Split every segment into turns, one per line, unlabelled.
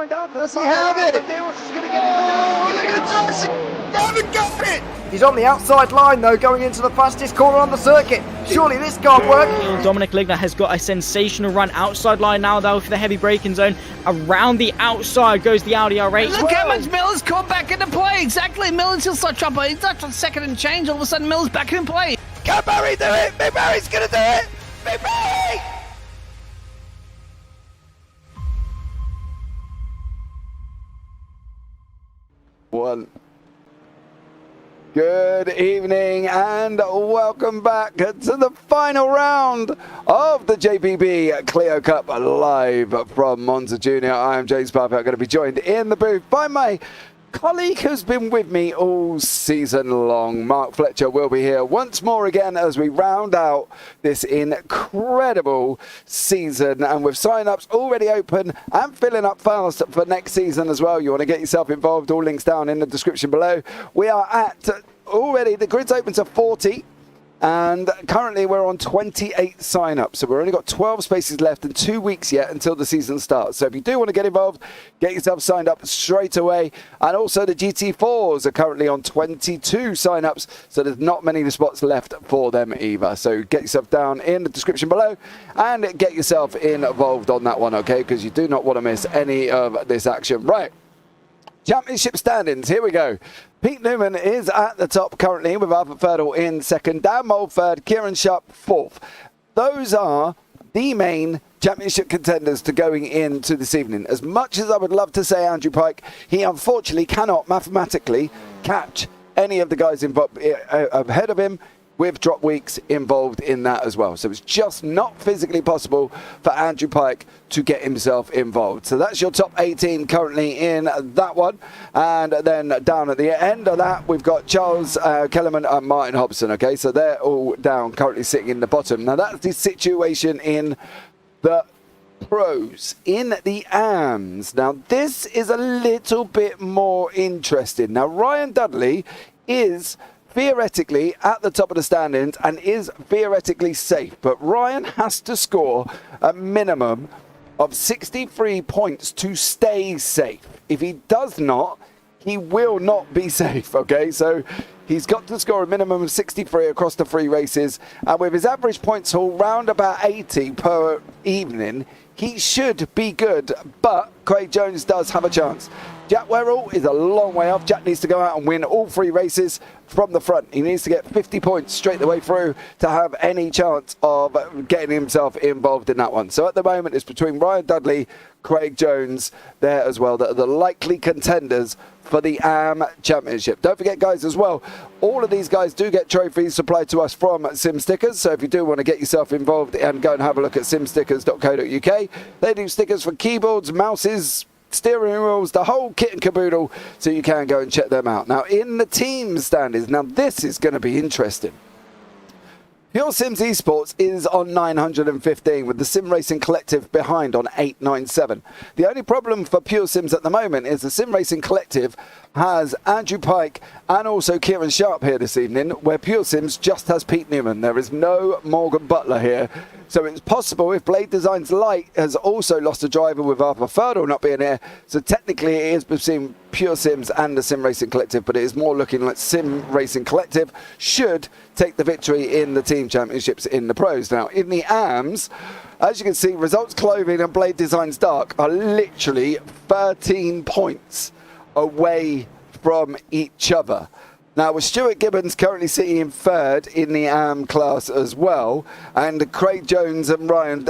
coming down.
Does he have it?
He's on the outside line though, going into the fastest corner on the circuit. Surely this can't work.
Dominic Ligner has got a sensational run outside line now though for the heavy braking zone. Around the outside goes the Audi R8.
Look how much Miller's caught back into play. Exactly, Miller's still start trouble. He's not on second and change. All of a sudden Miller's back in play.
Can Barry do it? Big Barry's gonna do it. Big Barry! One. Good evening and welcome back to the final round of the JPB Clio Cup live from Monza Junior. I am James Parfitt. I'm going to be joined in the booth by my colleague who's been with me all season long. Mark Fletcher will be here once more again as we round out this incredible season, and with sign-ups already open and filling up fast for next season as well. You want to get yourself involved, all links down in the description below. We are at already, the grid's open to 40. And currently we're on 28 sign-ups, so we've only got 12 spaces left and 2 weeks yet until the season starts. So if you do want to get involved, get yourself signed up straight away. And also the GT4s are currently on 22 sign-ups, so there's not many spots left for them either. So get yourself down in the description below and get yourself involved on that one, okay? Because you do not want to miss any of this action. Right. Championship standings, here we go. Pete Newman is at the top currently with Arthur Ferdl in second, Dan Mole third, Kieran Sharp fourth. Those are the main championship contenders to going into this evening. As much as I would love to say Andrew Pike, he unfortunately cannot mathematically catch any of the guys ahead of him, with drop weeks involved in that as well. So it's just not physically possible for Andrew Pike to get himself involved. So that's your top 18 currently in that one. And then down at the end of that, we've got Charles Kellerman and Martin Hobson. Okay, so they're all down, currently sitting in the bottom. Now that's the situation in the pros. In the AMs, now this is a little bit more interesting. Now Ryan Dudley is theoretically at the top of the standings and is theoretically safe, but Ryan has to score a minimum of 63 points to stay safe. If he does not, he will not be safe, okay? So he's got to score a minimum of 63 across the 3 races, and with his average points haul round about 80 per evening, he should be good, but Craig Jones does have a chance. Jack Werrell is a long way off. Jack needs to go out and win all 3 races from the front. He needs to get 50 points straight the way through to have any chance of getting himself involved in that one. So at the moment, it's between Ryan Dudley, Craig Jones there as well, that are the likely contenders for the AM Championship. Don't forget, guys, as well, all of these guys do get trophies supplied to us from Simstickers. So if you do want to get yourself involved and go and have a look at simstickers.co.uk, they do stickers for keyboards, mouses, steering wheels, the whole kit and caboodle, so you can go and check them out. Now in the team standings, now this is going to be interesting. Pure Sims Esports is on 915 with the Sim Racing Collective behind on 897. The only problem for Pure Sims at the moment is the Sim Racing Collective has Andrew Pike and also Kieran Sharp here this evening, where Pure Sims just has Pete Newman. There is no Morgan Butler here. So it's possible if Blade Designs Light has also lost a driver with Arthur Ferdl not being here. So technically it is between Pure Sims and the Sim Racing Collective, but it is more looking like Sim Racing Collective should take the victory in the team championships in the pros. Now in the AMs, as you can see, Results Clothing and Blade Designs Dark are literally 13 points away from each other. Now, with Stuart Gibbons currently sitting in third in the AM class as well, and Craig Jones and Ryan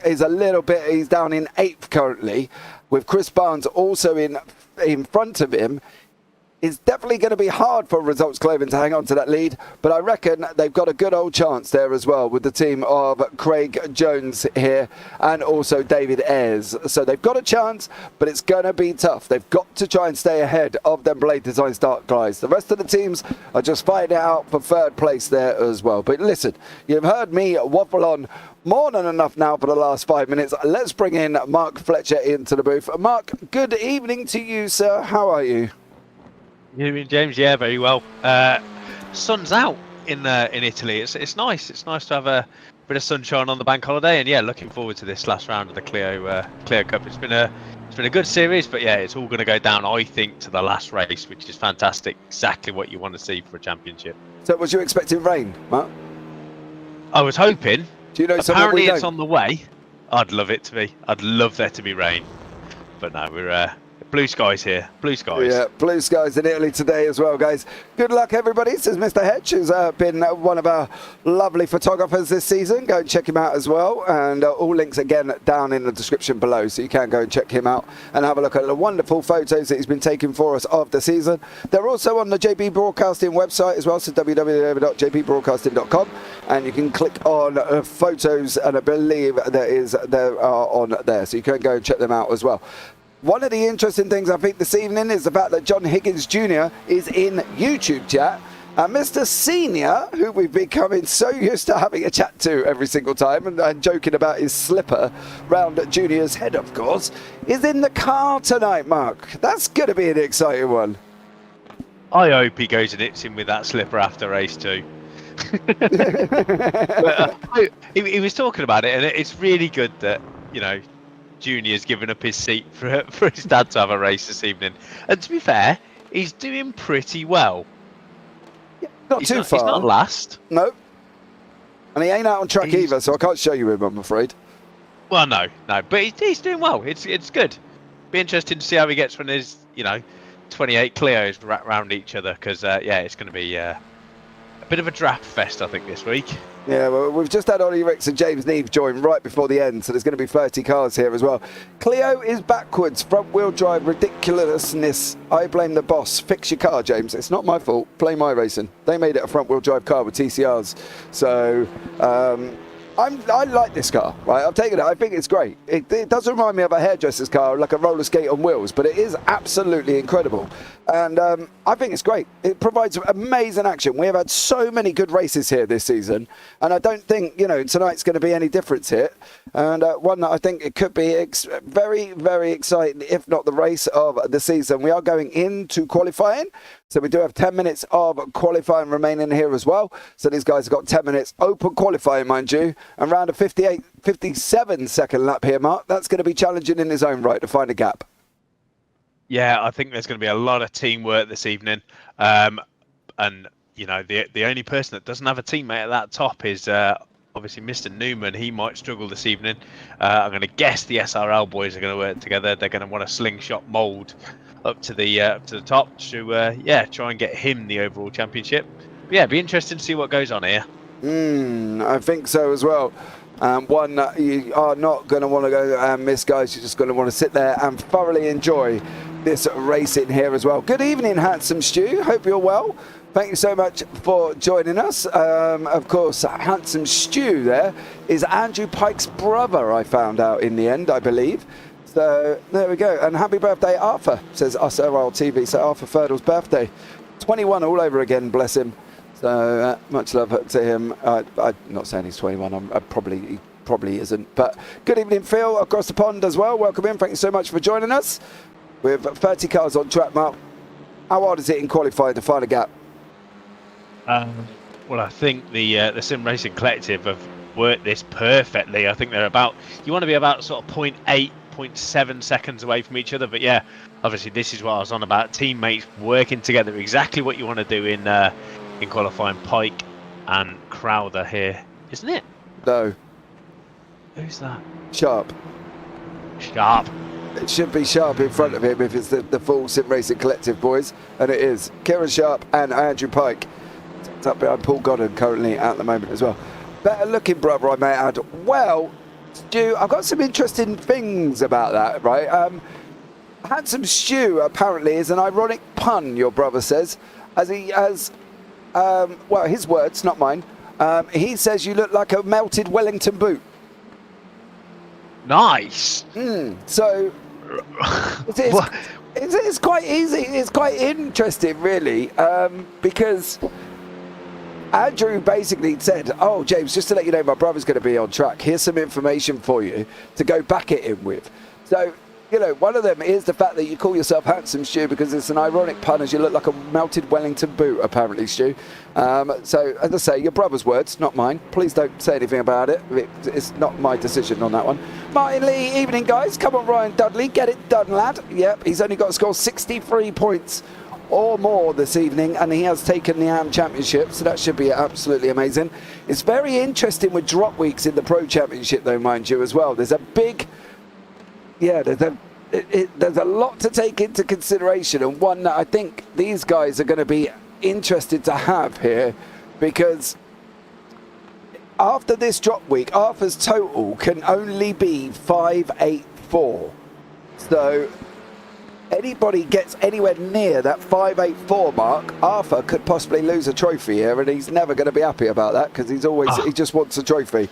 is a little bit, he's down in 8th currently, with Chris Barnes also in front of him. It's definitely going to be hard for Results Clothing to hang on to that lead, but I reckon they've got a good old chance there as well with the team of Craig Jones here and also David Ayres. So they've got a chance, but it's going to be tough. They've got to try and stay ahead of them Blade Design Dark guys. The rest of the teams are just fighting it out for 3rd place there as well. But listen, you've heard me waffle on more than enough now for the last 5 minutes. Let's bring in Mark Fletcher into the booth. Mark, good evening to you, sir. How are you?
James, yeah, very well. Sun's out in Italy. It's nice. It's nice to have a bit of sunshine on the bank holiday, and yeah, looking forward to this last round of the Clio Cup. It's been a good series, but yeah, it's all going to go down, I think, to the last race, which is fantastic. Exactly what you want to see for a championship.
So was you expecting rain, Mark?
I was hoping.
Do you know something
Apparently
we don't?
it's on the way. I'd love it to be. I'd love there to be rain, but no, we're blue skies here. Blue skies.
Yeah, blue skies in Italy today as well, guys. Good luck, everybody, says Mr. Hedge, who's been one of our lovely photographers this season. Go and check him out as well. And all links, again, down in the description below, so you can go and check him out and have a look at the wonderful photos that he's been taking for us of the season. They're also on the JP Broadcasting website as well, so www.jpbroadcasting.com. And you can click on photos, and I believe there are on there, so you can go and check them out as well. One of the interesting things I think this evening is the fact that John Higgins Jr. is in YouTube chat. And Mr. Senior, who we've becoming so used to having a chat to every single time and joking about his slipper round at Junior's head, of course, is in the car tonight, Mark. That's going to be an exciting one.
I hope he goes and hits him with that slipper after race 2. He was talking about it, and it's really good that, you know, Junior's given up his seat for his dad to have a race this evening. And to be fair, he's doing pretty well.
Yeah, not too far.
He's not last.
No. And he ain't out on track either, so I can't show you him, I'm afraid.
Well, no. But he's doing well. It's good. Be interesting to see how he gets when there's, 28 Clios round each other, because, it's going to be a bit of a draft fest, I think, this week.
Yeah, well, we've just had Ollie Ricks and James Neve join right before the end, so there's going to be 30 cars here as well. Clio is backwards, front-wheel drive, ridiculousness. I blame the boss. Fix your car, James. It's not my fault. Play my racing. They made it a front-wheel drive car with TCRs. So, I like this car, right? I've taken it. I think it's great. It does remind me of a hairdresser's car, like a roller skate on wheels, but it is absolutely incredible. And I think it's great. It provides amazing action. We have had so many good races here this season, and I don't think, tonight's going to be any difference here. And one that I think it could be very, very exciting, if not the race of the season. We are going into qualifying. So we do have 10 minutes of qualifying remaining here as well. So these guys have got 10 minutes open qualifying, mind you. And around a 57 second lap here, Mark. That's going to be challenging in his own right to find a gap.
Yeah, I think there's going to be a lot of teamwork this evening. And, the only person that doesn't have a teammate at that top is obviously Mr. Newman. He might struggle this evening. I'm going to guess the SRL boys are going to work together. They're going to want a slingshot mould up to the top to try and get him the overall championship. But yeah, it'd be interesting to see what goes on here.
I think so as well. One that you are not going to want to go and miss, guys. You're just going to want to sit there and thoroughly enjoy this racing here as well. Good evening, Handsome Stu. Hope you're well. Thank you so much for joining us. Of course, Handsome Stu there is Andrew Pike's brother, I found out in the end, I believe. So there we go. And happy birthday, Arthur, says UsRL TV. So Arthur Ferdle's birthday. 21 all over again, bless him. So much love to him. I'm not saying he's 21. He probably isn't. But good evening, Phil, across the pond as well. Welcome in. Thank you so much for joining us. With 30 cars on track, Mark. How hard is it in qualifying to find a gap?
Well, I think the Sim Racing Collective have worked this perfectly. I think they're you want to be about sort of 0.8, 0.7 seconds away from each other. But yeah, obviously this is what I was on about. Teammates working together, exactly what you want to do in qualifying. Pike and Crowder here, isn't it?
No.
Who's that?
Sharp. It should be Sharp in front of him if it's the full Sim Racing Collective boys, and it is. Kieran Sharp and Andrew Pike. It's up behind Paul Godden currently at the moment as well. Better looking brother, I may add. Well, Stu, I've got some interesting things about that, right? Handsome Stu apparently is an ironic pun, your brother says, as his words, not mine. He says you look like a melted Wellington boot.
Nice.
So it's quite easy. It's quite interesting, really, because Andrew basically said, "Oh, James, just to let you know, my brother's going to be on track. Here's some information for you to go back at him with." So you know, one of them is the fact that you call yourself handsome, Stu, because it's an ironic pun as you look like a melted Wellington boot, apparently, Stu. So, as I say, your brother's words, not mine. Please don't say anything about it. It's not my decision on that one. Martin Lee, evening, guys. Come on, Ryan Dudley. Get it done, lad. Yep, he's only got to score 63 points or more this evening, and he has taken the AM Championship, so that should be absolutely amazing. It's very interesting with drop weeks in the Pro Championship, though, mind you, as well. There's a big... Yeah, there's a lot to take into consideration, and one that I think these guys are going to be interested to have here, because after this drop week, Arthur's total can only be 584. So anybody gets anywhere near that 584 mark, Arthur could possibly lose a trophy here, and he's never going to be happy about that because he just wants a trophy.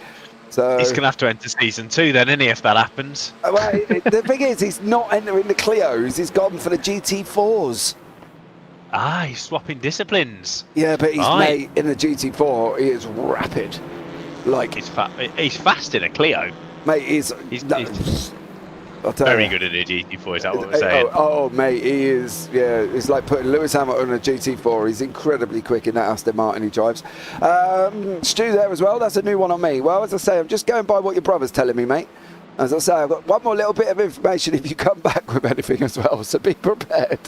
So
he's going to have to enter season 2 then, isn't he, if that happens?
Well, the thing is, he's not entering the Clios. He's gone for the GT4s.
He's swapping disciplines.
Yeah, but he's mate in the GT4. He is rapid. Like
he's fast in a Clio.
Mate, he's
very good at a GT4. Is that what we're saying?
Oh, mate, he is. Yeah, it's like putting Lewis Hamilton on a GT4. He's incredibly quick in that Aston Martin he drives. Stu there as well. That's a new one on me. Well, as I say, I'm just going by what your brother's telling me, mate. As I say, I've got one more little bit of information if you come back with anything as well, so be prepared.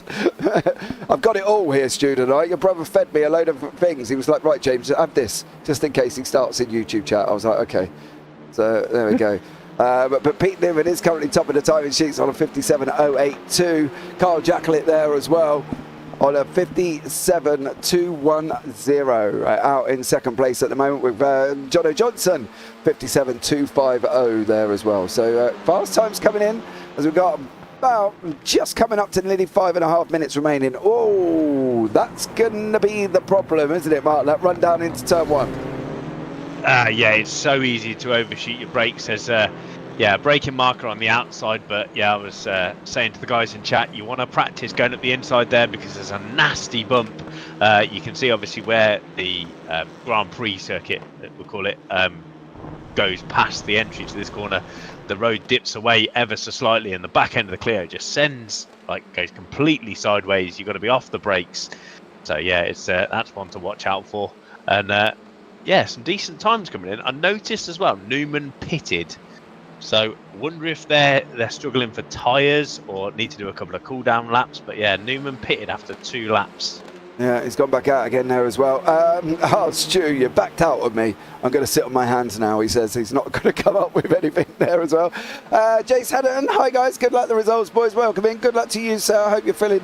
I've got it all here, Stu, tonight. Your brother fed me a load of things. He was like, right, James, have this, just in case he starts in YouTube chat. I was like, okay. So there we go. But Pete Niven is currently top of the timing sheets on a 57.082. Carl Jacklett there as well on a 57.210. Out in second place at the moment with Jono Johnson, 57.250 there as well. So fast times coming in as we've got about just coming up to nearly 5.5 minutes remaining. Oh, that's going to be the problem, isn't it, Mark? That run down into turn 1.
Yeah, it's so easy to overshoot your brakes. There's braking marker on the outside, but yeah, I was saying to the guys in chat, you want to practice going up the inside there because there's a nasty bump. You can see obviously where the Grand Prix circuit, we'll call it, goes past the entry to this corner. The road dips away ever so slightly, and the back end of the Clio just goes completely sideways. You've got to be off the brakes. So yeah, it's that's one to watch out for. And yeah, some decent times coming in. I noticed as well, Newman pitted. So wonder if they're struggling for tyres or need to do a couple of cool down laps. But yeah, Newman pitted after 2 laps.
Yeah, he's gone back out again there as well. Stu, you backed out of me. I'm going to sit on my hands now, he says. He's not going to come up with anything there as well. Jace Haddon, hi guys, good luck the results, boys. Welcome in. Good luck to you, sir. I hope you're feeling,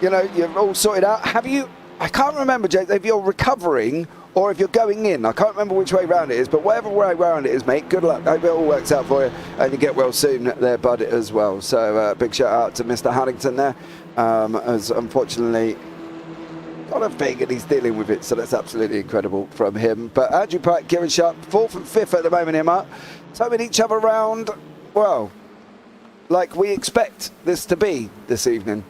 you're all sorted out. I can't remember, Jace, if you're recovering or if you're going in. I can't remember which way round it is, but whatever way round it is, mate, good luck. I hope it all works out for you and you get well soon there, bud, as well. So big shout out to Mr. Harrington there, as unfortunately got a thing and he's dealing with it, so that's absolutely incredible from him. But Andrew Pike, Kieran Sharp, 4th and 5th at the moment here, Mark, towing each other around, well, like we expect this to be this evening.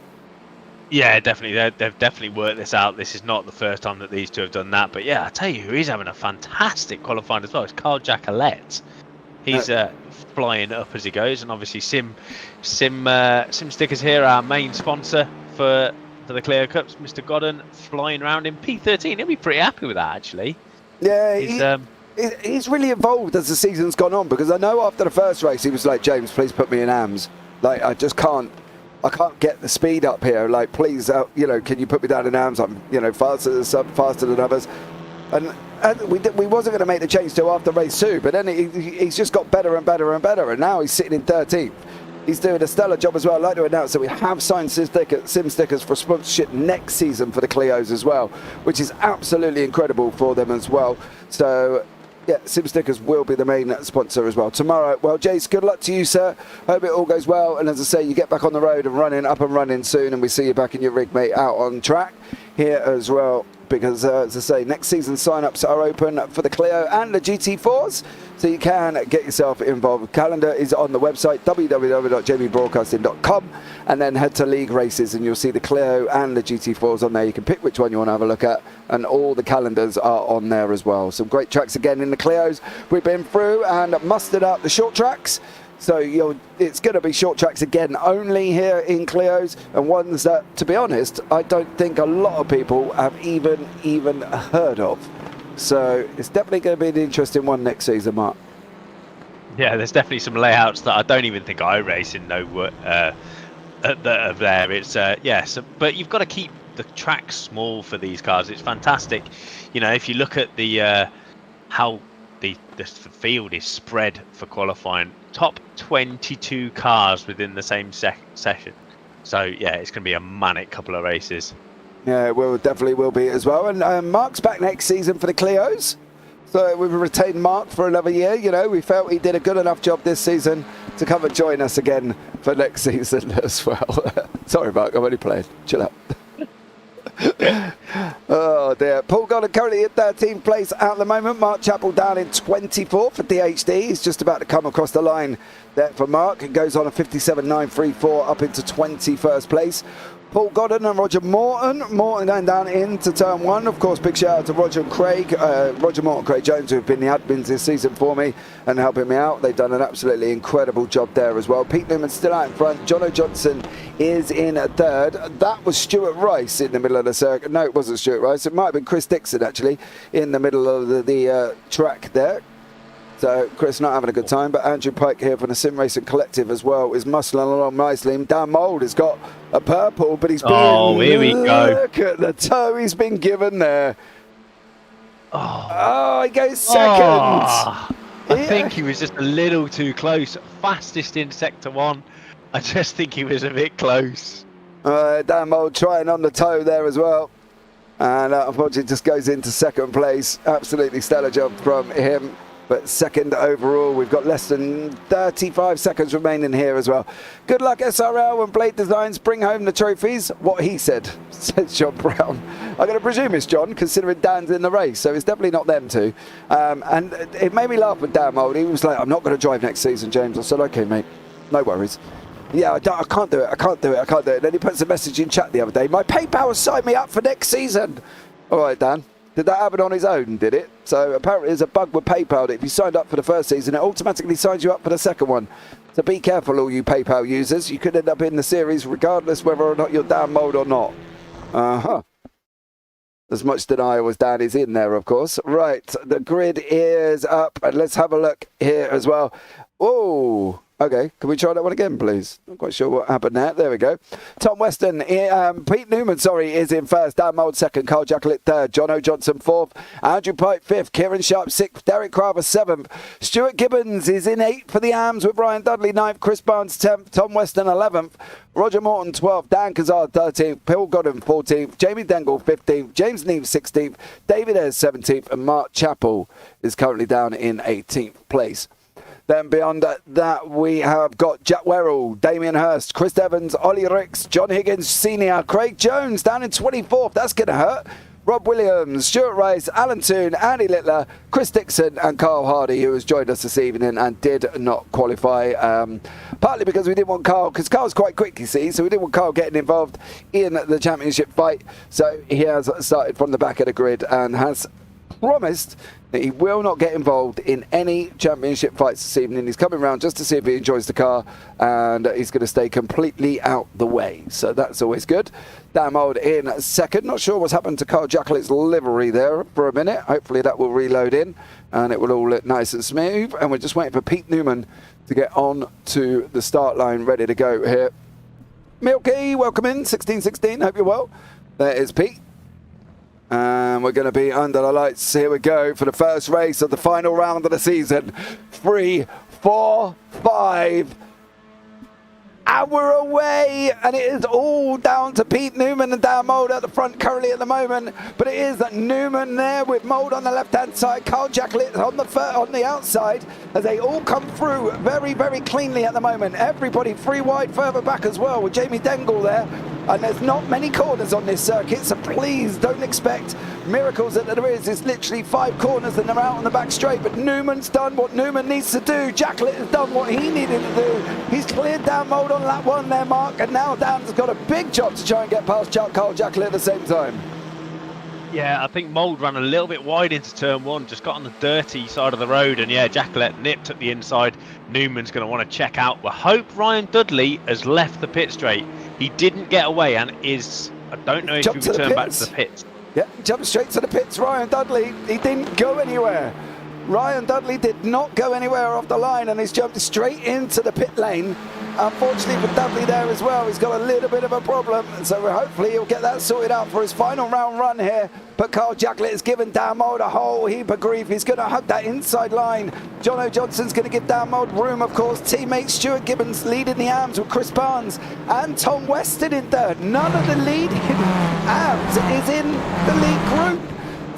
Yeah, definitely. They've definitely worked this out. This is not the first time that these two have done that. But yeah, I tell you who is having a fantastic qualifying as well. It's Carl Jackalett. He's flying up as he goes, and obviously Simstickers here, our main sponsor for the Clio Cups. Mr. Godden flying around in P13. He'll be pretty happy with that, actually.
Yeah, he's really evolved as the season's gone on, because I know after the first race he was like, James, please put me in AMS. Like, I can't get the speed up here. Like, please, can you put me down in AMS? I'm, faster than others. And we wasn't going to make the change till after race 2, but then he's just got better and better and better, and now he's sitting in 13th. He's doing a stellar job as well. I'd like to announce that we have signed Simstickers for sponsorship next season for the Clios as well, which is absolutely incredible for them as well. So yeah, Simstickers will be the main sponsor as well tomorrow. Well, Jace, good luck to you, sir. Hope it all goes well. And as I say, you get back on the road and up and running soon, and we see you back in your rig, mate, out on track here as well. Because, as I say, next season sign-ups are open for the Clio and the GT4s, so you can get yourself involved. Calendar is on the website, www.JPBroadcasting.com, and then head to league races, and you'll see the Clio and the GT4s on there. You can pick which one you want to have a look at, and all the calendars are on there as well. Some great tracks again in the Clios we've been through and mustered out the short tracks. So it's going to be short tracks again only here in Clios, and ones that, to be honest, I don't think a lot of people have even heard of. So it's definitely going to be an interesting one next season, Mark.
Yeah, there's definitely some layouts that I don't even think iRacing know that are there. It's but you've got to keep the track small for these cars. It's fantastic. If you look at the how the field is spread for qualifying, top 22 cars within the same session. So yeah, it's going to be a manic couple of races.
Yeah, it definitely will be as well. And Mark's back next season for the Clios. So we've retained Mark for another year. We felt he did a good enough job this season to come and join us again for next season as well. Sorry, Mark, I'm only playing. Chill out. Oh dear. Paul Goddard currently in 13th place at the moment. Mark Chappell down in 24th for DHD. He's just about to come across the line there for Mark. It goes on a 57.934 up into 21st place. Paul Goddard and Roger Morton. Morton going down into turn 1. Of course, big shout out to Roger and Craig. Roger Morton, Craig Jones, who have been the admins this season for me and helping me out. They've done an absolutely incredible job there as well. Pete Newman still out in front. Jono Johnson is in 3rd. That was Stuart Rice in the middle of the circuit. No, it wasn't Stuart Rice. It might have been Chris Dixon, actually, in the middle of the track there. So Chris not having a good time, but Andrew Pike here from the Sim Racing Collective as well is muscling along nicely. Dan Mould has got a purple, but he's been...
Oh, here we go.
Look at the toe he's been given there. Oh, he goes second.
I think he was just a little too close. Fastest in Sector 1. I just think he was a bit close.
Dan Mould trying on the toe there as well. And unfortunately just goes into 2nd place. Absolutely stellar job from him. But 2nd overall. We've got less than 35 seconds remaining here as well. Good luck, SRL and Blade Designs. Bring home the trophies. What he said, says John Brown. I'm going to presume it's John, considering Dan's in the race. So it's definitely not them two. And it made me laugh with Dan Mould. He was like, I'm not going to drive next season, James. I said, OK, mate. No worries. Yeah, I can't do it. I can't do it. I can't do it. Then he puts a message in chat the other day. My PayPal has signed me up for next season. All right, Dan. Did that happen on his own, did it? So apparently there's a bug with PayPal that if you signed up for the first season, it automatically signs you up for the second one. So be careful, all you PayPal users. You could end up in the series regardless whether or not you're Dan Mould or not. As much denial as Dan is in there, of course. Right, the grid is up. And let's have a look here as well. Oh, okay. Can we try that one again, please? Not quite sure what happened there. There we go. Tom Weston, Pete Newman, is in 1st. Dan Mould 2nd. Carl Jacklett 3rd. Jono Johnson 4th. Andrew Pike 5th. Kieran Sharp 6th. Derek Craver 7th. Stuart Gibbons is in 8th for the AMS with Ryan Dudley 9th. Chris Barnes 10th. Tom Weston 11th. Roger Morton 12th. Dan Kazard 13th. Paul Godden 14th. Jamie Dengle 15th. James Neve 16th. David Ayres 17th. And Mark Chappell is currently down in 18th place. Then beyond that, we have got Jack Werrell, Damien Hirst, Chris Evans, Ollie Ricks, John Higgins Sr., Craig Jones down in 24th. That's going to hurt. Rob Williams, Stuart Rice, Alan Toon, Andy Littler, Chris Dixon and Carl Hardy, who has joined us this evening and did not qualify. Partly because we didn't want Carl, because Carl's quite quick, you see, so we didn't want Carl getting involved in the championship fight. So he has started from the back of the grid and has promised that he will not get involved in any championship fights this evening. He's coming around just to see if he enjoys the car, and he's going to stay completely out the way. So that's always good. Dan Mould in 2nd. Not sure what's happened to Carl Jacklett's livery there for a minute. Hopefully that will reload in and it will all look nice and smooth. And we're just waiting for Pete Newman to get on to the start line, ready to go here. Milky, welcome in, 1616. Hope you're well. There is Pete. And we're going to be under the lights. Here we go for the first race of the final round of the season. 3, 4, 5. And we're away. And it is all down to Pete Newman and Dan Mould at the front currently at the moment. But it is Newman there with Mould on the left-hand side. Carl Jacklett on the outside as they all come through very, very cleanly at the moment. Everybody free wide further back as well with Jamie Dengle there. And there's not many corners on this circuit, so please don't expect miracles that there is. It's literally 5 corners and they're out on the back straight. But Newman's done what Newman needs to do. Jacklett has done what he needed to do. He's cleared Dan Mould on lap 1 there, Mark. And now Dan's got a big job to try and get past Carl Jacklett at the same time.
Yeah, I think Mould ran a little bit wide into turn one, just got on the dirty side of the road, and yeah, Jacqueline nipped at the inside. Newman's going to want to check out. We hope Ryan Dudley has left the pit straight. He didn't get away and is, I don't know if he returned back to the pits.
Yeah, jumped straight to the pits, Ryan Dudley. He didn't go anywhere. Ryan Dudley did not go anywhere off the line, and he's jumped straight into the pit lane. Unfortunately for Dudley there as well, he's got a little bit of a problem, so hopefully he'll get that sorted out for his final round run here. But Carl Jacklett has given Dan Mould a whole heap of grief. He's going to hug that inside line. Jono Johnson's going to give Dan Mould room, of course. Teammate Stuart Gibbons leading the AMs with Chris Barnes and Tom Weston in third. None of the leading AMs is in the lead group.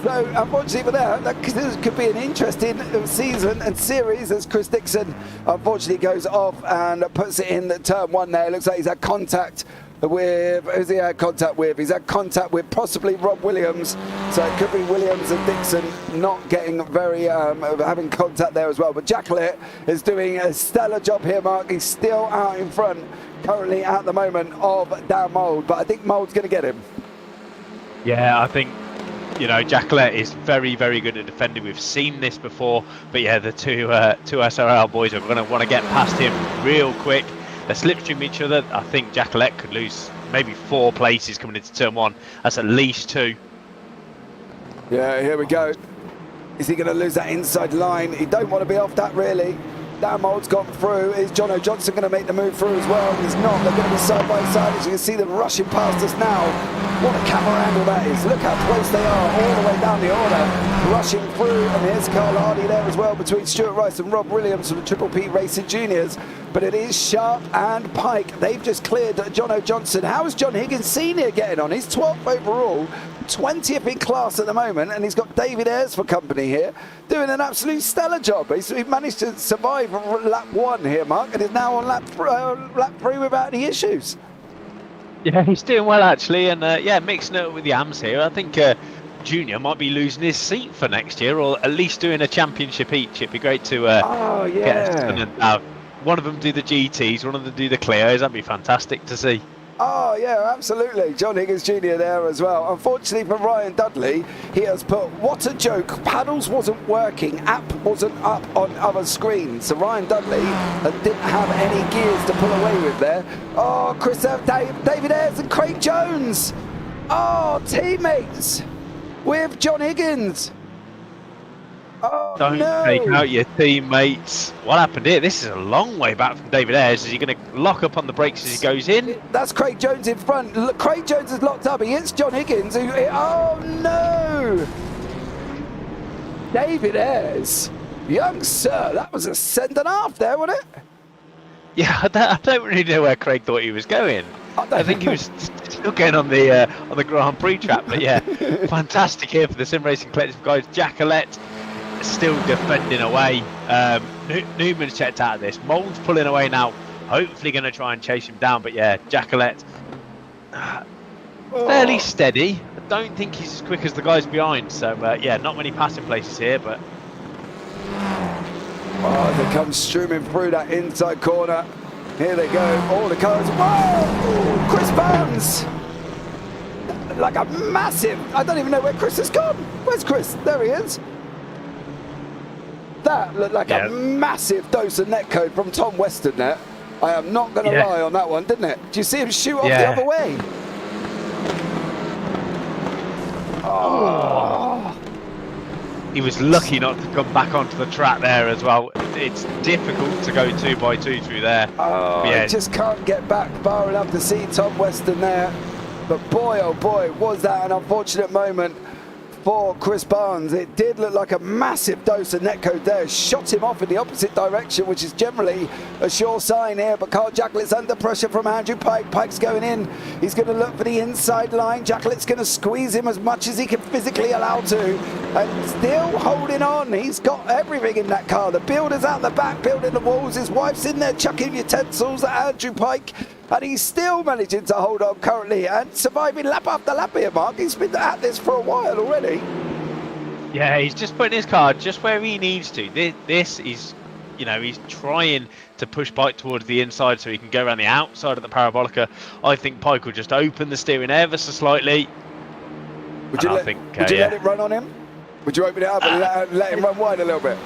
So unfortunately for that could be an interesting season and series as Chris Dixon unfortunately goes off and puts it in turn one there. It looks like he's had contact with, who's he had contact with? He's had contact with possibly Rob Williams. So it could be Williams and Dixon not getting very, having contact there as well. But Jacqueline is doing a stellar job here, Mark. He's still out in front currently at the moment of Dan Mould, but I think Mould's going to get him.
Yeah, I think, you know, Jacqueline is very, very good at defending. We've seen this before, but yeah, the two SRL boys are going to want to get past him real quick. They slipstream each other. I think Jacqueline could lose maybe 4 places coming into turn one. That's at least 2.
Yeah, here we go. Is he going to lose that inside line? He don't want to be off that really. Dan Mould's gone through. Is Jono Johnson going to make the move through as well? He's not. They're going to be side by side. As you can see them rushing past us now. What a camera angle that is. Look how close they are all the way down the order. Rushing through. And here's Carl Hardy there as well between Stuart Rice and Rob Williams from the Triple P Racing Juniors. But it is Sharp and Pike. They've just cleared Jono Johnson. How is John Higgins Sr. getting on? He's 12th overall. 20th in class at the moment, and he's got David Ayres for company here, doing an absolute stellar job. He's managed to survive lap 1 here, Mark, and is now on lap 3 without any issues.
Yeah, he's doing well actually, and yeah, mixing it up with the AMs here. I think Junior might be losing his seat for next year, or at least doing a championship each. It'd be great to get one of them do the GTs, one of them do the Clios. That'd be fantastic to see.
Oh, yeah, absolutely. John Higgins Jr. there as well. Unfortunately for Ryan Dudley, he has put, what a joke, paddles wasn't working, app wasn't up on other screens. So Ryan Dudley didn't have any gears to pull away with there. Oh, David Ayres and Craig Jones. Oh, teammates with John Higgins. Oh,
Don't take out your teammates. What happened here? This is a long way back from David Ayres. Is he going to lock up on the brakes as he goes in?
That's Craig Jones in front. Look, Craig Jones is locked up. He hits John Higgins. Oh, no. David Ayres. Young sir, that was a send and a half there, wasn't it?
Yeah, I don't really know where Craig thought he was going. I think he was still going on the Grand Prix track. But yeah, fantastic here for the Sim Racing Collective guys. Jacqueline still defending away. Newman's checked out of this. Mould's pulling away now. Hopefully going to try and chase him down. But yeah, Jacqueline fairly steady. I don't think he's as quick as the guys behind. So yeah, not many passing places here. But
oh, they come streaming through that inside corner. Here they go. All the cars. Whoa! Chris Barnes. Like a massive. I don't even know where Chris has gone. Where's Chris? There he is. That looked like a massive dose of netcode from Tom Weston there. I am not going to lie on that one, didn't it? Do you see him shoot off the other way? Oh.
He was lucky not to come back onto the track there as well. It's difficult to go 2x2 through there.
Oh, yeah. Just can't get back far enough to see Tom Weston there. But boy, oh boy, was that an unfortunate moment for Chris Barnes. It did look like a massive dose of netcode there. Shot him off in the opposite direction, which is generally a sure sign here. But Carl Jacquelin's under pressure from Andrew Pike. Pike's going in. He's going to look for the inside line. Jacquelin's going to squeeze him as much as he can physically allow to. And still holding on. He's got everything in that car. The builder's out the back, building the walls. His wife's in there chucking utensils at Andrew Pike. And he's still managing to hold on currently and surviving lap after lap here, Mark. He's been at this for a while already.
Yeah, he's just putting his car just where he needs to. This is, you know, he's trying to push Pike towards the inside so he can go around the outside of the Parabolica. I think Pike will just open the steering ever so slightly.
Would you let it run on him? Would you open it up and let him run wide a little bit?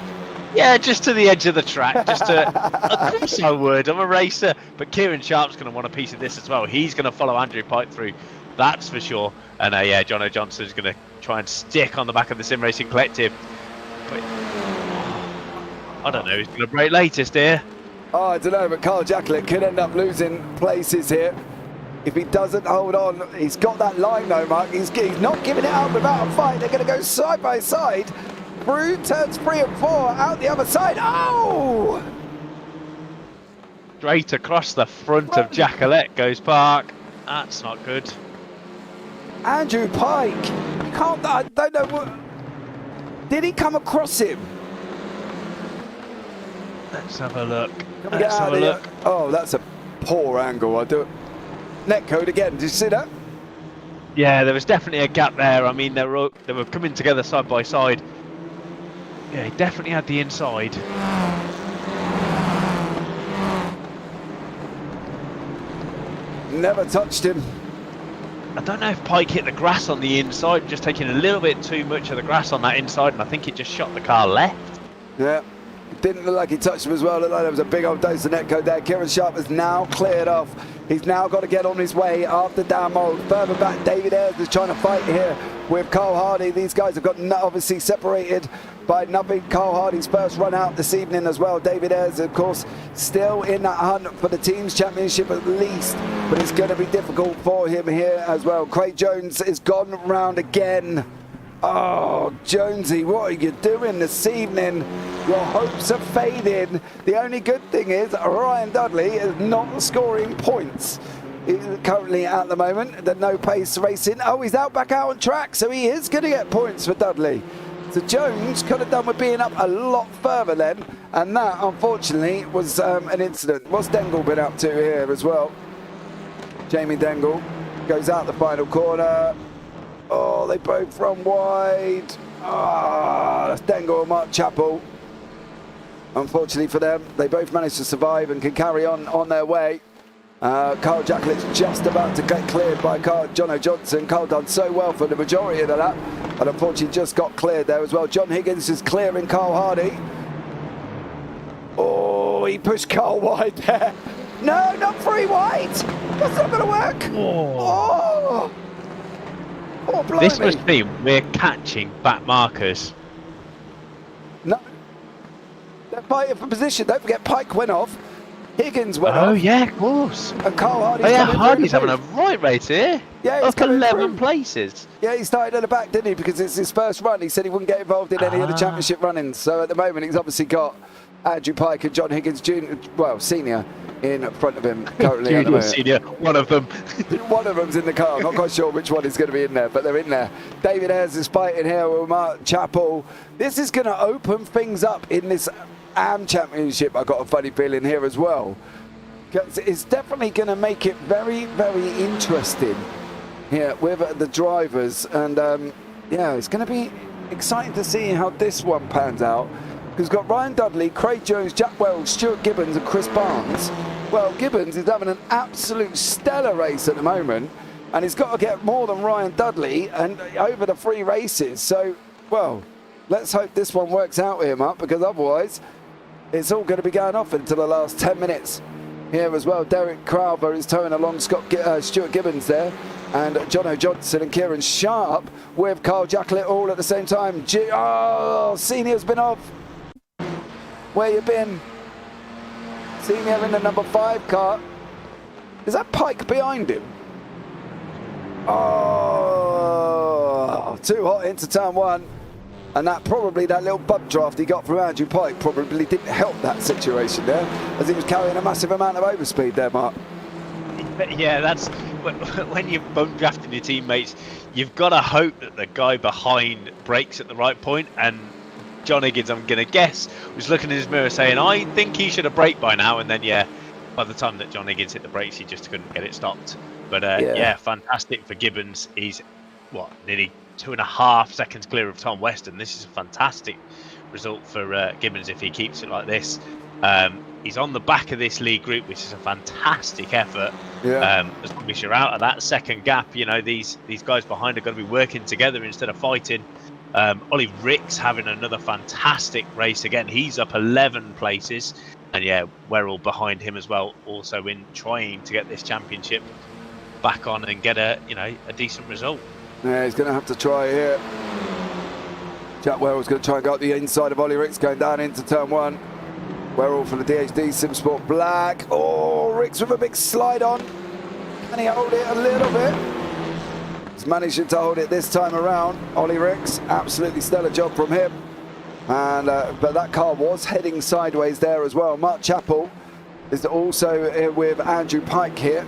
Yeah, just to the edge of the track. Just to, of course I would. I'm a racer. But Kieran Sharp's going to want a piece of this as well. He's going to follow Andrew Pike through. That's for sure. And yeah, Jono Johnson's going to try and stick on the back of the Sim Racing Collective. But, I don't know. He's going to break latest here.
Oh, I don't know, but Carl Jacklett could end up losing places here if he doesn't hold on. He's got that line though, Mark. He's not giving it up without a fight. They're going to go side by side through turns 3 and 4, out the other side. Oh!
Straight across the front of Jackalette goes Park. That's not good.
Andrew Pike. I don't know what. Did he come across him?
Let's have a look.
Let's have a look. Oh, that's a poor angle. I do it. Netcode again. Did you see that?
Yeah, there was definitely a gap there. I mean, they were coming together side by side. Yeah, he definitely had the inside.
Never touched him.
I don't know if Pike hit the grass on the inside, just taking a little bit too much of the grass on that inside, and I think it just shot the car left.
Yeah. Didn't look like he touched him as well. Looked like there was a big old dose of netcode there. Kieran Sharp is now cleared off. He's now got to get on his way after down mode. Further back, David Ayres is trying to fight here with Carl Hardy. These guys have got obviously separated by nothing. Carl Hardy's first run out this evening as well. David Ayres, of course, still in that hunt for the team's championship at least, but it's going to be difficult for him here as well. Craig Jones is gone round again. Oh, Jonesy, what are you doing this evening? Your hopes are fading. The only good thing is Ryan Dudley is not scoring points currently at the moment. The no pace racing. Oh, he's back out on track, so he is going to get points for Dudley. So Jones could have done with being up a lot further then, and that unfortunately was an incident. What's Dengle been up to here as well? Jamie Dengle goes out the final corner. Oh, they both run wide. Ah, that's Dengle and Mark Chappell. Unfortunately for them, they both managed to survive and can carry on their way. Carl Jacklett's just about to get cleared by Jono Johnson. Carl done so well for the majority of the lap, and unfortunately just got cleared there as well. John Higgins is clearing Carl Hardy. Oh, he pushed Carl wide there. No, not 3 wide. That's not going to work. Oh. Oh,
this must mean we're catching back markers.
No. They're fighting for position. Don't forget, Pike went off. Higgins went off.
Oh, yeah, of course.
And Carl Hardy's
Hardy's having a right race here.
Yeah, he's
up 11 places.
Yeah, he started at the back, didn't he? Because it's his first run. He said he wouldn't get involved in any of the championship run-ins. So at the moment, he's obviously got Andrew Pike and John Higgins Jr., well, senior, in front of him currently.
Junior, senior, one of them.
One of them's in the car. I'm not quite sure which one is going to be in there, but they're in there. David Ayres is fighting here with Mark Chappell. This is going to open things up in this AM Championship. I've got a funny feeling here as well. It's definitely going to make it very, very interesting here with the drivers. And yeah, it's going to be exciting to see how this one pans out. We've got Ryan Dudley, Craig Jones, Jack Wells, Stuart Gibbons and Chris Barnes. Well, Gibbons is having an absolute stellar race at the moment, and he's got to get more than Ryan Dudley and over the 3 races. So, well, let's hope this one works out with him up, because otherwise it's all going to be going off until the last 10 minutes here as well. Derek Crowther is towing along Stuart Gibbons there, and Jono Johnson and Kieran Sharp with Carl Jacklett all at the same time. Senior's been off. Where you been? Senior in the number 5 car. Is that Pike behind him? Oh, too hot into turn 1. And that little bump draft he got from Andrew Pike probably didn't help that situation there, as he was carrying a massive amount of overspeed there, Mark.
Yeah, that's when you're bump drafting your teammates, you've got to hope that the guy behind brakes at the right point, and John Higgins, I'm going to guess, was looking in his mirror saying, I think he should have braked by now. And then, yeah, by the time that John Higgins hit the brakes, he just couldn't get it stopped. But, yeah, fantastic for Gibbons. He's, nearly 2.5 seconds clear of Tom Weston. This is a fantastic result for Gibbons if he keeps it like this. he's on the back of this lead group, which is a fantastic effort.
Yeah.
As long as you're out of that second gap, you know, these guys behind are going to be working together instead of fighting. Ollie Ricks having another fantastic race again. He's up 11 places. And yeah, we're all behind him as well, also in trying to get this championship back on and get a decent result.
Yeah, he's going to have to try here. Jack Werrell's going to try and go up the inside of Ollie Ricks, going down into turn 1. Werrell for the DHD Simsport Black. Oh, Ricks with a big slide on. Can he hold it a little bit? He's managing to hold it this time around. Ollie Ricks, absolutely stellar job from him. And but that car was heading sideways there as well. Mark Chappell is also with Andrew Pike here,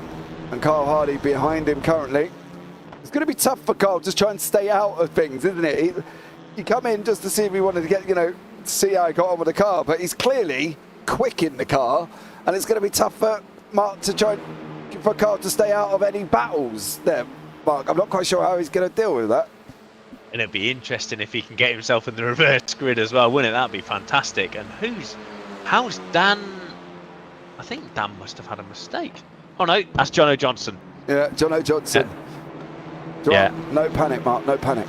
and Carl Hardy behind him currently. It's going to be tough for Carl just trying to stay out of things, isn't it? He come in just to see if he wanted to get, see how he got on with the car, but he's clearly quick in the car, and it's going to be tough for Mark to try for Carl to stay out of any battles there. Mark, I'm not quite sure how he's going to deal with that.
And it'd be interesting if he can get himself in the reverse grid as well, wouldn't it? That'd be fantastic. And how's Dan? I think Dan must have had a mistake. Oh no, that's Jono Johnson.
Yeah, Jono Johnson.
Yeah.
No panic, Mark, no panic.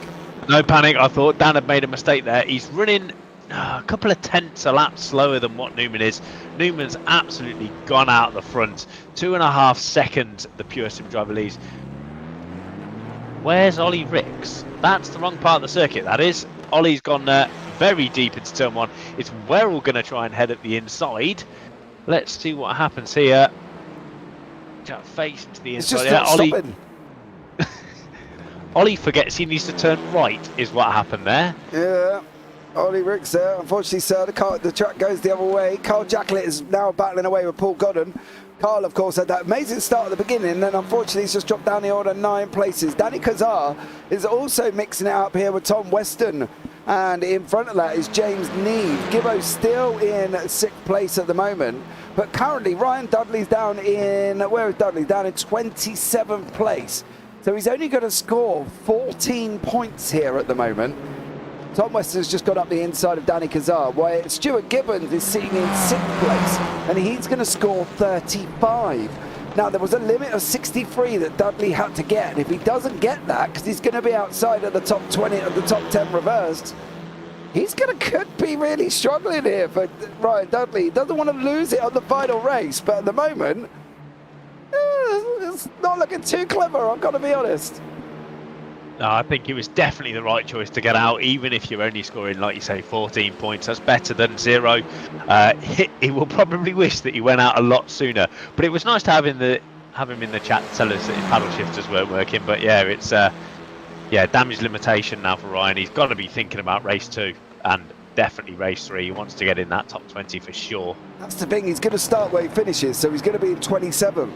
No panic, I thought Dan had made a mistake there. He's running a couple of tenths a lap slower than what Newman is. Newman's absolutely gone out the front. 2.5 seconds the Pure Sim driver leads. Where's Ollie Ricks? That's the wrong part of the circuit, that is. Ollie's gone very deep into turn 1. It's Werrell going to try and head at the inside. Let's see what happens here. Face into the inside.
It's just stopping.
Ollie forgets he needs to turn right, is what happened there.
Yeah, Ollie Ricks there. Unfortunately, sir, the track goes the other way. Carl Jacklett is now battling away with Paul Godden. Carl, of course, had that amazing start at the beginning, and then unfortunately he's just dropped down the order 9 places. Danny Kazar is also mixing it up here with Tom Weston, and in front of that is James Neve. Gibbo's still in 6th place at the moment, but currently Ryan Dudley's down in, where is Dudley? Down in 27th place. So he's only going to score 14 points here at the moment. Tom Weston's just got up the inside of Danny Kazar, while Stuart Gibbons is sitting in 6th place, and he's going to score 35. Now, there was a limit of 63 that Dudley had to get, and if he doesn't get that, because he's going to be outside of the top 20, of the top 10 reversed, he's could be really struggling here for Ryan Dudley. He doesn't want to lose it on the final race, but at the moment, it's not looking too clever, I've got to be honest.
No, I think it was definitely the right choice to get out, even if you're only scoring, like you say, 14 points. That's better than 0. He will probably wish that he went out a lot sooner. But it was nice to have him in the chat to tell us that his paddle shifters weren't working. But yeah, it's damage limitation now for Ryan. He's got to be thinking about race 2 and definitely race 3. He wants to get in that top 20 for sure.
That's the thing. He's going to start where he finishes, so he's going to be in 27.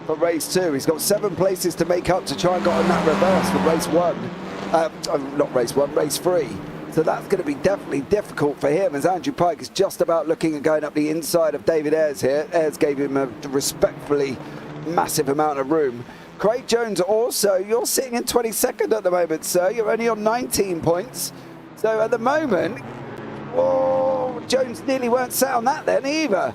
For race 2, he's got 7 places to make up to try and get on that reverse for race 1. Not race 1, race 3. So that's going to be definitely difficult for him, as Andrew Pike is just about looking at going up the inside of David Ayres here. Ayres gave him a respectfully massive amount of room. Craig Jones also, you're sitting in 22nd at the moment, sir. You're only on 19 points. So at the moment, Jones nearly weren't set on that then either.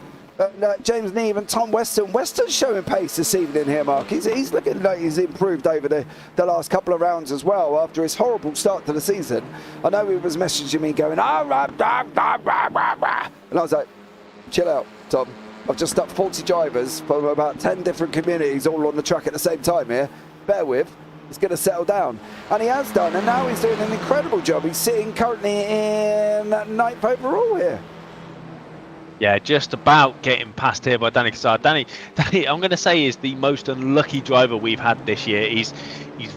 James Neve and Tom Weston. Weston's showing pace this evening here, Mark. He's looking like he's improved over the last couple of rounds as well after his horrible start to the season. I know he was messaging me going, and I was like, chill out, Tom. I've just stopped 40 drivers from about 10 different communities all on the track at the same time here. Bear with. It's going to settle down. And he has done, and now he's doing an incredible job. He's sitting currently in 9th overall here.
Yeah, just about getting passed here by Danny Kazar. Danny, I'm going to say, is the most unlucky driver we've had this year. He's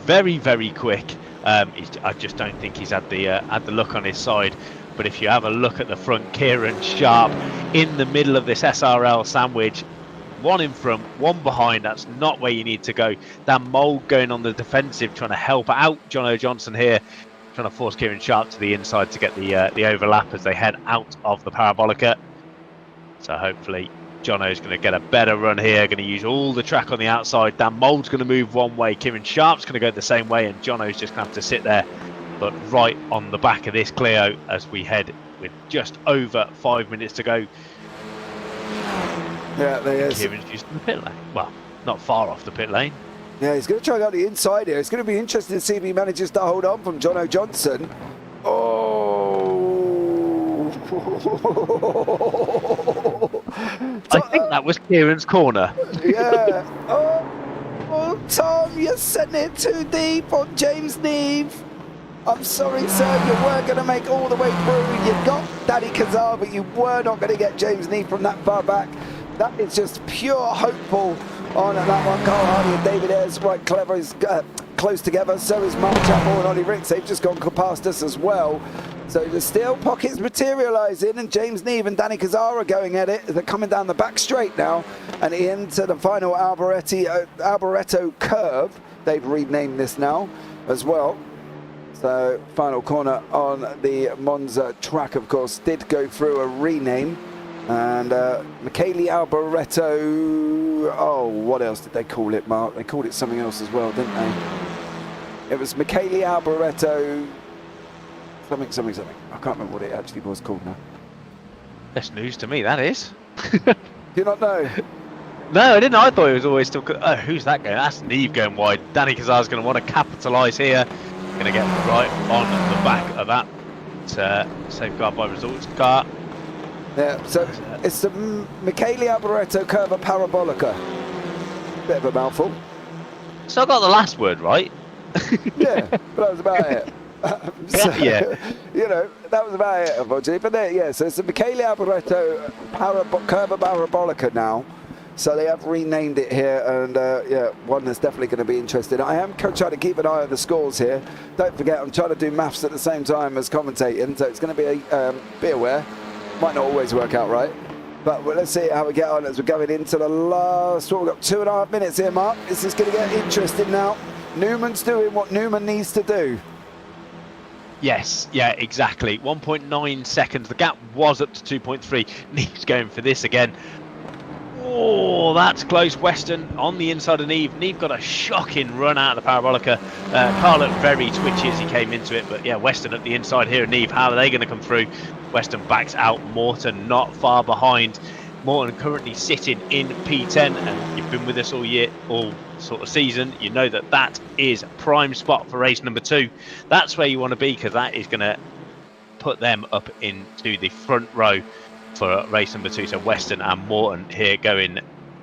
very, very quick. I just don't think he's had the luck on his side. But if you have a look at the front, Kieran Sharp in the middle of this SRL sandwich, 1 in front, 1 behind. That's not where you need to go. Dan Mould going on the defensive, trying to help out Jono Johnson here, trying to force Kieran Sharp to the inside to get the overlap as they head out of the Parabolica. So hopefully Jono's going to get a better run here, going to use all the track on the outside. Dan Mould's going to move one way, Kieran Sharp's going to go the same way, and Jono's just going to have to sit there, but right on the back of this Clio as we head with just over 5 minutes to go.
Yeah, there is.
Kieran's used the pit lane. Well, not far off the pit lane.
Yeah, he's going to try and go on the inside here. It's going to be interesting to see if he manages to hold on from Jono Johnson. Oh!
I think that was Kieran's corner.
Yeah. Oh, Tom, you're setting it too deep on James Neve. I'm sorry, sir, you were going to make all the way through. You got Danny Kazar, but you were not going to get James Neve from that far back. That is just pure hopeful on that one. Carl Hardy and David Ayres right clever is close together. So is Mark Chapel and Ollie Ricks. They've just gone past us as well. So the steel pockets materialising, and James Neve and Danny Kazar are going at it. They're coming down the back straight now and into the final Alboreto curve. They've renamed this now as well. So final corner on the Monza track, of course, did go through a rename. And Michele Alboreto, oh, what else did they call it, Mark? They called it something else as well, didn't they? It was Michele Alboreto, something. I can't remember what it actually was called now.
That's news to me, that is.
Do you not know?
No, I didn't. I thought it was always still... Oh, who's that going? That's Neve going wide. Danny Kazar's going to want to capitalise here. Going to get right on the back of that safeguard by results car.
Yeah, so it's the Michele Alboreto Curva Parabolica. Bit of a mouthful.
So I got the last word right.
Yeah, but that was about it. So,
yeah.
You know, that was about it, unfortunately. But there, yeah, so it's the Michele Alboreto Curva Parabolica now. So they have renamed it here, and yeah, one that's definitely going to be interesting. I am trying to keep an eye on the scores here. Don't forget, I'm trying to do maths at the same time as commentating, so it's going to be be aware. Might not always work out right, but let's see how we get on as we're going into the last. We've got 2.5 minutes here, Mark. This is going to get interesting now. Newman's doing what Newman needs to do.
Yes, yeah, exactly. 1.9 seconds. The gap was up to 2.3. Neve's going for this again. Oh, that's close. Weston on the inside of Neve. Neve got a shocking run out of the Parabolica. Carl looked very twitchy as he came into it, but yeah, Weston at the inside here. Neve, how are they going to come through? Weston backs out. Morton not far behind. Morton currently sitting in P10, and you've been with us all year, all sort of season. You know that that is prime spot for race number 2. That's where you want to be, because that is going to put them up into the front row for race number 2. So Weston and Morton here going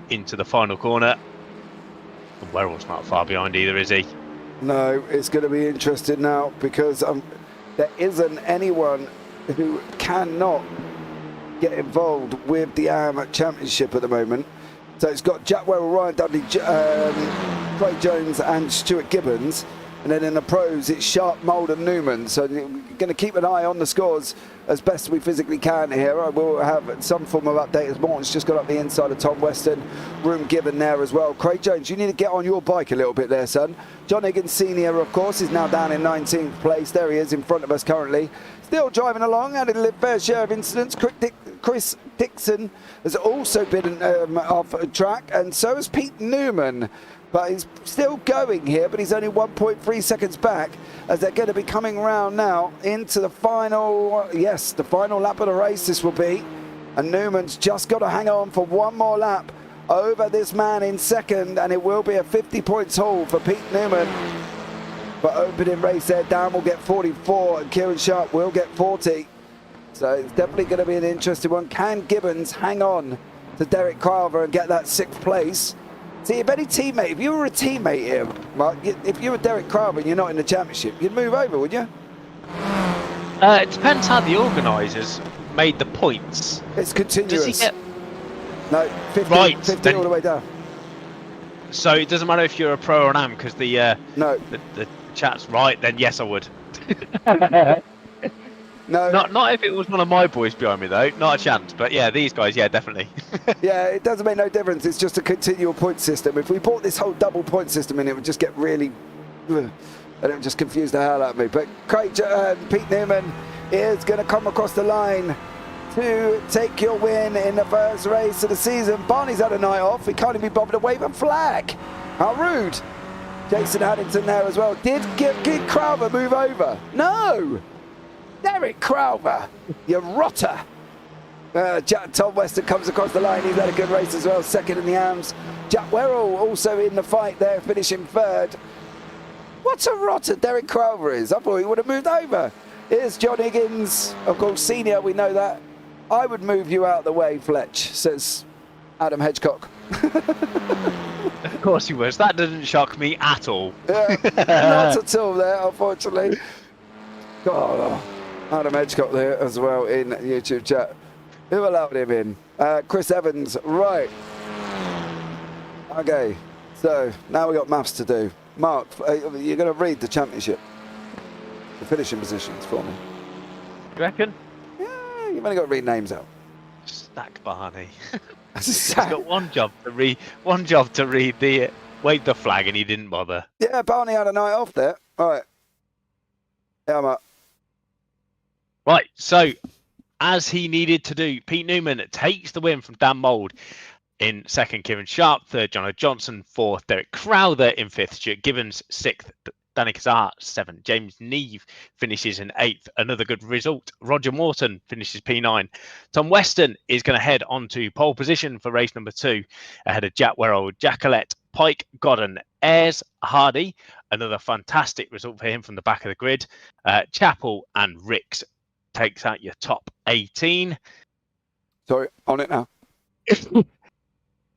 into the final corner. And Werrell's not far behind either, is he?
No, it's going to be interesting now, because there isn't anyone who cannot get involved with the Championship at the moment. So it's got Jack Werrell, Ryan Dudley, Craig Jones and Stuart Gibbons. And then in the pros, it's Sharp, Mould and Newman. So we're going to keep an eye on the scores as best we physically can here. I will have some form of update as Morton's just got up the inside of Tom Weston. Room given there as well. Craig Jones, you need to get on your bike a little bit there, son. John Higgins Senior, of course, is now down in 19th place. There he is in front of us currently. Still driving along, had a fair share of incidents. Chris Dixon has also been off track, and so has Pete Newman. But he's still going here, but he's only 1.3 seconds back as they're going to be coming around now into the final, yes, the final lap of the race this will be. And Newman's just got to hang on for one more lap over this man in second, and it will be a 50 points haul for Pete Newman. But opening race there, Dan will get 44 and Kieran Sharp will get 40. So it's definitely going to be an interesting one. Can Gibbons hang on to Derek Carver and get that 6th place? See, if any teammate, if you were a teammate here, Mark, if you were Derek Carver and you're not in the championship, you'd move over, would you?
It depends how the organisers made the points.
It's continuous.
Does he get...
No, 50,
right,
50
then...
all the way down.
So it doesn't matter if you're a pro or an am, because the chat's right, then yes, I would.
No,
not if it was one of my boys behind me though, not a chance. But yeah, these guys, yeah, definitely.
Yeah, it doesn't make no difference. It's just a continual point system. If we brought this whole double point system in, it would just get really, and it would just confuse the hell out of me. But Pete Newman is going to come across the line to take your win in the first race of the season. Barney's had a night off. He can't even be bothered to wave a flag. How rude. Jason Haddington there as well. Did Crowther move over? No. Derek Crowther, you rotter. Tom Weston comes across the line. He's had a good race as well. Second in the AMS. Jack Werrell also in the fight there, finishing third. What a rotter Derek Crowther is. I thought he would have moved over. Here's John Higgins, of course, senior. We know that. I would move you out the way, Fletch, says Adam Hedgecock.
Of course he was. That doesn't shock me at all.
Yeah, not at all there, unfortunately. God, Adam Hedgecock there as well in YouTube chat. Who allowed him in? Chris Evans, right. Okay, so now we got maths to do. Mark, you're going to read the championship, the finishing positions for me.
You reckon?
Yeah, you've only got to read names out.
Stack Barney. He's got one job to read the wave the flag, and he didn't bother.
Yeah, Barney had a night off there. All right. Yeah, I'm up.
Right, so as he needed to do, Pete Newman takes the win from Dan Mould in second, Kieran Sharp third, Jono Johnson fourth, Derek Crowther in fifth, Stuart Gibbons sixth, Danny Kazar seventh, James Neve finishes in eighth. Another good result. Roger Morton finishes P9. Tom Weston is going to head on to pole position for race number 2 ahead of Jack Werrell, Jackalette, Pike, Godden, Ayres, Hardy. Another fantastic result for him from the back of the grid. Chappell and Ricks takes out your top 18.
Sorry, on it now.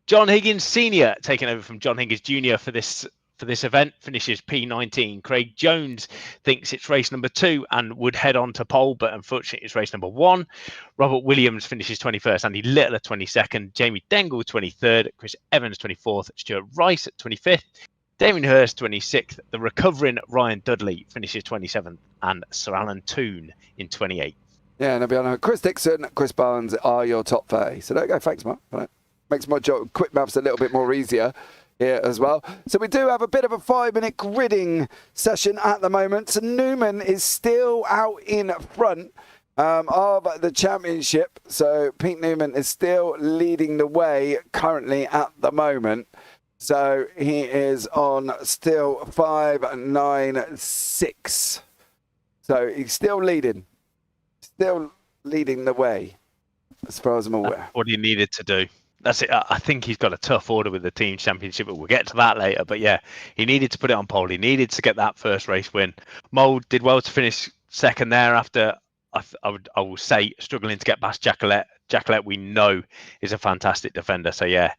John Higgins Senior taking over from John Higgins Junior for this event, finishes P19. Craig Jones thinks it's race number 2 and would head on to pole, but unfortunately it's race number 1. Robert Williams finishes 21st, Andy Little at 22nd, Jamie Dengle 23rd, Chris Evans 24th, Stuart Rice at 25th, Damien Hirst 26th, the recovering Ryan Dudley finishes 27th, and Sir Alan Toon in 28th.
Yeah, and I'll be honest, Chris Dixon, Chris Barnes are your top 30. So there you go. Thanks, Mark. Makes my job, quick maths, a little bit more easier here as well. So we do have a bit of a 5-minute gridding session at the moment. So Newman is still out in front of the championship. So Pete Newman is still leading the way currently at the moment. So he is on still 5.96. So he's still leading the way as far as I'm aware.
That's what he needed to do. That's it. I think he's got a tough order with the team championship, but we'll get to that later. But yeah, he needed to put it on pole. He needed to get that first race win. Mould did well to finish second there after, I will say, struggling to get past Jackalette. Jackalette, we know, is a fantastic defender. So yeah,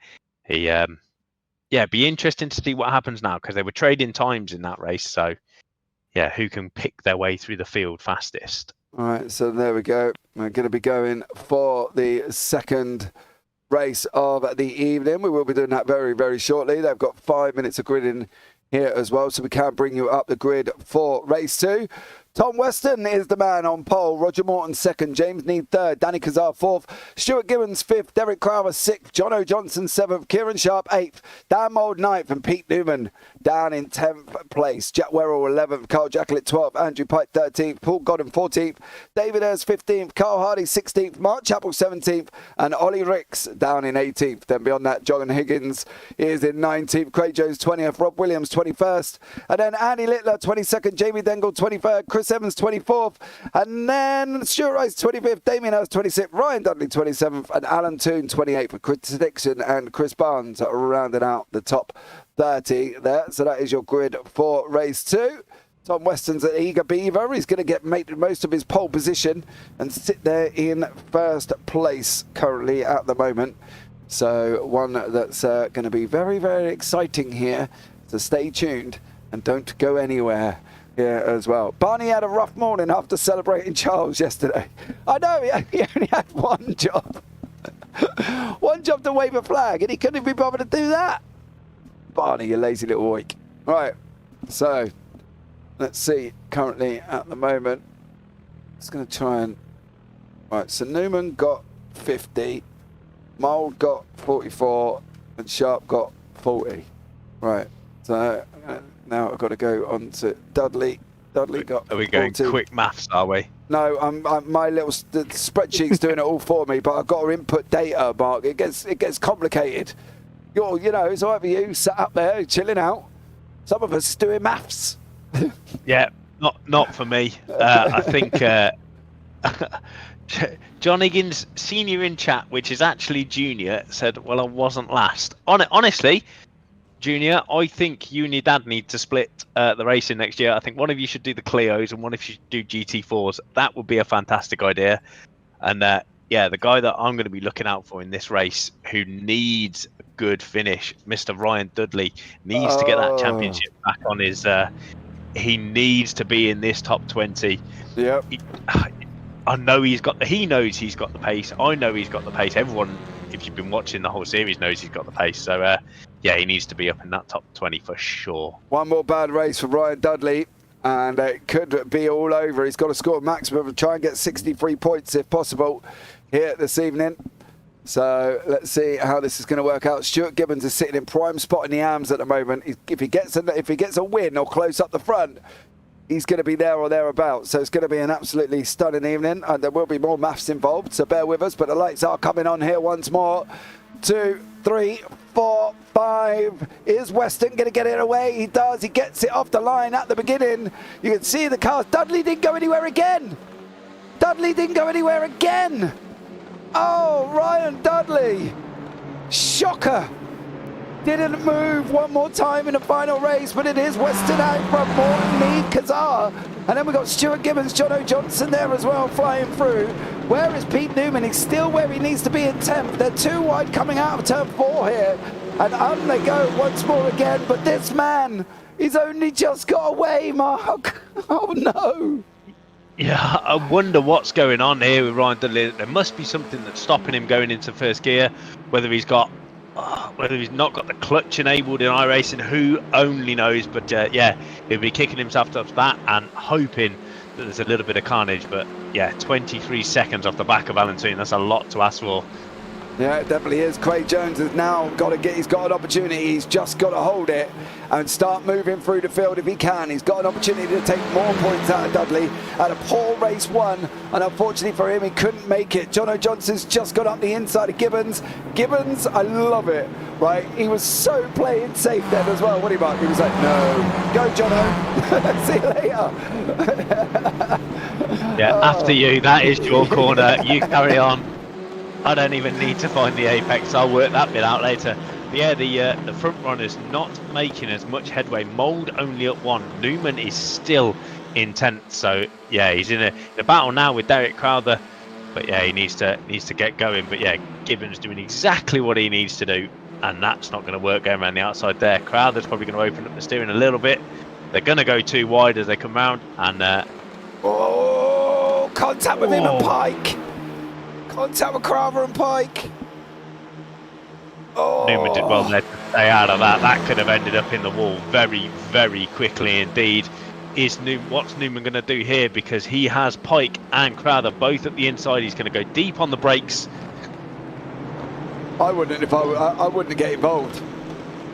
be interesting to see what happens now, because they were trading times in that race. So yeah, who can pick their way through the field fastest?
All right, so there we go. We're going to be going for the second race of the evening. We will be doing that very, very shortly. They've got 5 minutes of gridding here as well, so we can bring you up the grid for race 2. Tom Weston is the man on pole. Roger Morton second, James Need third, Danny Kazar fourth, Stuart Gibbons fifth, Derek Crowther sixth, Jono Johnson seventh, Kieran Sharp eighth, Dan Mould ninth, and Pete Newman down in 10th place. Jack Werrell 11th, Carl Jackalett 12th, Andrew Pike 13th, Paul Godden 14th, David Ayres 15th, Carl Hardy 16th, Mark Chappell 17th, and Ollie Ricks down in 18th. Then beyond that, John Higgins is in 19th, Craig Jones 20th, Rob Williams 21st, and then Andy Littler 22nd, Jamie Dengle 23rd, Chris Evans 24th, and then Stuart Rice 25th, Damien Hirst 26th, Ryan Dudley 27th, and Alan Toon 28th. For Chris Dixon and Chris Barnes rounding out the top 30 there. So that is your grid for race 2. Tom Weston's an eager beaver. He's going to make most of his pole position and sit there in first place currently at the moment. So one that's going to be very, very exciting here. So stay tuned and don't go anywhere here as well. Barney had a rough morning after celebrating Charles yesterday. I know, he only had one job. One job to wave a flag, and he couldn't be bothered to do that. Barney, you lazy little oik. Right, so let's see currently at the moment. Just going to try and... Right, so Newman got 50, Mould got 44, and Sharp got 40. Right, so now I've got to go on to Dudley. Dudley got 40.
Are we going quick maths, are we?
No, my little spreadsheet's doing it all for me, but I've got to input data, Mark. It gets complicated. You know, it's all right for you, sat up there, chilling out. Some of us doing maths.
Yeah, not for me. I think John Higgins Senior in chat, which is actually Junior, said, "Well, I wasn't last." Honestly, Junior, I think you and your dad need to split the racing next year. I think one of you should do the Clios and one of you should do GT4s. That would be a fantastic idea. And yeah, the guy that I'm going to be looking out for in this race, who needs a good finish, Mr. Ryan Dudley, needs to get that championship back on his. He needs to be in this top 20.
Yep.
I know he knows he's got the pace. I know he's got the pace. Everyone, if you've been watching the whole series, knows he's got the pace. So yeah, he needs to be up in that top 20 for sure.
One more bad race for Ryan Dudley, and it could be all over. He's got to score a maximum and try and get 63 points if possible here this evening. So let's see how this is going to work out. Stuart Gibbons is sitting in prime spot in the AMS at the moment. If he gets a win or close up the front, he's going to be there or thereabouts. So it's going to be an absolutely stunning evening, and there will be more maths involved, so bear with us. But the lights are coming on here once more. 2, 3, 4, 5. Is Weston going to get it away? He does. He gets it off the line at the beginning. You can see the cars. Dudley didn't go anywhere again. Dudley didn't go anywhere again. Oh, Ryan Dudley. Shocker. Didn't move one more time in the final race, but it is Weston out from Morton, Mead, Kazar. And then we've got Stuart Gibbons, Jono Johnson there as well, flying through. Where is Pete Newman? He's still where he needs to be in 10th. They're too wide coming out of turn 4 here. And on they go once more again. But this man, he's only just got away, Mark. Oh, no.
Yeah, I wonder what's going on here with Ryan Dudley. There must be something that's stopping him going into first gear, whether he's not got the clutch enabled in iRacing, who only knows. But yeah, he'll be kicking himself up to that and hoping that there's a little bit of carnage. But yeah, 23 seconds off the back of Valentine, that's a lot to ask for.
Yeah, it definitely is. Craig Jones has now he's got an opportunity. He's just got to hold it and start moving through the field if he can. He's got an opportunity to take more points out of Dudley. Had a poor race 1, and unfortunately for him, he couldn't make it. Jono Johnson's just got up the inside of Gibbons. Gibbons, I love it, right? He was so playing safe then as well. What do you mark? He was like, no, go Jono. See you later.
Yeah, after you, that is your corner. You carry on. I don't even need to find the apex. I'll work that bit out later. But yeah, the front runner's not making as much headway. Mould only at 1. Newman is still in 10th. So yeah, he's in a battle now with Derek Crowther. But yeah, he needs to get going. But yeah, Gibbons doing exactly what he needs to do, and that's not going to work going around the outside there. Crowther's probably going to open up the steering a little bit. They're going to go too wide as they come round, and
contact with him and Pike. Contact with Crowther and Pike. Oh.
Newman did well there to stay out of that. That could have ended up in the wall very, very quickly indeed. What's Newman going to do here? Because he has Pike and Crowther both at the inside. He's going to go deep on the brakes.
I wouldn't I wouldn't get involved.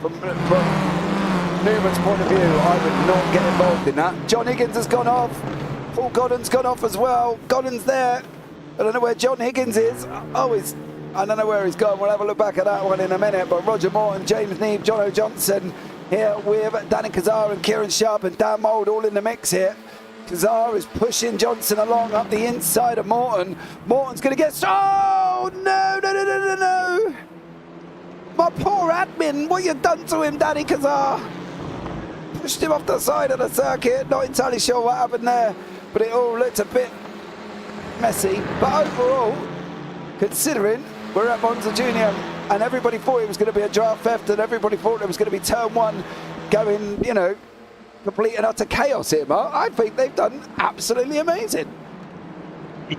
From Newman's point of view, I would not get involved in that. John Higgins has gone off. Paul Godden's gone off as well. Godden's there. I don't know where John Higgins is. I don't know where he's gone. We'll have a look back at that one in a minute. But Roger Morton, James Neve, Jono Johnson here with Danny Kazar and Kieran Sharp and Dan Mould all in the mix here. Kazar is pushing Johnson along up the inside of Morton. Morton's going to get... Oh, no. My poor admin, what you done to him, Danny Kazar? Pushed him off the side of the circuit. Not entirely sure what happened there, but it all looked a bit messy. But overall, considering we're at Monza Junior and everybody thought it was going to be a draft theft and everybody thought it was going to be turn 1 going, you know, complete and utter chaos here, Mark, I think they've done absolutely amazing.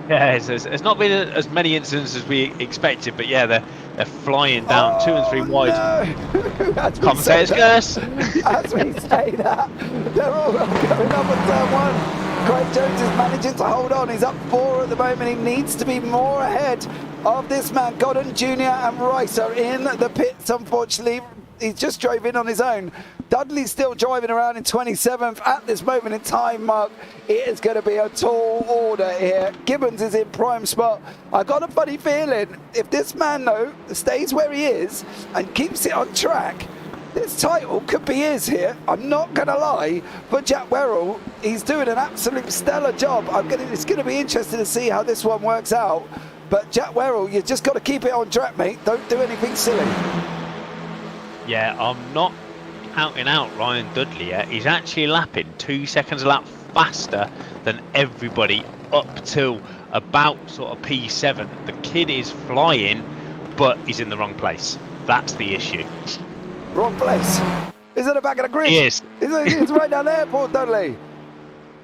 Yeah, there's not been as many incidents as we expected, but yeah, they're flying down 2 and 3 wide.
No.
Commentators curse.
As we say that, they're all going up at turn 1. Craig Jones is managing to hold on. He's up 4 at the moment. He needs to be more ahead of this man. Godden Jr. and Rice are in the pits, unfortunately. He just drove in on his own. Dudley's still driving around in 27th at this moment in time, Mark. It is going to be a tall order here. Gibbons is in prime spot. I got a funny feeling if this man, though, stays where he is and keeps it on track, This title could be his here. I'm not going to lie. But Jack Werrell, he's doing an absolute stellar job. It's going to be interesting to see how this one works out. But Jack Werrell, you just got to keep it on track, mate. Don't do anything silly.
Yeah, I'm not counting out Ryan Dudley yet. He's actually lapping 2 seconds a lap faster than everybody up till about sort of P7. The kid is flying, but he's in the wrong place. That's the issue.
Wrong place. He's at the back of the grid.
He is.
He's right down the airport, Dudley.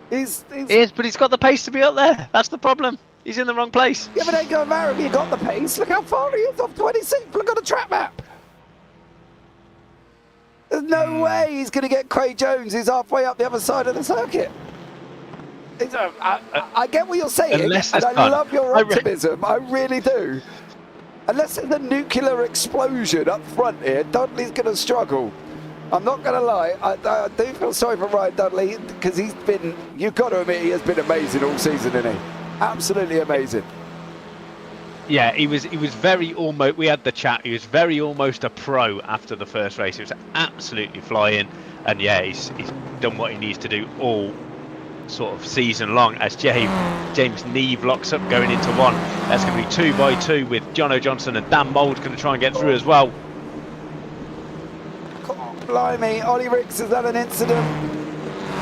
He is, but he's got the pace to be up there. That's the problem. He's in the wrong place.
Yeah, but ain't going to matter if you got the pace. Look how far he is off 26th. Look at the track map. There's no way he's going to get Craig Jones, who's halfway up the other side of the circuit. I get what you're saying, and I love your optimism. I really do. Unless there's a nuclear explosion up front here, Dudley's going to struggle. I'm not going to lie. I do feel sorry for Ryan Dudley because he's been, you've got to admit, he has been amazing all season, isn't he? Absolutely amazing.
Yeah, he was very almost, we had the chat, he was very almost a pro after the first race. He was absolutely flying, and yeah, he's done what he needs to do all sort of season long as James Neve locks up going into one. That's going to be 2 by 2 with Jono Johnson, and Dan Mould's going to try and get through as well.
Blimey, Ollie Ricks has had an incident.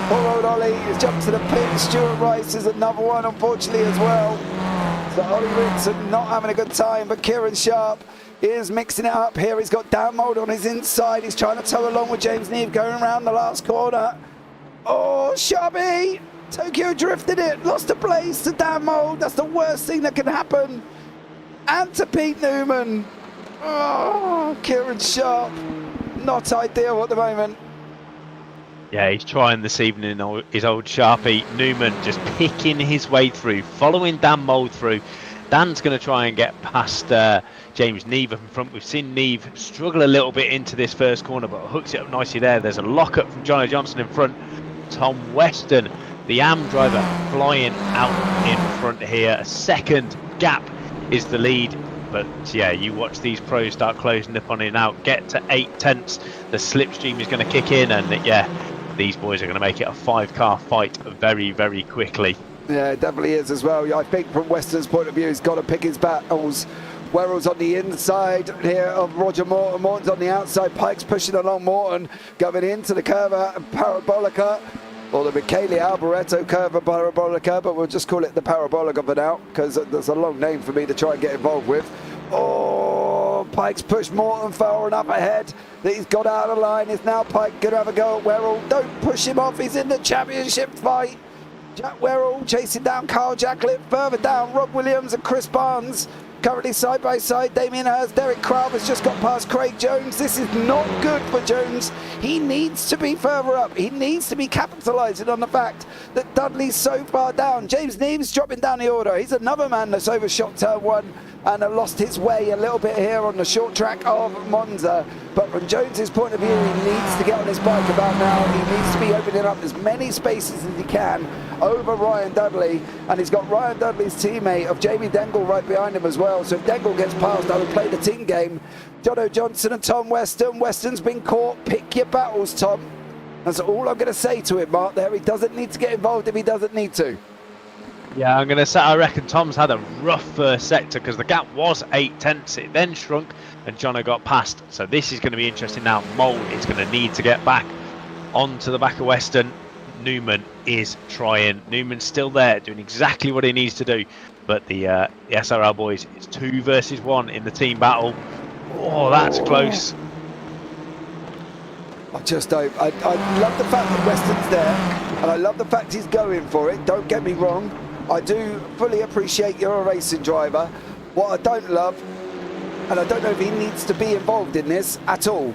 Poor old Ollie has jumped to the pit. Stuart Rice is another one, unfortunately, as well. So Ollie Ricks are not having a good time, but Kieran Sharp is mixing it up here. He's got Dan Mould on his inside. He's trying to tow along with James Neve going around the last corner. Oh, Sharpie! Tokyo drifted it, lost a place to Dan Mould. That's the worst thing that can happen. And to Pete Newman. Oh, Kieran Sharp. Not ideal at the moment.
Yeah, he's trying this evening, his old Sharpie. Newman just picking his way through, following Dan Mould through. Dan's going to try and get past James Neve up in front. We've seen Neve struggle a little bit into this first corner, but hooks it up nicely there. There's a lock-up from Jono Johnson in front. Tom Weston, the AM driver, flying out in front here. A second gap is the lead. But yeah, you watch these pros start closing up on it now. Get to 8 tenths. The slipstream is going to kick in, and yeah, these boys are going to make it a 5-car fight very, very quickly.
Yeah, it definitely is as well. I think from Weston's point of view, he's got to pick his battles. Werrell's on the inside here of Roger Morton. Morton's on the outside. Pike's pushing along Morton, going into the curva and Parabolica, or the Michele Alboreto curva Parabolica, but we'll just call it the Parabolica for now, because there's a long name for me to try and get involved with. Oh, Pike's pushed Morton far enough ahead that he's got out of line. Is now Pike going to have a go at Werrell? Don't push him off. He's in the championship fight. Jack Werrell chasing down Carl Jacklett. Further down, Rob Williams and Chris Barnes. Currently side by side, Damien Hurst, Derek Krav has just got past Craig Jones. This is not good for Jones. He needs to be further up. He needs to be capitalising on the fact that Dudley's so far down. James Neves dropping down the order. He's another man that's overshot turn one and lost his way a little bit here on the short track of Monza. But from Jones's point of view, he needs to get on his bike about now. He needs to be opening up as many spaces as he can over Ryan Dudley. And he's got Ryan Dudley's teammate of Jamie Dengle right behind him as well. So if Dengle gets past, I would play the team game. Jono Johnson and Tom Weston. Weston's been caught. Pick your battles, Tom. That's all I'm going to say to him, Mark, there. He doesn't need to get involved if he doesn't need to.
Yeah, I'm going to say I reckon Tom's had a rough first sector because the gap was 8 tenths. It then shrunk and Jono got past. So this is going to be interesting now. Mould is going to need to get back onto the back of Weston. Newman is trying. Newman's still there doing exactly what he needs to do. But the SRL boys, it's 2 versus 1 in the team battle. Oh, that's close.
I just don't. I love the fact that Weston's there, and I love the fact he's going for it. Don't get me wrong. I do fully appreciate you're a racing driver. What I don't love, and I don't know if he needs to be involved in this at all.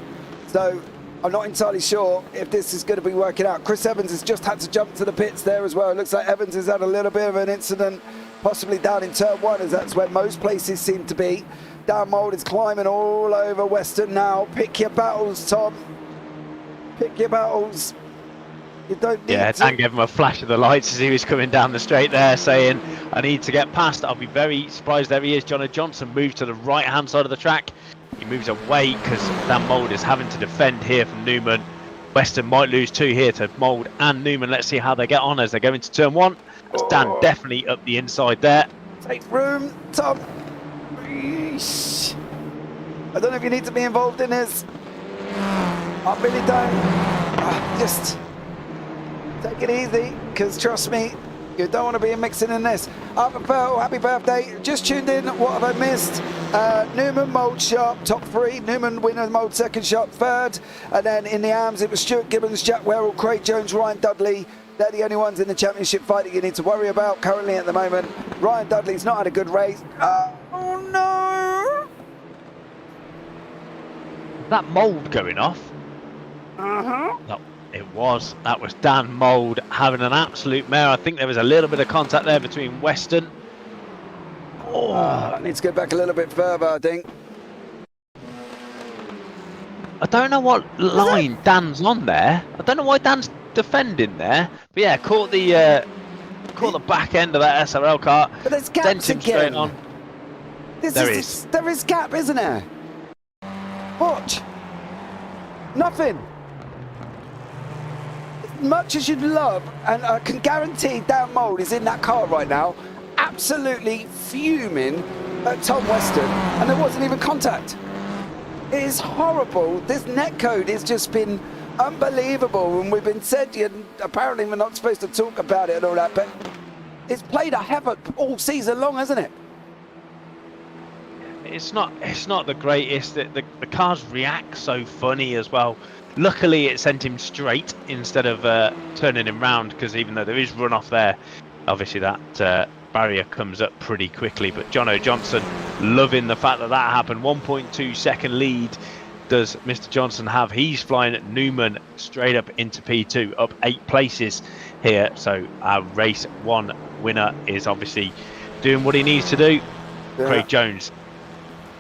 So I'm not entirely sure if this is going to be working out. Chris Evans has just had to jump to the pits there as well. It looks like Evans has had a little bit of an incident, possibly down in turn 1, as that's where most places seem to be. Dan Mould is climbing all over Weston now. Pick your battles, Tom. Pick your battles. You don't need to.
Dan gave him a flash of the lights as he was coming down the straight there, saying, I need to get past. I'll be very surprised. There he is. Jono Johnson moves to the right-hand side of the track. He moves away because Dan Mould is having to defend here from Newman. Western might lose 2 here to Mould and Newman. Let's see how they get on as they go into turn 1. That's Dan definitely up the inside there.
Take room, Tom. Eesh. I don't know if you need to be involved in this. I really don't. Just take it easy, because trust me, you don't want to be mixing in this. Happy birthday. Just tuned in. What have I missed? Newman, Mould, Sharp, top 3. Newman, winner, Mould, second, Sharp, third. And then in the arms, it was Stuart Gibbons, Jack Werrell, Craig Jones, Ryan Dudley. They're the only ones in the championship fight that you need to worry about currently at the moment. Ryan Dudley's not had a good race. Oh, no.
That Mould going off?
Uh-huh.
No, it was. That was Dan Mould having an absolute mare. I think there was a little bit of contact there between Weston.
I need to go back a little bit further, I think.
I don't know what line Dan's on there. I don't know why Dan's defending there. But yeah, caught the back end of that SRL car.
But there's gaps
Sent him straight
again.
on.
There is gap, isn't there? Watch. Nothing. As much as you'd love, and I can guarantee Dan Mould is in that car right now, absolutely fuming at Tom Weston, and there wasn't even contact. It is horrible. This netcode has just been unbelievable, and we've been said, apparently we're not supposed to talk about it and all that, but it's played a havoc all season long, hasn't it?
It's not the greatest. The cars react so funny as well. Luckily, it sent him straight instead of turning him round, because even though there is runoff there, obviously that barrier comes up pretty quickly. But Jono Johnson loving the fact that happened. 1.2 second lead does Mr. Johnson have. He's flying at Newman straight up into P2, up 8 places here. So our race 1 winner is obviously doing what he needs to do. Yeah. Craig Jones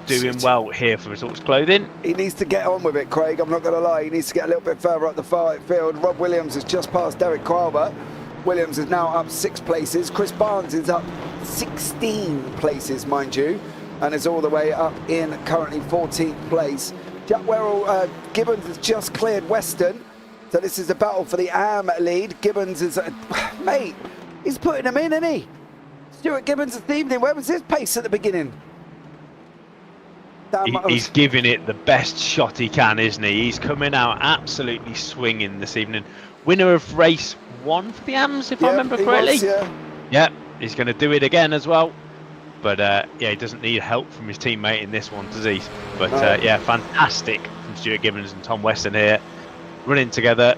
doing well here for Results Clothing.
He needs to get on with it, Craig. I'm not going to lie. He needs to get a little bit further up the field. Rob Williams has just passed Derek Qualbert. Williams is now up 6 places. Chris Barnes is up 16 places, mind you, and is all the way up in currently 14th place. Jack Werrell, Gibbons has just cleared Weston, so this is a battle for the AM lead. Gibbons is, mate, he's putting him in, isn't he? Stuart Gibbons this evening, where was his pace at the beginning?
He's giving it the best shot he can, isn't he? He's coming out absolutely swinging this evening. Winner of race 1 for the AMS, if I remember correctly. Yeah, he's going to do it again as well. But yeah, he doesn't need help from his teammate in this one, does he? But yeah, fantastic from Stuart Gibbons and Tom Weston here. Running together,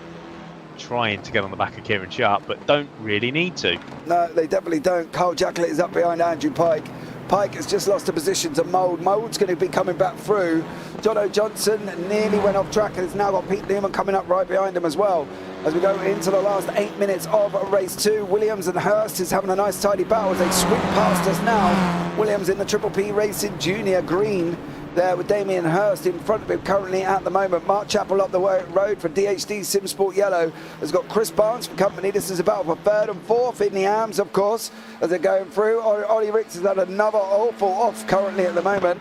trying to get on the back of Kieran Sharp, but don't really need to. No,
they definitely don't. Carl Jacklett is up behind Andrew Pike. Pike has just lost a position to Mould. Mould's going to be coming back through. Jono Johnson nearly went off track and has now got Pete Newman coming up right behind him as well. As we go into the last 8 minutes of race 2, Williams and Hurst is having a nice tidy battle as they sweep past us now. Williams in the Triple P Racing Junior green there with Damien Hurst in front of him currently at the moment. Mark Chappell up the road for DHD Simsport Yellow has got Chris Barnes for company. This is about for 3rd and 4th in the AMS, of course, as they're going through. Ollie Ricks has had another awful off currently at the moment,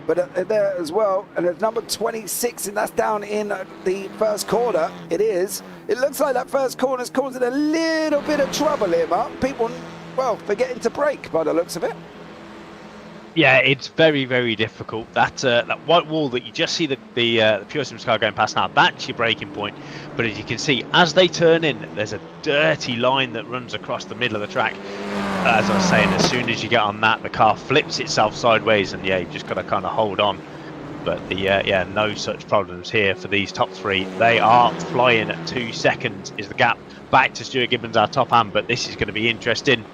but there as well. And there's number 26, and that's down in the first corner. It is. It looks like that first corner is causing a little bit of trouble here, Mark. People, well, forgetting to brake by the looks of it.
Yeah, it's very, very difficult. That white wall that you just see the Pure Sims car going past now, that's your braking point. But as you can see, as they turn in, there's a dirty line that runs across the middle of the track. As I was saying, as soon as you get on that, the car flips itself sideways, and yeah, you've just got to kind of hold on. But yeah, no such problems here for these top 3. They are flying at 2 seconds is the gap back to Stuart Gibbons, our top hand. But this is going to be interesting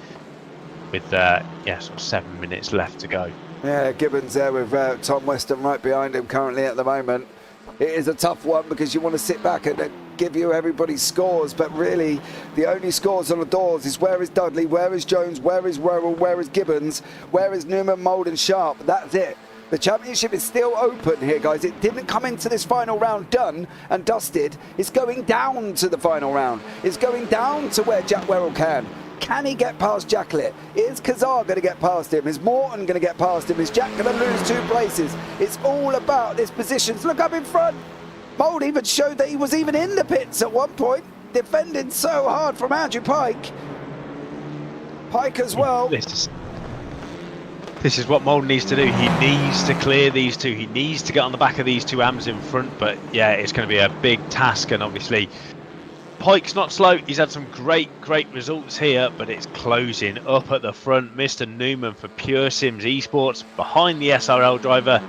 with sort of 7 minutes left to go.
Yeah, Gibbons there with Tom Weston right behind him currently at the moment. It is a tough one because you want to sit back and give you everybody's scores, but really the only scores on the doors is where is Dudley, where is Jones, where is Werrell, where is Gibbons, where is Newman, Mould and Sharp. That's it. The championship is still open here, guys. It didn't come into this final round done and dusted. It's going down to the final round. It's going down to where Jack Werrell can. Can he get past Jacklett? Is Kazar going to get past him? Is Morton going to get past him? Is Jack going to lose 2 places? It's all about his positions. Look up in front. Mould even showed that he was even in the pits at one point, defending so hard from Andrew Pike. Pike as well.
This is what Mould needs to do. He needs to clear these 2. He needs to get on the back of these 2 AMs in front. But yeah, it's going to be a big task. And obviously, Pike's not slow. He's had some great results here, but it's closing up at the front. Mr. Newman for Pure Sims Esports behind the SRL driver.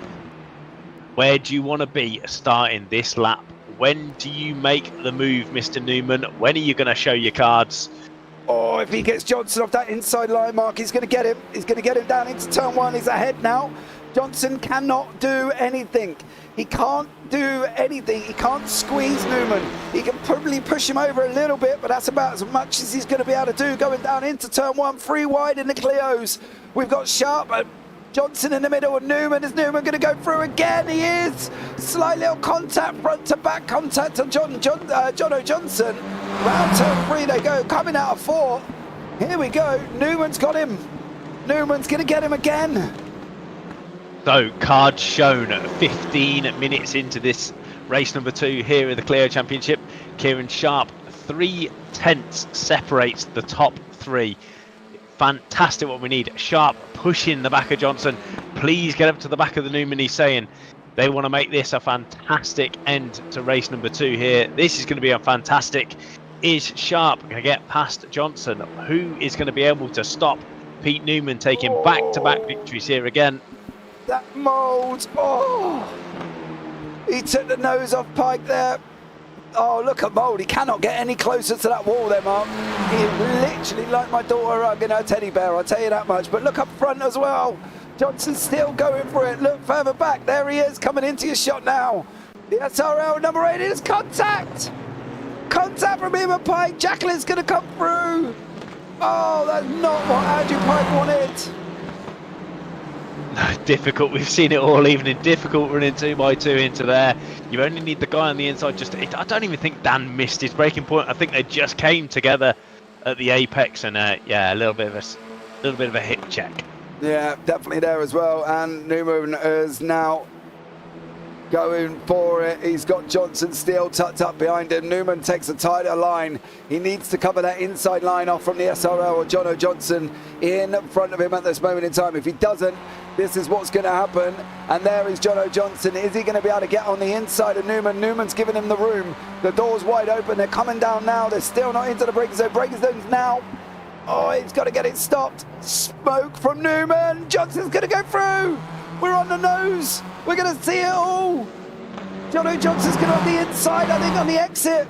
Where do you want to be starting this lap? When do you make the move, Mr. Newman? When are you going to show your cards?
Oh, if he gets Johnson off that inside line mark, he's going to get him. He's going to get him down into turn 1. He's ahead now. Johnson cannot do anything. He can't do anything. He can't squeeze Newman. He can probably push him over a little bit, but that's about as much as he's going to be able to do. Going down into turn 1, 3 wide in the Clios. We've got Sharp and Johnson in the middle of Newman. Is Newman going to go through again? He is. Slight little contact, front to back contact on Jono Johnson. Round turn 3 they go, coming out of 4. Here we go. Newman's got him. Newman's going to get him again.
So, cards shown 15 minutes into this race number 2 here in the Clio Championship. Kieran Sharp, 3/10 separates the top 3. Fantastic what we need. Sharp pushing the back of Johnson. Please get up to the back of the Newman. He's saying they want to make this a fantastic end to race number 2 here. This is going to be a fantastic. Is Sharp going to get past Johnson? Who is going to be able to stop Pete Newman taking back-to-back victories here again?
That Mould. Oh, he took the nose off Pike there. Oh, look at Mould. He cannot get any closer to that wall there, Mark. He literally like my daughter hugging her teddy bear, I'll tell you that much. But look up front as well. Johnson's still going for it. Look further back. There he is, coming into your shot now. The SRL number 8 is contact. Contact from him and Pike. Jacqueline's going to come through. Oh, that's not what Andrew Pike wanted.
Difficult. We've seen it all evening. Difficult running 2x2 into there. You only need the guy on the inside. I don't even think Dan missed his breaking point. I think they just came together at the apex, and yeah, a little bit of a hip check.
Yeah, definitely there as well. And Newman is now going for it. He's got Johnson still tucked up behind him. Newman takes a tighter line. He needs to cover that inside line off from the SRL or Jono Johnson in front of him at this moment in time. If he doesn't, this is what's going to happen. And there is Jono Johnson. Is he going to be able to get on the inside of Newman? Newman's giving him the room. The door's wide open. They're coming down now. They're still not into the braking zone. Braking zone's now. Oh, he's got to get it stopped. Smoke from Newman. Johnson's going to go through. We're on the nose. We're going to see it all. Jono Johnson's going to have the inside, I think, on the exit.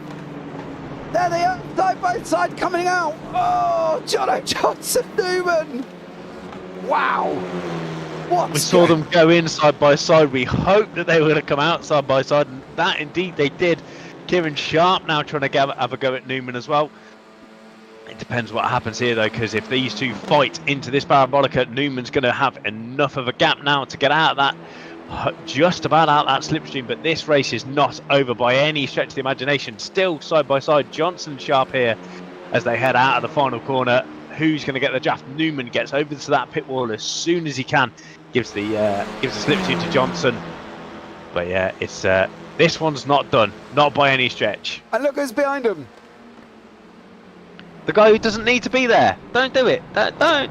There they are, side by side coming out. Oh, Jono Johnson, Newman. Wow. What?
We saw them go in side by side. We hoped that they were going to come out side by side, and that indeed they did. Kieran Sharp now trying to have a go at Newman as well. It depends what happens here, though, because if these two fight into this parabolica, Newman's going to have enough of a gap now to get out of that, just about out that slipstream. But this race is not over by any stretch of the imagination. Still side by side, Johnson Sharp here as they head out of the final corner. Who's going to get the draft? Newman gets over to that pit wall as soon as he can. Gives the slipstream to Johnson. But yeah, it's this one's not done, not by any stretch.
And look who's behind him.
The guy who doesn't need to be there. Don't do it. Don't do it.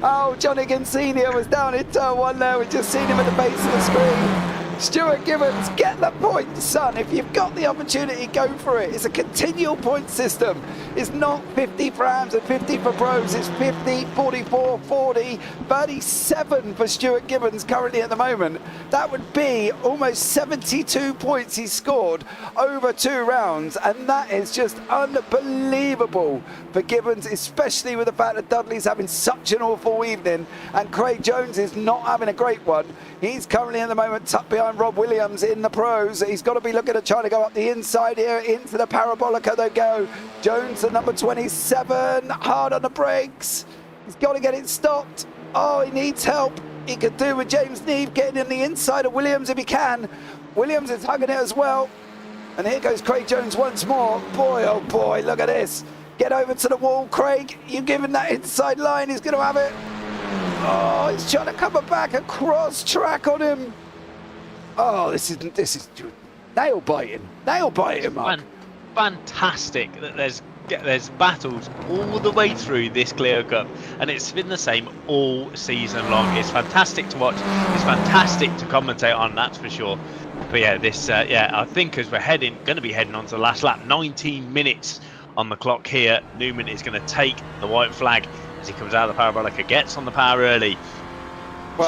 Oh, John Higgins Senior was down in turn 1 there. We've just seen him at the base of the screen. Stuart Gibbons, get the point, son. If you've got the opportunity, go for it. It's a continual point system. It's not 50 for AMs and 50 for pros. It's 50, 44, 40, 37 for Stuart Gibbons currently at the moment. That would be almost 72 points he scored over 2 rounds. And that is just unbelievable for Gibbons, especially with the fact that Dudley's having such an awful evening and Craig Jones is not having a great one. He's currently at the moment tucked behind Rob Williams in the pros. He's got to be looking at trying to go up the inside here into the parabolica. They go. Jones at number 27, hard on the brakes. He's got to get it stopped. Oh, he needs help. He could do with James Neve getting in the inside of Williams if he can. Williams is hugging it as well. And here goes Craig Jones once more. Boy, oh boy, look at this. Get over to the wall, Craig. You giving that inside line. He's going to have it. Oh, he's trying to come back across track on him. Oh, this is nail biting, Mark.
Fantastic that there's battles all the way through this Clio Cup, and it's been the same all season long. It's fantastic to watch. It's fantastic to commentate on, that's for sure. But yeah, I think as we're going to be heading on to the last lap, 19 minutes on the clock here. Newman is going to take the white flag as he comes out of the parabolica, gets on the power early,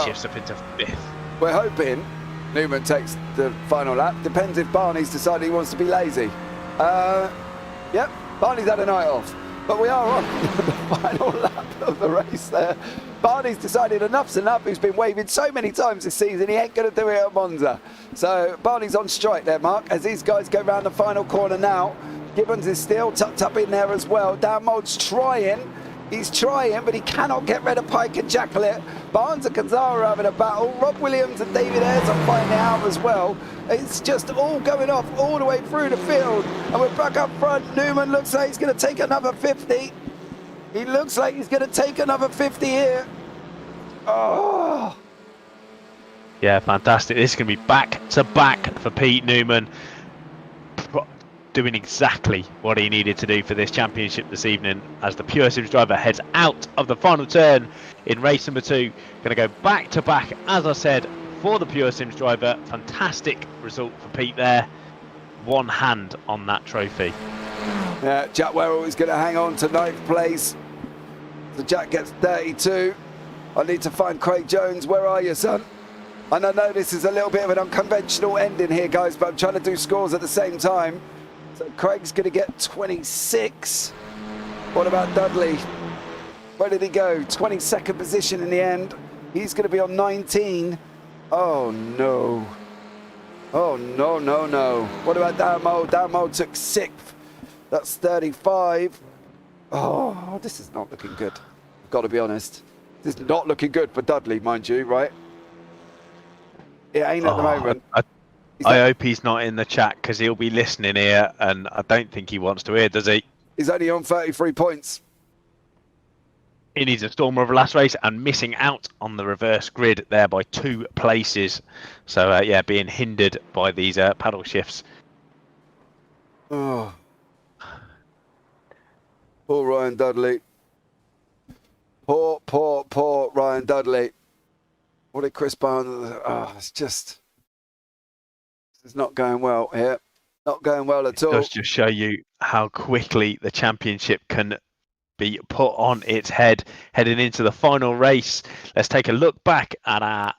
shifts up into 5th.
We're hoping Newman takes the final lap. Depends if Barney's decided he wants to be lazy. Yep, Barney's had a night off. But we are on the final lap of the race there. Barney's decided enough's enough. He's been waving so many times this season, he ain't going to do it at Monza. So Barney's on strike there, Mark, as these guys go round the final corner now. Gibbons is still tucked up in there as well. Downmold's trying. He's trying, but he cannot get rid of Pike and Jacqueline. Barnes and Canzara are having a battle. Rob Williams and David Ayres are fighting it out as well. It's just all going off all the way through the field. And we're back up front. Newman looks like he's going to take another 50. He looks like he's going to take another 50 here. Oh.
Yeah, fantastic. This is going to be back to back for Pete Newman, doing exactly what he needed to do for this championship this evening, as the Pure Sims driver heads out of the final turn in race number 2. Going to go back to back, as I said, for the Pure Sims driver. Fantastic result for Pete there. One hand on that trophy.
Yeah, Jack Werrell is going to hang on to 9th place. So Jack gets 32. I need to find Craig Jones. Where are you, son? And I know this is a little bit of an unconventional ending here, guys, but I'm trying to do scores at the same time. So Craig's going to get 26. What about Dudley? Where did he go? 22nd position in the end. He's going to be on 19. Oh, no. Oh, no, no, no. What about Downmold? Downmold took 6th. That's 35. Oh, this is not looking good. I've got to be honest. This is not looking good for Dudley, mind you, right? It ain't at the moment.
I hope he's not in the chat, because he'll be listening here, and I don't think he wants to hear, does he?
He's only on 33 points.
He needs a stormer of a last race, and missing out on the reverse grid there by 2 places. So, yeah, being hindered by these paddle shifts.
Oh. Poor Ryan Dudley. Poor Ryan Dudley. What did Chris Barnes... Oh, it's just... It's not going well here. Not going well at all.
It does just show you how quickly the championship can be put on its head heading into the final race. Let's take a look back at our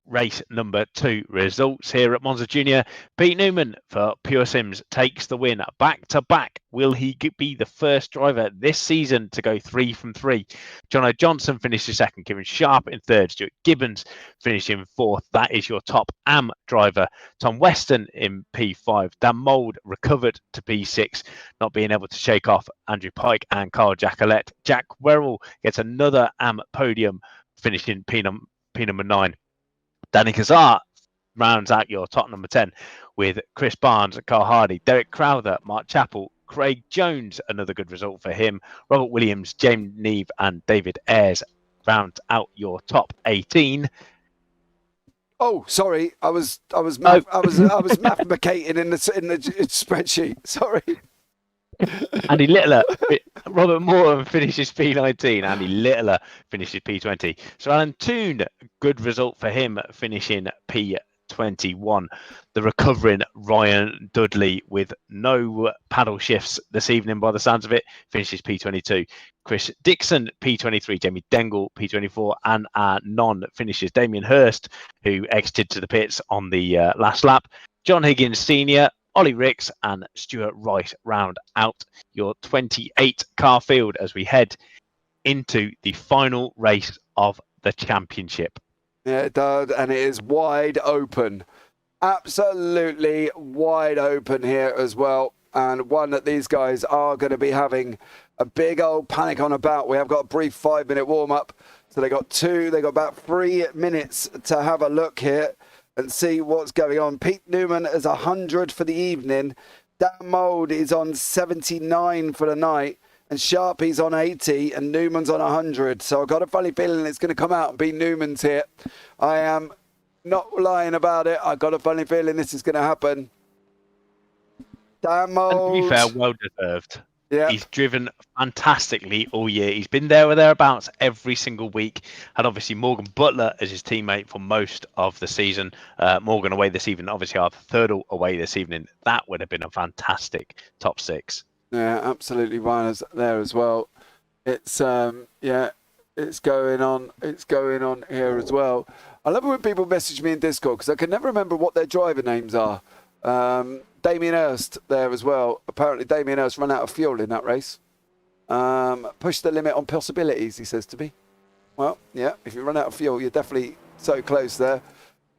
race number 2 results here at Monza Junior. Pete Newman for Pure Sims takes the win back to back. Will he be the first driver this season to go 3 from 3? Jono Johnson finishes 2nd, Kieran Sharp in 3rd, Stuart Gibbons finishing 4th. That is your top AM driver. Tom Weston in P5. Dan Mould recovered to P6, not being able to shake off Andrew Pike and Carl Jacqueline. Jack Werrell gets another AM podium, finishing P number 9. Danny Kazar rounds out your top number 10 with Chris Barnes, Carl Hardy, Derek Crowther, Mark Chappell, Craig Jones, another good result for him. Robert Williams, James Neve and David Ayres round out your top 18.
Oh, sorry, I was mathemacating in the spreadsheet. Sorry.
Andy Littler, Robert Moore finishes P19. Andy Littler finishes P20. So Alan Toon, good result for him, finishing P21. The recovering Ryan Dudley, with no paddle shifts this evening by the sounds of it, finishes P22. Chris Dixon, P23. Jamie Dengle, P24. And our non-finishes Damien Hurst, who exited to the pits on the last lap. John Higgins Sr., Ollie Ricks and Stuart Wright round out your 28 car field as we head into the final race of the championship.
Yeah, it does, and it is wide open. Absolutely wide open here as well. And one that these guys are going to be having a big old panic on about. We have got a brief 5-minute warm-up. So they got about 3 minutes to have a look here and see what's going on. Pete Newman is 100 for the evening. Dan Mould is on 79 for the night. and Sharpie's on 80 and Newman's on 100. So I've got a funny feeling it's going to come out and be Newman's here. I am not lying about it. I've got a funny feeling this is going to happen. Damn Mould.
And to be fair, well deserved.
Yeah.
He's driven fantastically all year. He's been there or thereabouts every single week. Had obviously Morgan Butler as his teammate for most of the season. Morgan away this evening, obviously our third away this evening. That would have been a fantastic top 6.
Yeah, absolutely. Ryan there as well. It's yeah, it's going on. It's going on here as well. I love it when people message me in Discord because I can never remember what their driver names are. Damien Hirst there as well. Apparently Damien Hirst ran out of fuel in that race. Pushed the limit on possibilities, he says to me. Well, yeah, if you run out of fuel, you're definitely so close there.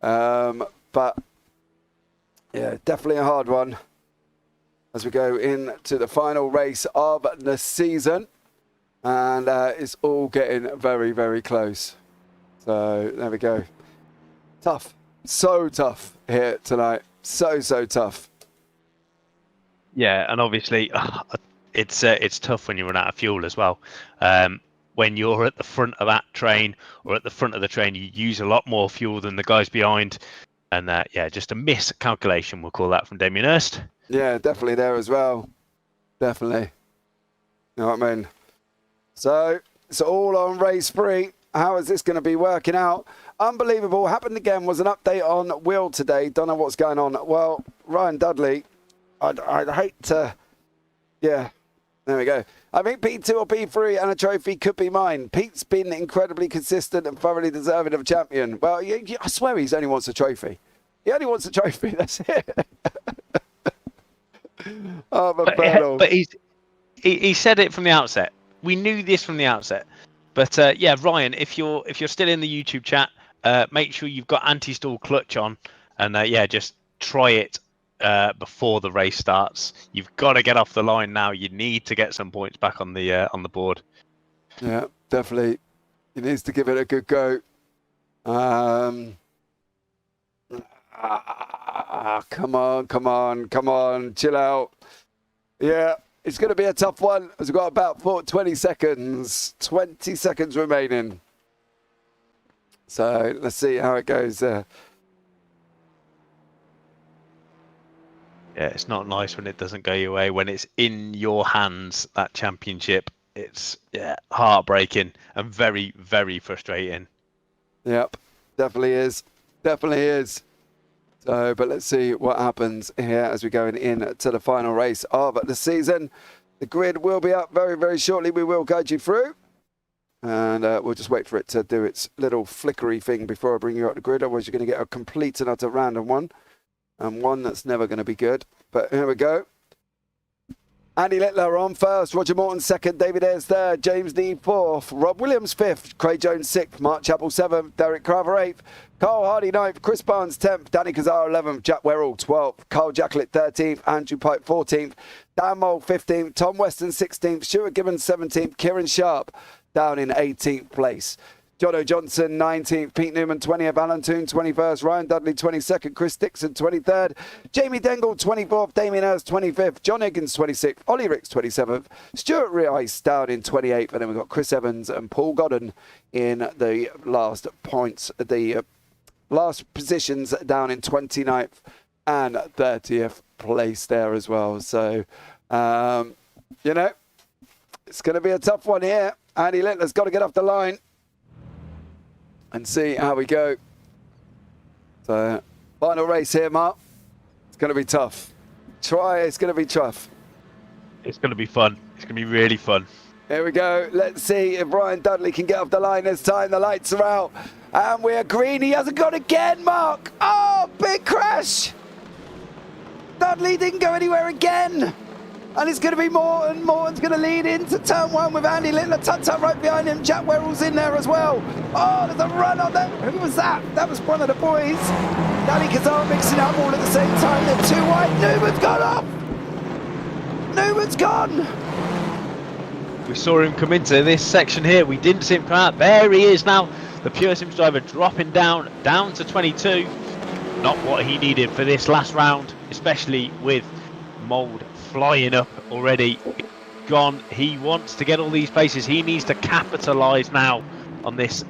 But yeah, definitely a hard one as we go into the final race of the season. And it's all getting very, very close. So there we go. Tough. So tough here tonight. So tough.
Yeah, and obviously it's tough when you run out of fuel as well. When you're at the front of that train or at the front of the train, you use a lot more fuel than the guys behind. And yeah, just a miscalculation, we'll call that, from Damien Hirst.
Yeah, definitely there as well. Definitely. You know what I mean? So it's all on race 3. How is this going to be working out? Unbelievable. Happened again was an update on Will today. Don't know what's going on. Well, Ryan Dudley, I'd hate to... Yeah, there we go. I think P2 or P3 and a trophy could be mine. Pete's been incredibly consistent and thoroughly deserving of champion. Well, I swear he only wants a trophy. He only wants a trophy. That's it. Oh,
but he said it from the outset. We knew this from the outset. But yeah, Ryan, if you're still in the YouTube chat, make sure you've got anti-stall clutch on, and yeah, just try it before the race starts. You've got to get off the line now. You need to get some points back on the board.
Yeah, definitely. He needs to give it a good go. Come on, chill out. Yeah, it's going to be a tough one. We've got about 20 seconds. 20 seconds remaining. So let's see how it goes there.
Yeah, it's not nice when it doesn't go your way. When it's in your hands, that championship, it's heartbreaking and very, very frustrating.
Yep, definitely is. Definitely is. So, but let's see what happens here as we're going into the final race of the season. The grid will be up very, very shortly. We will guide you through. And we'll just wait for it to do its little flickery thing before I bring you up the grid. Otherwise, you're going to get a complete and utter random one. And one that's never going to be good. But here we go. Andy Littler on first, Roger Morton second, David Ayres third, James Neave fourth, Rob Williams fifth, Craig Jones sixth, Mark Chappell seventh, Derek Carver eighth, Carl Hardy ninth, Chris Barnes 10th, Danny Kazar 11th, Jack Werrell 12th, Carl Jacklett 13th, Andrew Pipe 14th, Dan Mould 15th, Tom Weston 16th, Stuart Gibbons 17th, Kieran Sharp down in 18th place. Jono Johnson 19th, Pete Newman 20th, Alan Toon 21st, Ryan Dudley 22nd, Chris Dixon 23rd, Jamie Dengle 24th, Damien Hirst 25th, John Higgins 26th, Ollie Ricks 27th, Stuart Rice down in 28th, and then we've got Chris Evans and Paul Godden in the last points, the last positions down in 29th and 30th place there as well. So, you know, it's going to be a tough one here. Andy Littler's got to get off the line and see how we go. So, final race here, Mark. It's going to be tough. It's going to be tough.
It's going to be fun. It's going to be really fun.
Here we go. Let's see if Ryan Dudley can get off the line this time. The lights are out. And we're green. He hasn't gone again, Mark. Oh, big crash. Dudley didn't go anywhere again. And it's going to be Morton. Morton's going to lead into turn one with Andy Littler tucked up right behind him. Jack Werrell's in there as well. Oh, there's a run on there. Who was that? That was one of the boys. Danny Kazar mixing up all at the same time. They're too wide. Newman's gone off. Newman's gone.
We saw him come into this section here. We didn't see him come out. There he is now. The Pure Sims driver dropping down to 22. Not what he needed for this last round, especially with Mould flying up already. gone. He wants to get all these places. He needs to capitalise now on this.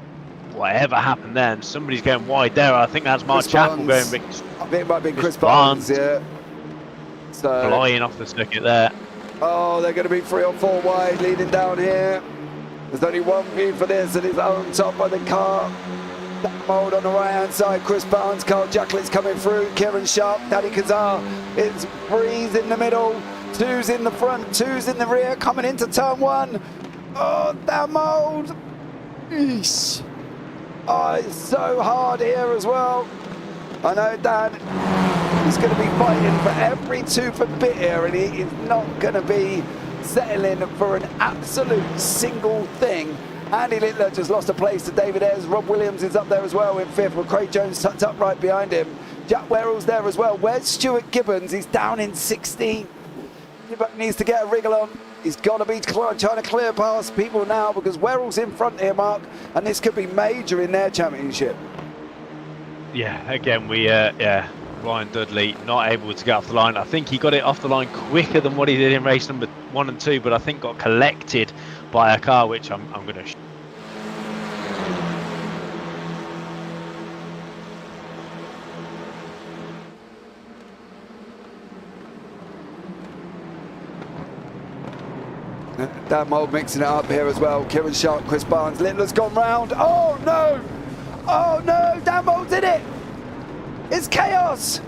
Whatever happened then, somebody's going wide there. I think that's Mark Chappell going.
I think it might be Chris Barnes, yeah. So
flying off the circuit there.
Oh, they're going to be 3 or 4 wide leading down here. There's only one view for this, and it's on top of the car. That mould on the right-hand side, Chris Barnes, Carl Jacklit's coming through, Kieran Sharp, Danny Kazar. It's Breeze in the middle, 2's in the front, 2's in the rear, coming into turn 1. Oh, that mould. Eesh. Oh, it's so hard here as well. I know Dan is going to be fighting for every tooth and bit here, and he is not going to be settling for an absolute single thing. Andy Littler just lost a place to David Ayres. Rob Williams is up there as well in 5th, with Craig Jones tucked up right behind him. Jack Werrell's there as well. Where's Stuart Gibbons? He's down in 16th. He needs to get a wriggle on. He's got to be trying to clear past people now, because Werrell's in front here, Mark, and this could be major in their championship.
Yeah, again, Ryan Dudley not able to get off the line. I think he got it off the line quicker than what he did in race number 1 and 2, but I think got collected by a car, which I'm going to.
Dan Mould mixing it up here as well. Kieran Sharp, Chris Barnes. Littler's gone round. Oh no! Oh no! Dan Mould's in it! It's chaos!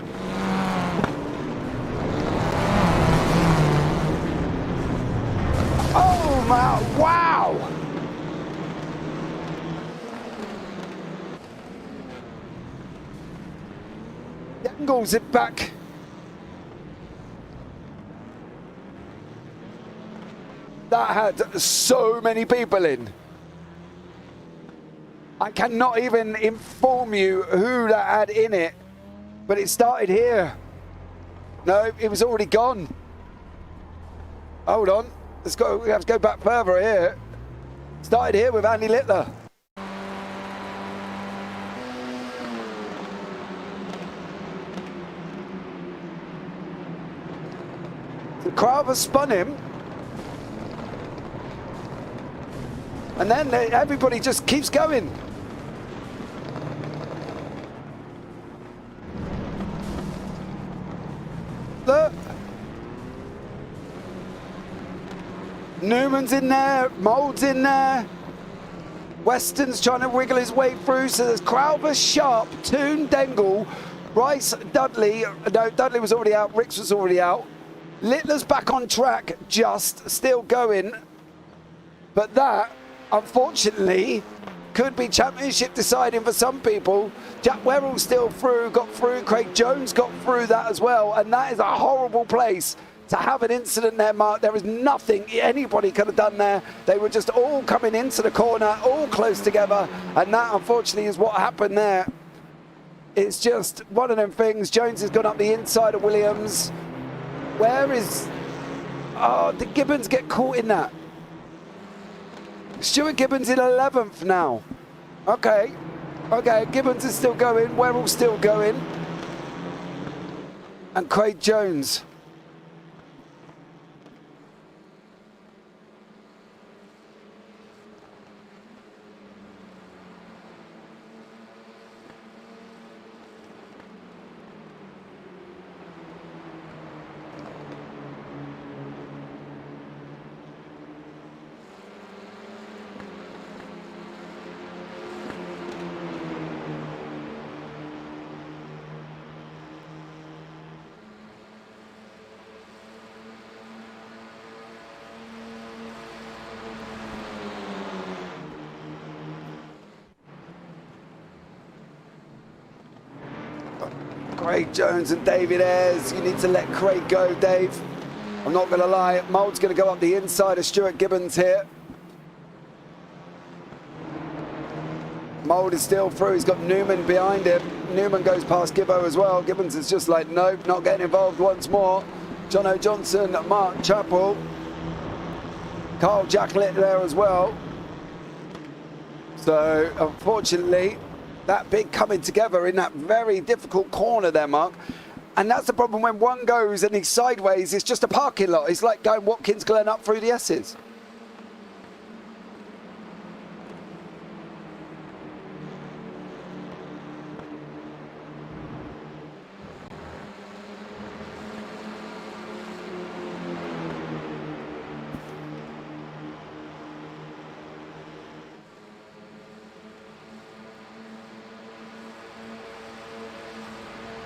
Oh my, wow! Dangles it back. That had so many people in. I cannot even inform you who that had in it, but it started here. No, it was already gone. Hold on, we have to go back further here. Started here with Andy Littler. The crowd has spun him. And then everybody just keeps going. Look. Newman's in there, Mould's in there. Weston's trying to wiggle his way through, so there's Crowther, Sharp, Toon, Dengle, Rice, Dudley. No, Dudley was already out, Ricks was already out. Littler's back on track, just still going. But that, unfortunately, could be championship deciding for some people. Jack Werrell's still through, got through. Craig Jones got through that as well. And that is a horrible place to have an incident there, Mark. There is nothing anybody could have done there. They were just all coming into the corner, all close together. And that, unfortunately, is what happened there. It's just one of them things. Jones has gone up the inside of Williams. Where is... Oh, did Gibbons get caught in that? Stuart Gibbons in 11th now. Okay, Gibbons is still going, Werrell's still going. And Craig Jones. Craig Jones and David Ayres. You need to let Craig go, Dave. I'm not going to lie. Mould's going to go up the inside of Stuart Gibbons here. Mould is still through. He's got Newman behind him. Newman goes past Gibbo as well. Gibbons is just like, nope, not getting involved once more. Jono Johnson, Mark Chappell. Carl Jacklett there as well. So, unfortunately, that big coming together in that very difficult corner there, Mark. And that's the problem when one goes and he's sideways, it's just a parking lot. It's like going Watkins Glen up through the S's.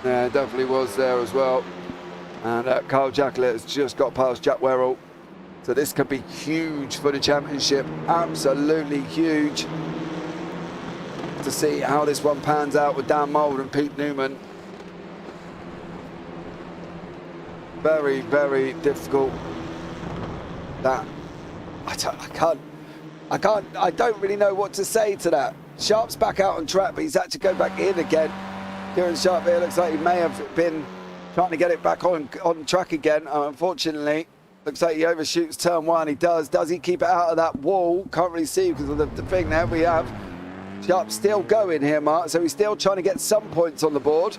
Yeah, definitely was there as well. And Kyle Jacklett has just got past Jack Werrell. So this could be huge for the championship. Absolutely huge. To see how this one pans out with Dan Mould and Pete Newman. Very, very difficult. That I don't really know what to say to that. Sharp's back out on track, but he's had to go back in again. Kieran Sharp here looks like he may have been trying to get it back on track again. Unfortunately, looks like he overshoots turn one. He does. Does he keep it out of that wall? Can't really see because of the thing there. We have Sharp still going here, Mark. So he's still trying to get some points on the board.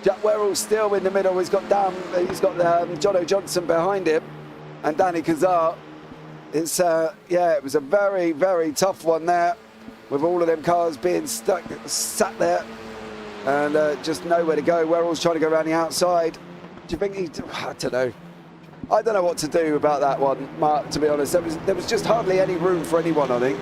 Jack Werrell's still in the middle. He's got Jono Johnson behind him, and Danny Kazar. It's yeah, it was a very, very tough one there, with all of them cars being sat there. And just nowhere to go. Werrell's trying to go around the outside. Do you think he... I don't know. I don't know what to do about that one, Mark, to be honest. There was just hardly any room for anyone, I think.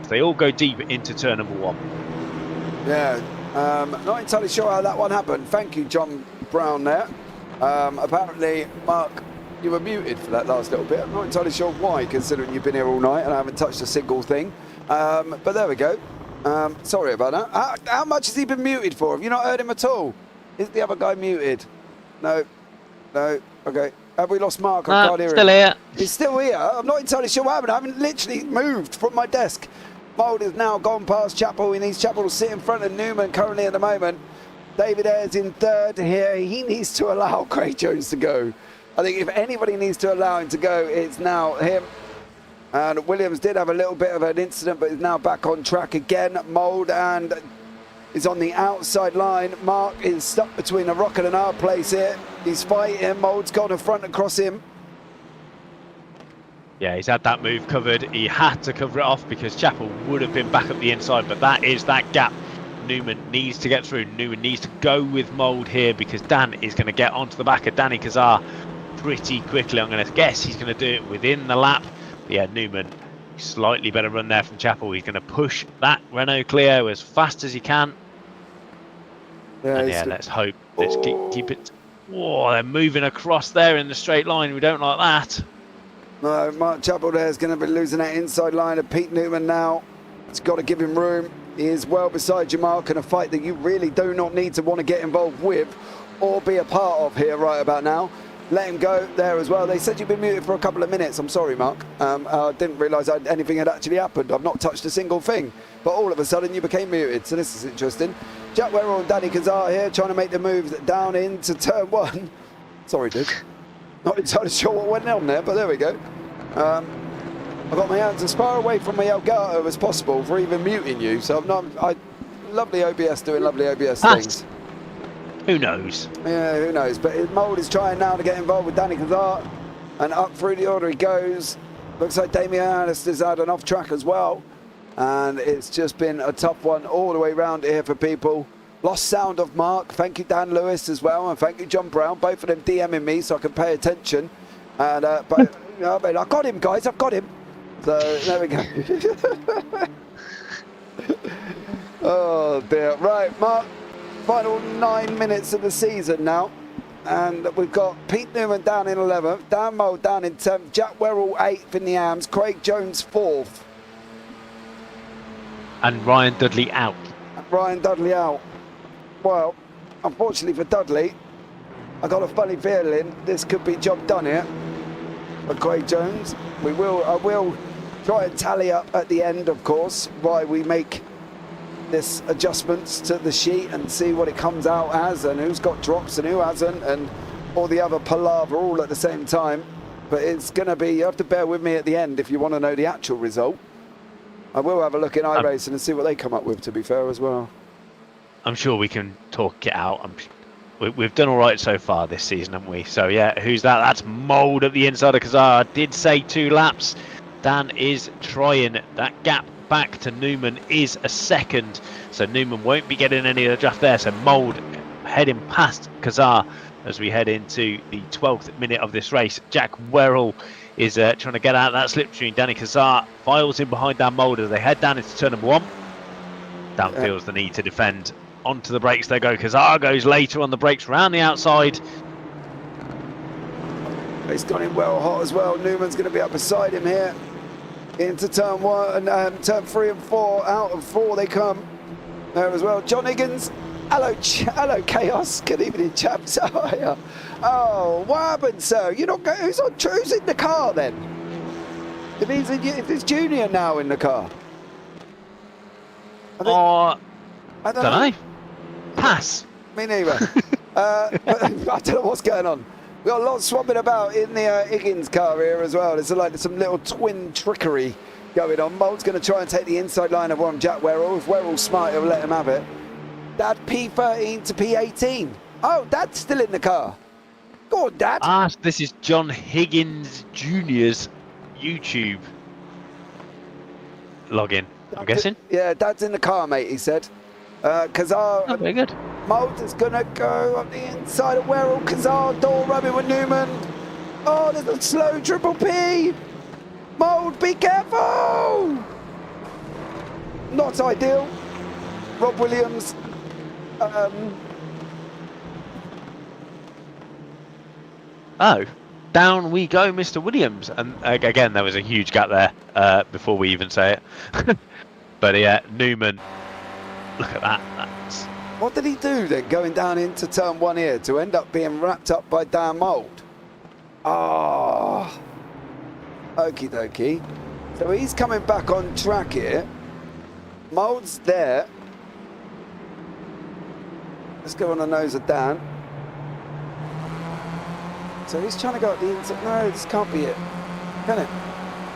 They all go deep into turn number one.
Yeah, not entirely sure how that one happened. Thank you, John Brown there. Apparently, Mark, you were muted for that last little bit. I'm not entirely sure why, considering you've been here all night and I haven't touched a single thing. But there we go. Sorry about that. How much has he been muted for? Have you not heard him at all? Is the other guy muted? No. No. Okay. Have we lost Mark? I can't hear him.
Still here.
He's still here. I'm not entirely sure what happened. I haven't literally moved from my desk. Mould has now gone past Chappell. He needs Chappell to sit in front of Newman currently at the moment. David Ayres in third here. He needs to allow Craig Jones to go. I think if anybody needs to allow him to go, it's now him. And Williams did have a little bit of an incident, but is now back on track again. Mould and is on the outside line. Mark is stuck between a rock and an hard place here. He's fighting. Mould's gone in front across him.
Yeah, he's had that move covered. He had to cover it off because Chappell would have been back up the inside, but that is that gap Newman needs to get through. Newman needs to go with Mould here because Dan is going to get onto the back of Danny Kazar pretty quickly. I'm going to guess he's going to do it within the lap. But yeah, Newman, slightly better run there from Chappell. He's going to push that Renault Clio as fast as he can.
Yeah,
and yeah, let's hope. Let's keep it. Whoa, they're moving across there in the straight line. We don't like that.
No, Mark Chappell there is going to be losing that inside line of Pete Newman now. It's got to give him room. He is well beside you, Mark, in a fight that you really do not need to want to get involved with or be a part of here right about now. Let him go there as well. They said you've been muted for a couple of minutes. I'm sorry, Mark. I didn't realise anything had actually happened. I've not touched a single thing. But all of a sudden you became muted, so this is interesting. Jack Werrell and Danny Kazar here trying to make the moves down into turn one. Sorry, dude. Not entirely sure what went on there, but there we go. I've got my hands as far away from my Elgato as possible for even muting you. So lovely OBS doing lovely OBS things.
Who knows?
Yeah, who knows? But Mould is trying now to get involved with Danny Kazar, and up through the order he goes. Looks like Damien Harris has had an off track as well, and it's just been a tough one all the way around here for people. Lost sound of Mark. Thank you, Dan Lewis, as well, and thank you, John Brown. Both of them DMing me so I can pay attention. And but Yeah, I mean, I got him, guys. I've got him. So there we go. Oh dear. Right, Mark. Final 9 minutes of the season now, and we've got Pete Newman down in 11th, Dan Mould down in 10th, Jack Werrell 8th in the AMs, Craig Jones 4th.
And Ryan Dudley out.
Ryan Dudley out. Well, unfortunately for Dudley, I got a funny feeling this could be job done here for Craig Jones. I will try and tally up at the end, of course, why we make this adjustments to the sheet and see what it comes out as and who's got drops and who hasn't and all the other palaver all at the same time. But it's going to be, you have to bear with me at the end if you want to know the actual result. I will have a look in iRacing and see what they come up with, to be fair, as well.
I'm sure we can talk it out. We've done all right so far this season, haven't we? So yeah, who's that? That's Mould at the inside of Kazar. I did say 2 laps. Dan is trying. That gap back to Newman is a second, so Newman won't be getting any of the draft there. So Mould heading past Kazar as we head into the 12th minute of this race. Jack Werrell is trying to get out of that slipstream. Danny Kazar files in behind Dan Mould as they head down into turn number 1. Dan feels the need to defend. Onto the brakes they go. Kazar goes later on the brakes round the outside.
He's gone in well hot as well. Newman's going to be up beside him here. Into turn 1 and turn 3 and 4. Out of 4 they come there as well. John Higgins. Hello, Chaos. Good evening, chaps. How are you? Oh, what happened, sir? You're not going. Who's in the car then? If it's Junior now in the car.
I
don't
know. Pass.
Me neither. I don't know what's going on. We've got a lot swapping about in the Higgins car here as well. There's like some little twin trickery going on. Mould's going to try and take the inside line of one Jack Werrell. If Werrell's smart, he'll let him have it. Dad, P13 to P18. Oh, Dad's still in the car. Go on, Dad.
This is John Higgins Jr.'s YouTube login, I'm guessing.
Yeah, Dad's in the car, mate, he said. Kazar,
very good.
Mould is going to go up the inside of Werrell. Kazar, door rubbing with Newman. Oh, there's a slow triple P. Mould, be careful. Not ideal. Rob Williams.
Down we go, Mr. Williams. And again, there was a huge gap there before we even say it. But yeah, Newman. Look at that.
What did he do then, going down into turn 1 here to end up being wrapped up by Dan Mould? Oh, okie dokie. So he's coming back on track here. Mould's there. Let's go on the nose of Dan. So he's trying to go up the inside. No, this can't be it. Can it?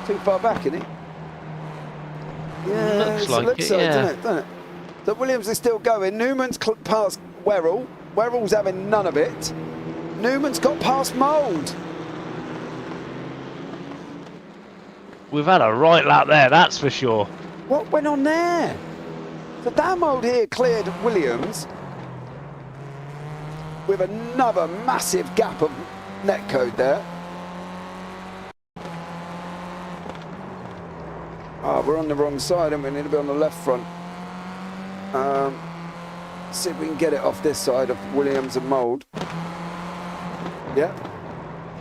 Too far back, isn't it? Yeah,
looks like it,
so,
yeah.
doesn't it? So Williams is still going. Newman's past Werrell. Werrell's having none of it. Newman's got past Mould.
We've had a right lap there, that's for sure.
What went on there? So Dan Mould here cleared Williams with another massive gap of netcode there. We're on the wrong side and we need to be on the left front. See if we can get it off this side of Williams and Mould. Yeah.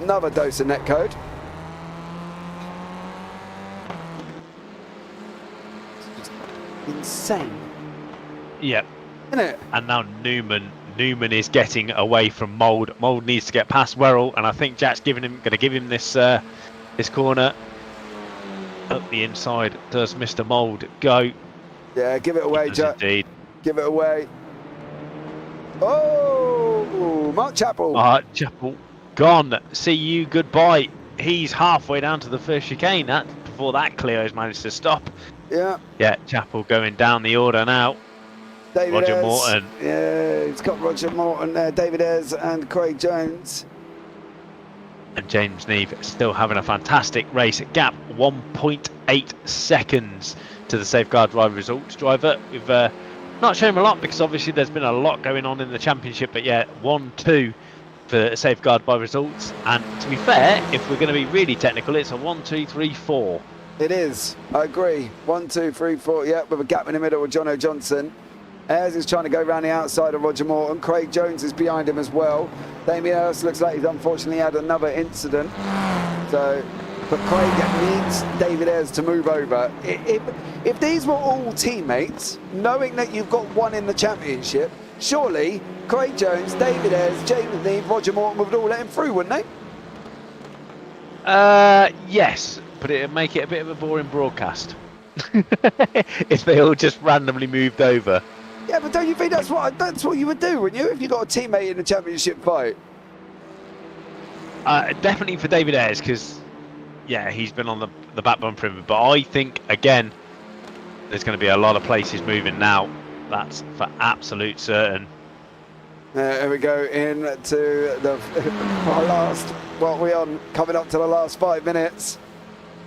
Another dose of netcode. It's just insane.
Yep.
Isn't it?
And now Newman is getting away from Mould. Mould needs to get past Werrell, and I think Jack's going to give him this corner. Up the inside does Mr. Mould go.
Yeah, give it away, Jack.
Indeed.
Give it away. Oh, Mark Chappell.
Chappell gone. See you, goodbye. He's halfway down to the first chicane. Before that, Clio's managed to stop.
Yeah.
Yeah, Chappell going down the order now.
David
Roger
Ayres.
Morton.
Yeah, it's got Roger Morton there, David Ayres and Craig Jones.
And James Neve still having a fantastic race. Gap 1.8 seconds to the Safeguard Driver Results driver. We've not shown him a lot because obviously there's been a lot going on in the championship, but yeah, 1-2 for safeguard by results. And to be fair, if we're going to be really technical, it's a 1, 2, 3, 4.
It is. I agree. 1, 2, 3, 4. Yeah, with a gap in the middle with Jono Johnson. Ayres is trying to go around the outside of Roger Morton. Craig Jones is behind him as well. Damien Hirst looks like he's unfortunately had another incident. So, but Craig needs David Ayres to move over. If these were all teammates, knowing that you've got one in the championship, surely Craig Jones, David Ayres, James Neve, Roger Morton would all let him through, wouldn't they?
Yes, but it'd make it a bit of a boring broadcast if they all just randomly moved over.
Yeah, but don't you think that's what you would do, wouldn't you, if you got a teammate in the championship fight?
Definitely for David Ayres, because yeah, he's been on the backbone for him. But I think again, there's going to be a lot of places moving now. That's for absolute certain.
Here we go into the our last. What we on? Coming up to the last 5 minutes.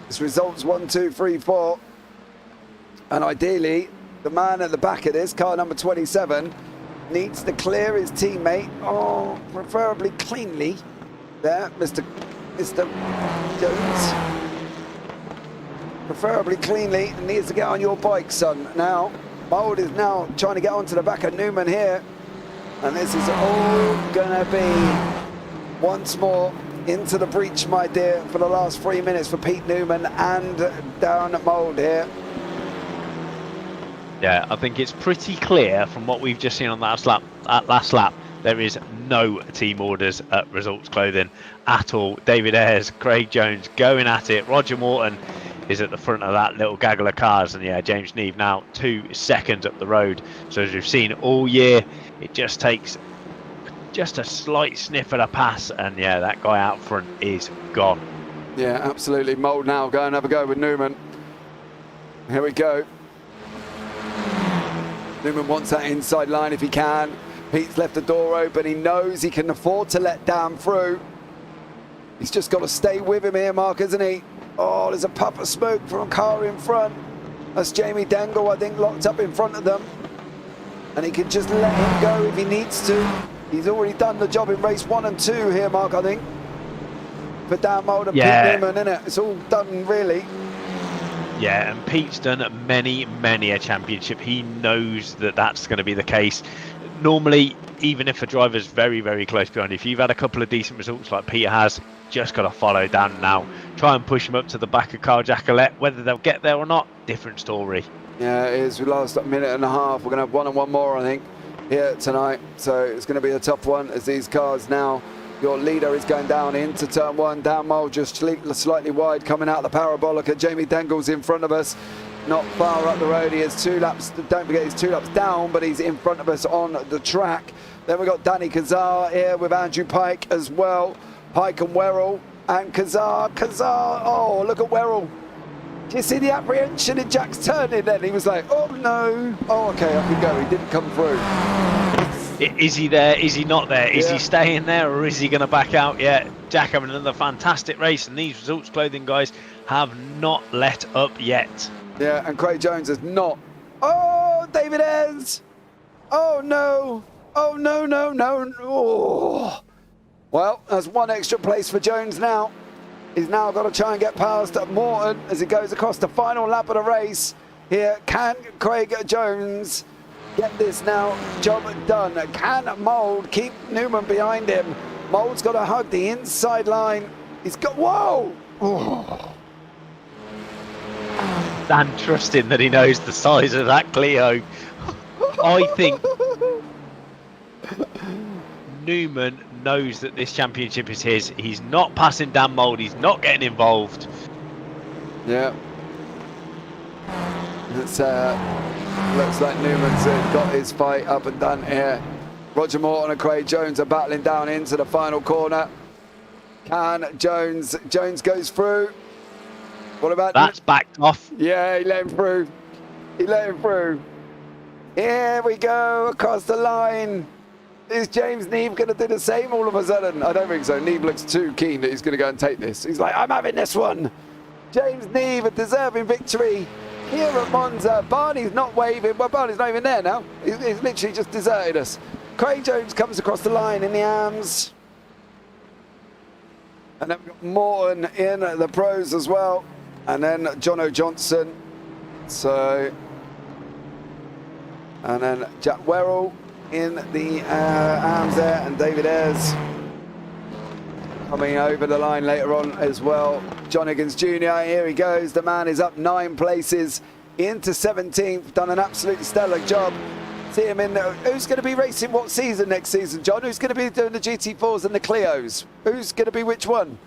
This results 1, 2, 3, 4, and ideally, the man at the back of this, car number 27, needs to clear his teammate, preferably cleanly. There, Mr. Jones. Preferably cleanly, and needs to get on your bike, son. Now, Mould is now trying to get onto the back of Newman here, and this is all gonna be once more into the breach, my dear, for the last 3 minutes for Pete Newman and Darren Mould here.
Yeah, I think it's pretty clear from what we've just seen on that last lap. There is no team orders at Results Clothing at all. David Ayres, Craig Jones going at it. Roger Morton is at the front of that little gaggle of cars, and yeah, James Neve now 2 seconds up the road. So as we've seen all year, it just takes just a slight sniff at a pass, and yeah, that guy out front is gone.
Yeah, absolutely. Mould now go and have a go with Newman. Here we go. Newman wants that inside line if he can. Pete's left the door open. He knows he can afford to let Dan through. He's just got to stay with him here, Mark, isn't he? Oh, there's a puff of smoke from a car in front. That's Jamie Dangle, I think, locked up in front of them. And he can just let him go if he needs to. He's already done the job in race 1 and 2 here, Mark, I think. For Dan Mould and Pete Newman, isn't it? It's all done, really.
Yeah, and Pete's done many a championship. He knows that that's going to be the case. Normally, even if a driver's very close behind, if you've had a couple of decent results like Peter has, just got to follow Dan now. Try and push him up to the back of Carl Jacquelet. Whether they'll get there or not, different story.
Yeah, it is. We lost a minute and a half. We're going to have 1 and 1 more, I think, here tonight. So it's going to be a tough one as these cars now. Your leader is going down into turn 1. Dan Mould just slightly wide coming out of the parabolic. Jamie Dangle's in front of us. Not far up the road. He is 2 laps. Don't forget he's 2 laps down, but he's in front of us on the track. Then we've got Danny Kazar here with Andrew Pike as well. Pike and Werrell and Kazar. Oh, look at Werrell. Do you see the apprehension in Jack's turning then? He was like, oh no. Oh, okay, up we go. He didn't come through.
Is he there? Is he not there? Is he staying there, or is he going to back out? Yeah, Jack having another fantastic race, and these Results Clothing guys have not let up yet.
Yeah, and Craig Jones has not. Oh, David Ayres. Oh no. Oh no. Oh. Well, that's 1 extra place for Jones now. He's now got to try and get past Morton as he goes across the final lap of the race. Here, can Craig Jones get this now job done? Can Mould keep Newman behind him? Mould's got to hug the inside line. He's got, whoa! Oh.
Dan trusting that he knows the size of that Clio. I think Newman knows that this championship is his. He's not passing Dan Mould. He's not getting involved.
Yeah. It's looks like Newman's got his fight up and done here. Roger Morton and Craig Jones are battling down into the final corner. Can Jones goes through. What about
that's backed off?
Yeah, he let him through. Here we go across the line. Is James Neve going to do the same all of a sudden? I don't think so. Neve looks too keen that he's going to go and take this. He's like, I'm having this one. James Neve, a deserving victory here at Monza. Barney's not waving. Well, Barney's not even there now. He's literally just deserted us. Craig Jones comes across the line in the arms. And then we've got Morton in the pros as well. And then Jono Johnson. So, and then Jack Werrell in the arms there, and David Ayres coming over the line later on as well. John Higgins Jr., here he goes. The man is up 9 places into 17th. Done an absolutely stellar job. See him in there. Who's going to be racing what season next season, John? Who's going to be doing the GT4s and the Clios? Who's going to be which one?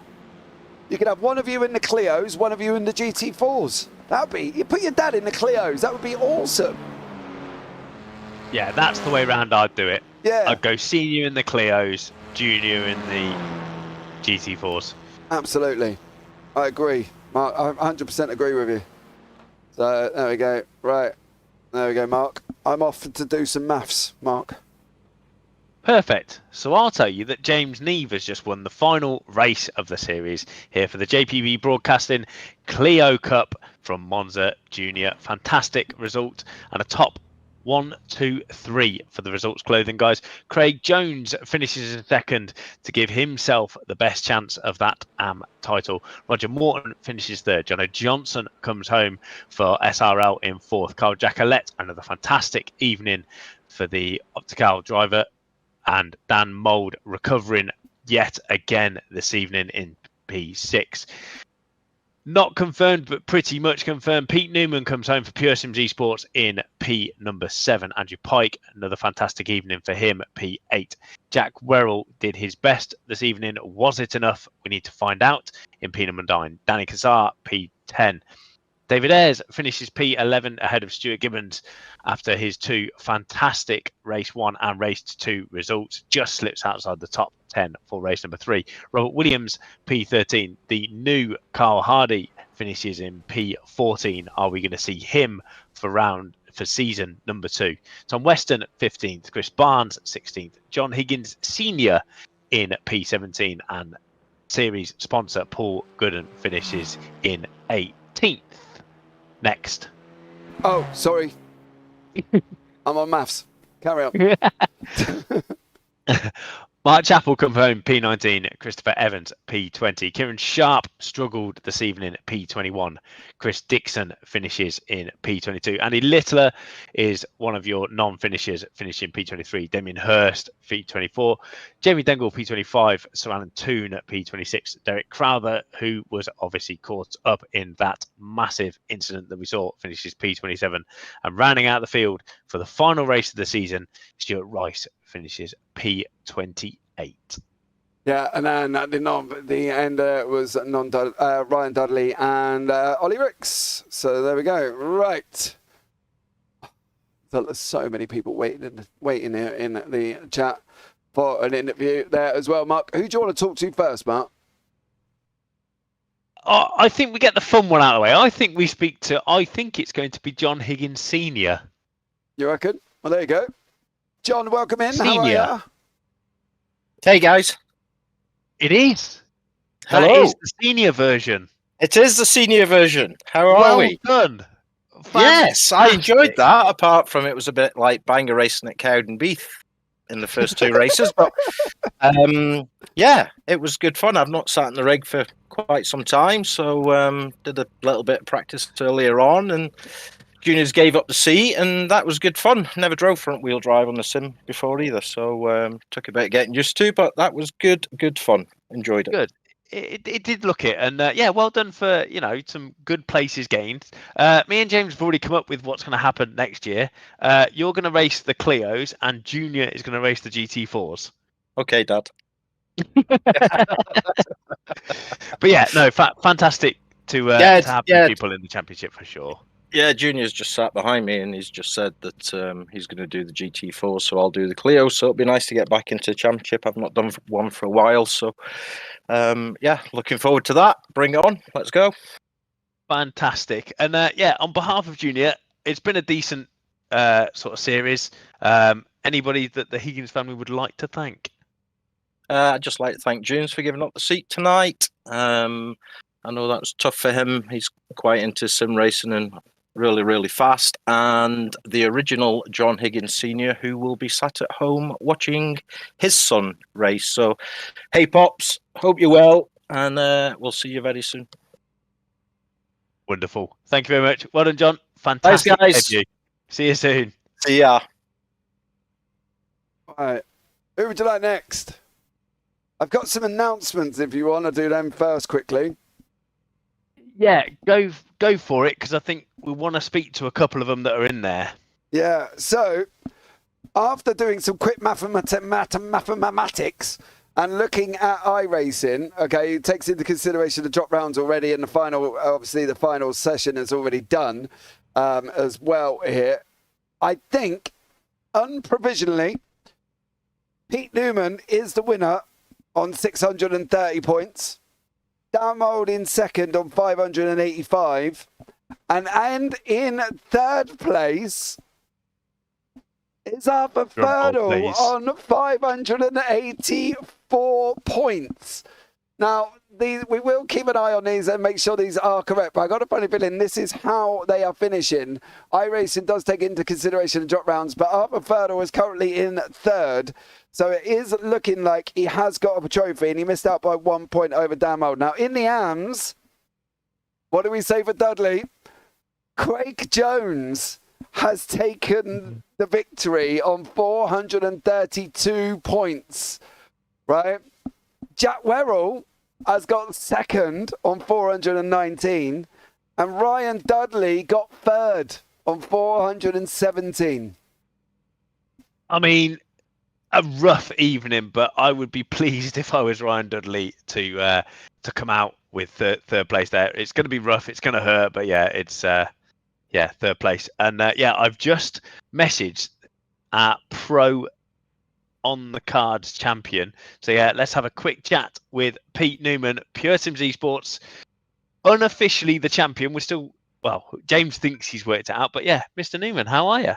You can have one of you in the Clios, one of you in the GT4s. That would be, you put your dad in the Clios, that would be awesome.
Yeah, that's the way round I'd do it.
Yeah.
I'd go senior in the Clios, junior in the GT4s.
Absolutely. I agree. Mark, I 100% agree with you. So, there we go. Right. There we go, Mark. I'm off to do some maths, Mark.
Perfect. So I'll tell you that James Neve has just won the final race of the series here for the JPB Broadcasting Clio Cup from Monza Junior. Fantastic result and a top 1, 2, 3 for the results clothing, guys. Craig Jones finishes in second to give himself the best chance of that title. Roger Morton finishes third. Jono Johnson comes home for SRL in fourth. Carl Jacquelet, another fantastic evening for the Optical driver. And Dan Mould recovering yet again this evening in P6. Not confirmed, but pretty much confirmed. Pete Newman comes home for Pure Sims Esports in P number 7. Andrew Pike, another fantastic evening for him, P8. Jack Werrell did his best this evening. Was it enough? We need to find out in P number 9. Danny Kazar, P10. David Ayres finishes P11 ahead of Stuart Gibbons after his 2 fantastic race 1 and race 2 results. Just slips outside the top 10 for race number 3. Robert Williams, P13. The new Carl Hardy finishes in P14. Are we going to see him for season number 2? Tom Weston, 15th. Chris Barnes, 16th. John Higgins Sr. in P17. And series sponsor Paul Gooden finishes in 18th. Next.
Oh, sorry. I'm on maths. Carry on.
Mark Chappell come home, P19. Christopher Evans, P20. Kieran Sharp struggled this evening, P21. Chris Dixon finishes in P22. Andy Littler is one of your non-finishers, finishing P23. Damien Hurst, P24. Jamie Dengle, P25. Sir Alan Toon, P26. Derek Crowther, who was obviously caught up in that massive incident that we saw, finishes P27. And rounding out the field for the final race of the season, Stuart Rice finishes P28.
Yeah, and then at the end was Ryan Dudley and Ollie Ricks. So there we go. Right. So there's so many people waiting here in the chat for an interview there as well. Mark, who do you want to talk to first, Mark?
I think we get the fun one out of the way. I think it's going to be John Higgins Sr.
You reckon? Well, there you go. John, welcome in.
Senior.
How are you?
Hey, guys.
It is.
Hello.
That is the senior version.
It is the senior version. How are
Well
we?
done.
Yes, I enjoyed that. Apart from it was a bit like banger racing at Cowdenbeath in the first 2 races. But yeah, it was good fun. I've not sat in the rig for quite some time. So did a little bit of practice earlier on and juniors gave up the seat, and that was good fun. Never drove front wheel drive on the sim before either, so took a bit of getting used to, but that was good fun. Enjoyed it.
Good. It did look it, and yeah, well done for some good places gained. Me and James have already come up with what's going to happen next year. You're going to race the Clios, and Junior is going to race the GT4s.
Okay, Dad.
But yeah, no, fantastic to have people in the championship for sure.
Yeah, Junior's just sat behind me and he's just said that he's going to do the GT4, so I'll do the Clio. So it'll be nice to get back into the championship. I've not done one for a while, so yeah, looking forward to that. Bring it on. Let's go.
Fantastic. And yeah, on behalf of Junior, it's been a decent sort of series. Anybody that the Higgins family would like to thank?
I'd just like to thank Junes for giving up the seat tonight. I know that was tough for him. He's quite into sim racing and really fast, and the original John Higgins Sr., who will be sat at home watching his son race. So hey Pops, hope you're well, and we'll see you very soon.
Wonderful. Thank you very much. Well done, John. Fantastic
guys.
debut. See you soon.
See ya.
All right. Who would you like next? I've got some announcements if you want to do them first quickly.
Yeah, go for it, because I think we want to speak to a couple of them that are in there.
Yeah, so after doing some quick mathematics and looking at iRacing, okay, it takes into consideration the drop rounds already, and the final, obviously the final session is already done as well here. I think, unprovisionally, Pete Newman is the winner on 630 points. Dan Mould in second on 585. And in third place is Arthur Ferdle on 584 points. Now, we will keep an eye on these and make sure these are correct, but I got a funny feeling this is how they are finishing. iRacing does take into consideration the drop rounds, but Arthur Ferdle is currently in third. So it is looking like he has got a trophy, and he missed out by 1 point over Dan Mould. Now, in the AMS, what do we say for Dudley? Craig Jones has taken the victory on 432 points, right? Jack Werrell has got second on 419, and Ryan Dudley got third on 417.
I mean, a rough evening, but I would be pleased if I was Ryan Dudley to come out with third place there. It's going to be rough, it's going to hurt, but yeah, it's third place. And I've just messaged Pro on the Cards champion. So yeah, let's have a quick chat with Pete Newman, Pure Sims Esports, unofficially the champion. We're still, well, James thinks he's worked it out, but yeah, Mr. Newman, how are you?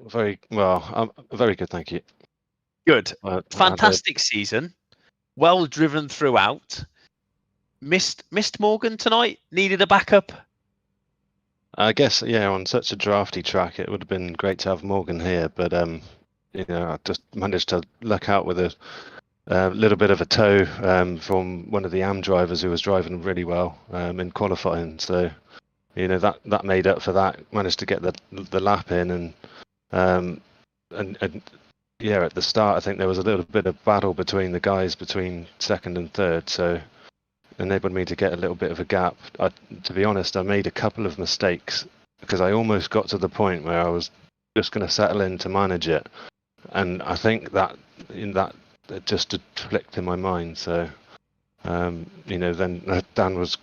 Very well. Very good, thank you.
Good. Fantastic season. Well driven throughout. Missed Morgan tonight. Needed a backup.
I guess, yeah, on such a drafty track, it would have been great to have Morgan here, but I just managed to luck out with a little bit of a tow from one of the AM drivers who was driving really well in qualifying. So, that made up for that. Managed to get the lap in, and at the start, I think there was a little bit of battle between the guys between second and third, so enabled me to get a little bit of a gap. To be honest, I made a couple of mistakes because I almost got to the point where I was just going to settle in to manage it, and I think that it just clicked in my mind. So, then Dan was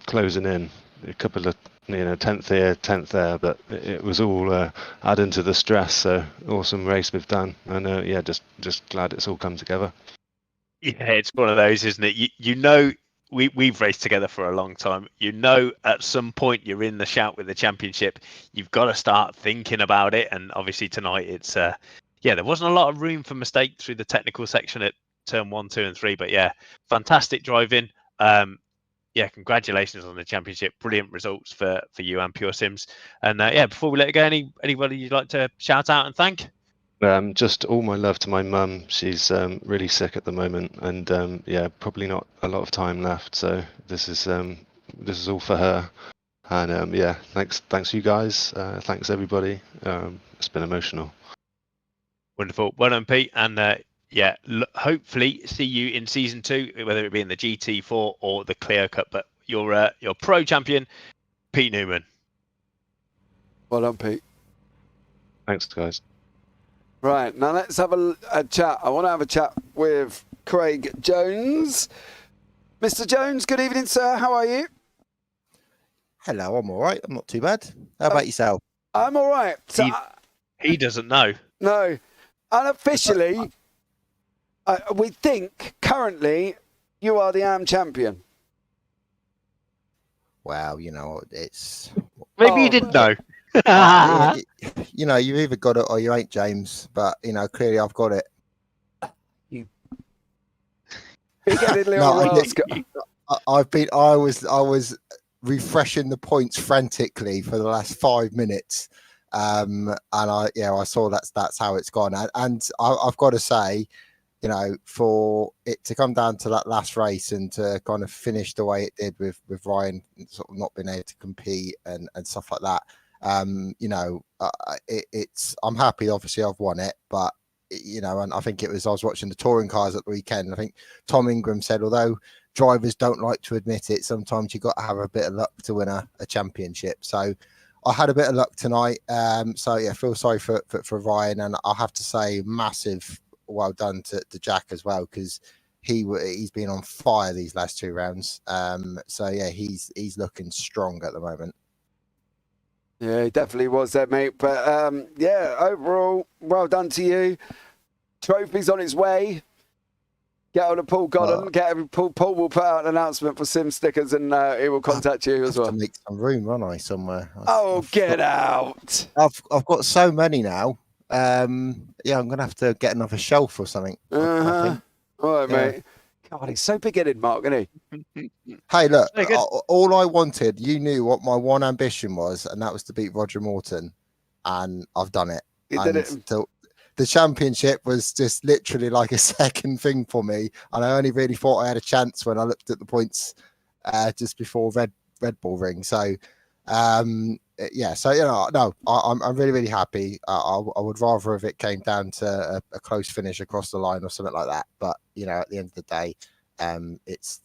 closing in a couple of 10th here, 10th there, but it was all adding to the stress. So awesome race with Dan, and just glad it's all come together.
Yeah, it's one of those, isn't it? We've raced together for a long time. At some point you're in the shout with the championship. You've got to start thinking about it, and obviously tonight it's there wasn't a lot of room for mistake through the technical section at turn 1, 2, and 3, but yeah, fantastic driving. Congratulations on the championship. Brilliant results for you and Pure Sims. And before we let it go, anybody you'd like to shout out and thank?
Just all my love to my mum. She's really sick at the moment, and probably not a lot of time left. So this is all for her. And thanks you guys. Thanks everybody. It's been emotional.
Wonderful. Well done, Pete. And hopefully see you in season 2, whether it be in the GT4 or the Clio Cup. But you're pro champion, Pete Newman.
Well done, Pete.
Thanks, guys.
Right, now let's have a chat. I want to have a chat with Craig Jones. Mr. Jones, good evening, sir. How are you?
Hello, I'm all right. I'm not too bad. How about yourself?
I'm all right. So
he doesn't know.
No. Unofficially, we think currently you are the AM champion.
Wow, it's...
Maybe you didn't know.
You've either got it or you ain't, James. But clearly I've got it.
You get a little
I was refreshing the points frantically for the last 5 minutes, and I saw that's how it's gone. And I've got to say, you know, for it to come down to that last race and to kind of finish the way it did with Ryan sort of not being able to compete and stuff like that, you know, it's I'm happy. Obviously, I've won it, but you know, and I think I was watching the touring cars at the weekend. I think Tom Ingram said, although drivers don't like to admit it, sometimes you've got to have a bit of luck to win a championship. So I had a bit of luck tonight. So yeah, feel sorry for Ryan, and I have to say, massive well done to Jack as well, because he's been on fire these last 2 rounds. So yeah, he's looking strong at the moment.
Yeah, he definitely was there, mate. But yeah, overall, well done to you. Trophy's on its way. Get on to Paul Godden. Paul will put out an announcement for Simstickers, and he will contact you as well.
To make some room, won't I, somewhere?
Get out!
I've got so many now. Yeah, I'm gonna have to get another shelf or something. I think.
All right, mate. God, he's so big-headed, Mark, isn't he?
Hey, look, all I wanted, you knew what my one ambition was, and that was to beat Roger Morton, and I've done it.
You did it.
The championship was just literally like a second thing for me, and I only really thought I had a chance when I looked at the points just before Red Bull Ring. So, yeah, so you know, no, I'm really, really happy. I would rather if it came down to a close finish across the line or something like that. But you know, at the end of the day, it's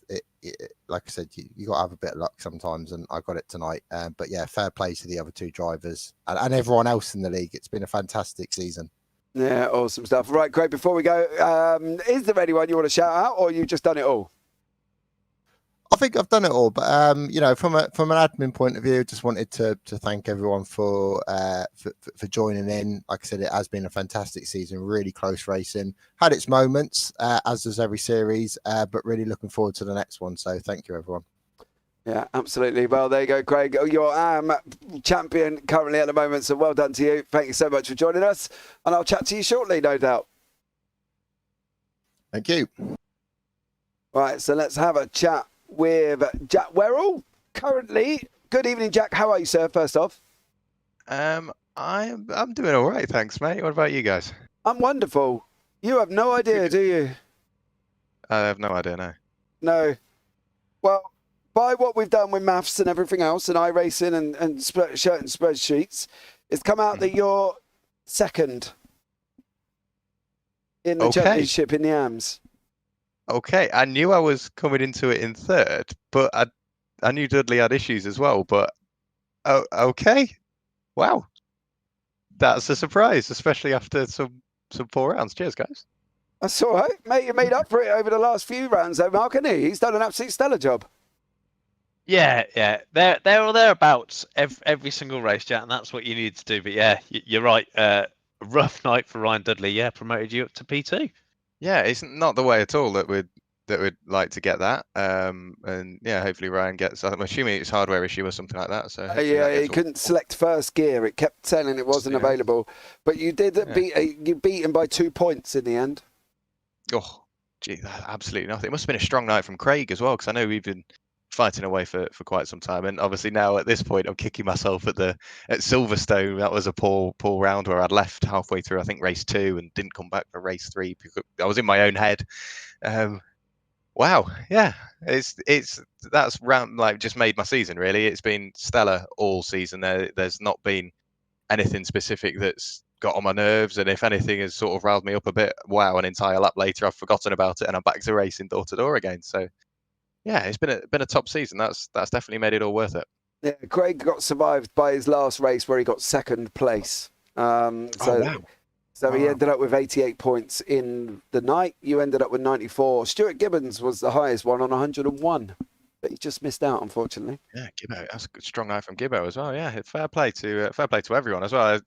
like I said, you got to have a bit of luck sometimes, and I got it tonight. But yeah, fair play to the other 2 drivers and everyone else in the league. It's been a fantastic season.
Yeah, awesome stuff. Right, Craig, before we go, is there anyone you want to shout out, or you just done it all?
I think I've done it all, but you know, from an admin point of view, just wanted to thank everyone for joining in. Like I said, it has been a fantastic season, really close racing. Had its moments, as does every series, but really looking forward to the next one. So thank you, everyone.
Yeah, absolutely. Well, there you go, Craig. You're champion currently at the moment, so well done to you. Thank you so much for joining us, and I'll chat to you shortly, no doubt.
Thank you.
Right, so let's have a chat with Jack Werrell currently. Good evening, Jack. How are you, sir, first off?
I'm doing all right, thanks, mate. What about you guys?
I'm wonderful. You have no idea, do you?
I have no idea, no.
No. Well, by what we've done with maths and everything else, and iRacing and certain spreadsheets, it's come out that you're second in the championship in the AMS.
Okay, I knew I was coming into it in third, but I knew Dudley had issues as well. But okay, wow, that's a surprise, especially after some poor rounds. Cheers, guys.
That's all right, mate. You made up for it over the last few rounds, though, Mark, hasn't he? He's done an absolute stellar job.
Yeah. They're all thereabouts every single race, Jack, and that's what you need to do. But yeah, you're right. A rough night for Ryan Dudley. Yeah, promoted you up to P2.
Yeah, it's not the way at all that we'd like to get that. And yeah, hopefully Ryan gets. I'm assuming it's a hardware issue or something like that. So
yeah, he couldn't select first gear. It kept telling it wasn't available. But you did beat him by 2 points in the end.
Oh, gee, absolutely nothing. It must have been a strong night from Craig as well, because I know we've been fighting away for quite some time, and obviously now at this point I'm kicking myself at Silverstone. That was a poor round where I'd left halfway through, I think, race 2 and didn't come back for race 3 because I was in my own head. Wow, yeah, that's round like just made my season really. It's been stellar all season. There's not been anything specific that's got on my nerves, and if anything has sort of riled me up a bit, wow, an entire lap later I've forgotten about it and I'm back to racing door to door again. So yeah, it's been a top season. That's definitely made it all worth it.
Yeah, Craig got survived by his last race where he got second place.
Wow.
So he ended up with 88 points in the night. You ended up with 94. Stuart Gibbons was the highest one on 101, but he just missed out, unfortunately.
Yeah, Gibbo. That's a strong night from Gibbo as well. Yeah, fair play to everyone as well.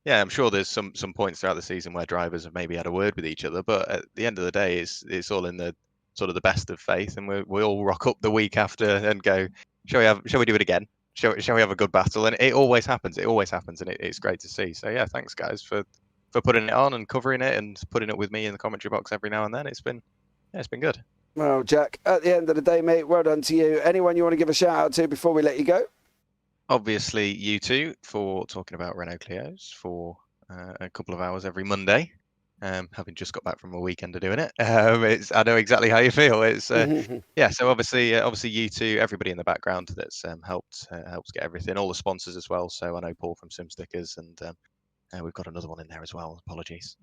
I'm sure there's some points throughout the season where drivers have maybe had a word with each other, but at the end of the day, it's all in the sort of the best of faith, and we all rock up the week after and go, shall we do it again? Shall we have a good battle? And it always happens. And it's great to see. So yeah, thanks guys for putting it on and covering it and putting it with me in the commentary box every now and then. It's been good.
Well, Jack, at the end of the day, mate, well done to you. Anyone you want to give a shout out to before we let you go?
Obviously, you two for talking about Renault Clios for a couple of hours every Monday. having just got back from a weekend of doing it. I know exactly how you feel. It's yeah. So obviously you two, everybody in the background that's helps get everything, all the sponsors as well. So I know Paul from Simstickers, and we've got another one in there as well. Apologies.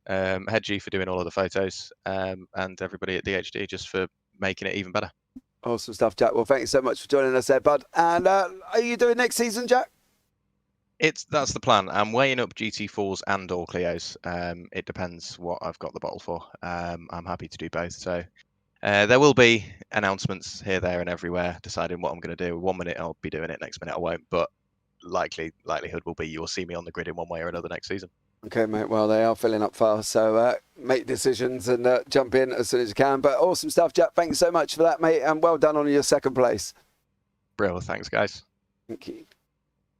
Head G for doing all of the photos, and everybody at DHD just for making it even better.
Awesome stuff, Jack. Well, thank you so much for joining us there, bud. And are you doing next season, Jack?
That's the plan. I'm weighing up GT4s and or Clios. It depends what I've got the bottle for. I'm happy to do both. So there will be announcements here, there, and everywhere deciding what I'm going to do. 1 minute I'll be doing it, next minute I won't. But likelihood will be you'll see me on the grid in one way or another next season.
Okay, mate. Well, they are filling up fast, so make decisions and jump in as soon as you can. But awesome stuff, Jack. Thank you so much for that, mate, and well done on your second place.
Brilliant. Thanks, guys.
Thank you.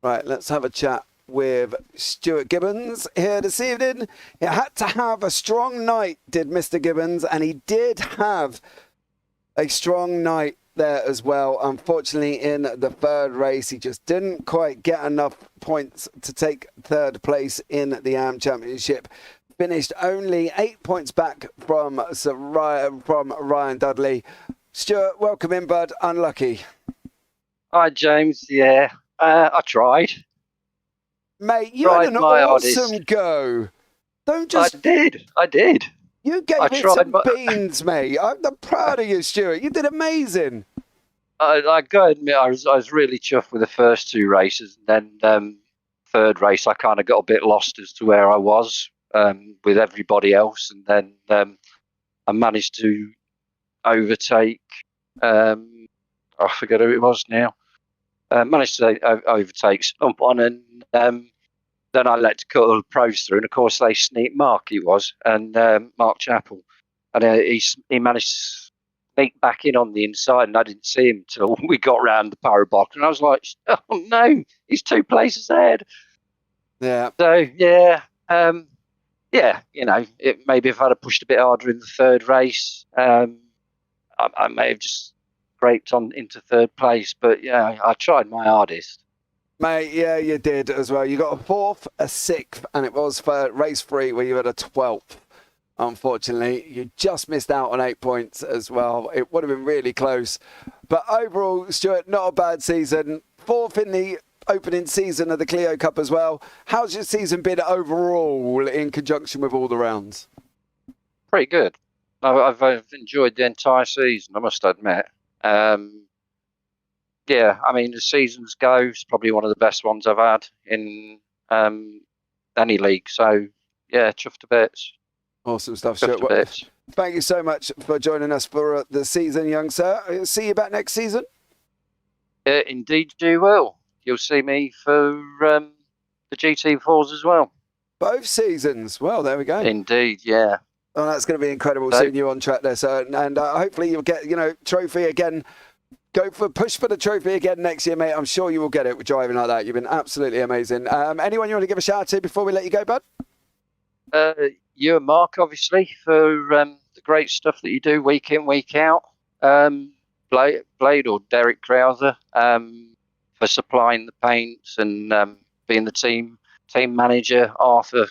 Right, let's have a chat with Stuart Gibbons here this evening. He had to have a strong night, did Mr. Gibbons, and he did have a strong night there as well. Unfortunately, in the third race, he just didn't quite get enough points to take third place in the AM Championship. Finished only 8 points back from Ryan Dudley. Stuart, welcome in, bud. Unlucky.
Hi, James. Yeah, I tried.
Mate, you had an awesome go. Don't just...
I did.
You gave it some beans, mate. I'm proud of you, Stuart. You did amazing.
I got to admit, I was really chuffed with the first two races. And then third race, I kind of got a bit lost as to where I was with everybody else. And then I managed to overtake... I forget who it was now. Managed to overtake someone, and then I let a couple of pros through, and of course they sneaked Mark. Mark Chappell, and he managed to sneak back in on the inside, and I didn't see him till we got round the parabolic, and I was like, "Oh no, he's 2 places ahead."
Yeah.
So yeah, maybe if I'd have pushed a bit harder in the third race, I may have just scraped on into third place, but yeah, I tried my hardest.
Mate, yeah, you did as well. You got a 4th, a 6th, and it was for race 3 where you had a 12th. Unfortunately, you just missed out on 8 points as well. It would have been really close. But overall, Stuart, not a bad season. 4th in the opening season of the Clio Cup as well. How's your season been overall in conjunction with all the rounds?
Pretty good. I've enjoyed the entire season, I must admit. Yeah, I mean, the seasons go, it's probably one of the best ones I've had in any league. So, yeah, chuffed to bits.
Awesome stuff, Stuart. Well, thank you so much for joining us for the season, young sir. See you back next season.
Indeed, you will. You'll see me for the GT4s as well.
Both seasons. Well, there we go.
Indeed, yeah.
Oh, that's going to be incredible seeing you on track there, sir. And hopefully you'll get, trophy again. Push for the trophy again next year, mate. I'm sure you will get it with driving like that. You've been absolutely amazing. Anyone you want to give a shout out to before we let you go, bud?
You and Mark, obviously, for the great stuff that you do week in, week out. Blade or Derek Krauser for supplying the paints and being the team manager. Arthur,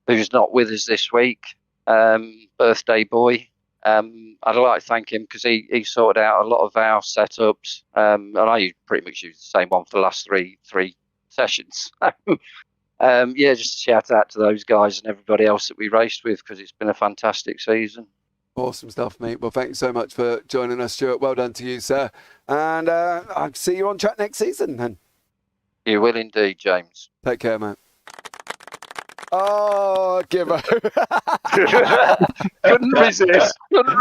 who's not with us this week, birthday boy. I'd like to thank him because he sorted out a lot of our setups, and I pretty much used the same one for the last three sessions. Yeah, just a shout out to those guys and everybody else that we raced with because it's been a fantastic season.
Awesome stuff, mate. Well, thank you so much for joining us, Stuart. Well done to you, sir. And I'll see you on track next season then.
You will indeed, James.
Take care, mate. Oh, Gibbo.
Couldn't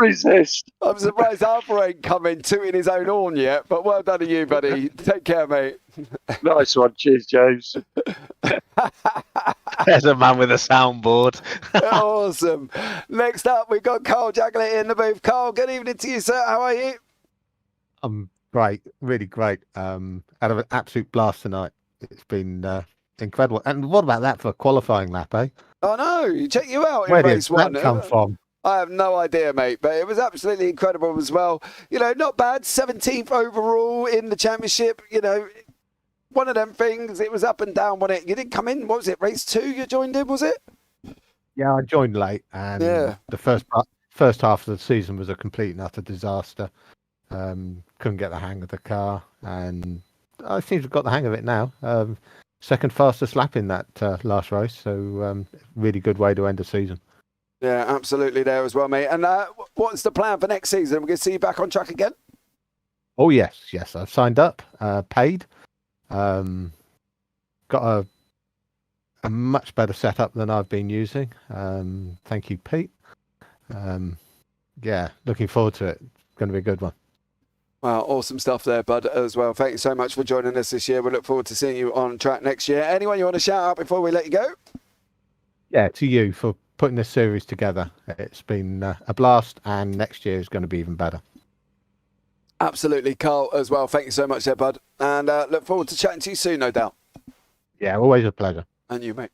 resist.
I'm surprised Arthur ain't coming tooting his own horn yet, but well done to you, buddy. Take care, mate.
Nice one. Cheers, James.
There's a man with a soundboard.
Awesome. Next up, we've got Carl Jacklett in the booth. Carl, good evening to you, sir. How are you?
I'm great. Really great. Had an absolute blast tonight. It's been... incredible. And what about that for a qualifying lap, eh?
Oh, no. Check you out in
Where
race
did
one.
that come from?
I have no idea, mate, but it was absolutely incredible as well. Not bad. 17th overall in the championship. One of them things. It was up and down, wasn't it? You didn't come in. What was it? Race 2 you joined in, was it?
Yeah, I joined late, and the first half of the season was a complete and utter disaster. Couldn't get the hang of the car, and I seem to have got the hang of it now. Second fastest lap in that last race, so really good way to end the season.
Yeah, absolutely there as well, mate. And what's the plan for next season? We're going to see you back on track again?
Oh, yes. I've signed up, paid. Got a much better setup than I've been using. Thank you, Pete. Yeah, looking forward to it. It's going to be a good one.
Well, awesome stuff there, bud, as well. Thank you so much for joining us this year. We look forward to seeing you on track next year. Anyone you want to shout out before we let you go?
Yeah, to you for putting this series together. It's been a blast, and next year is going to be even better.
Absolutely, Carl, as well. Thank you so much there, bud. And look forward to chatting to you soon, no doubt.
Yeah, always a pleasure.
And you, mate.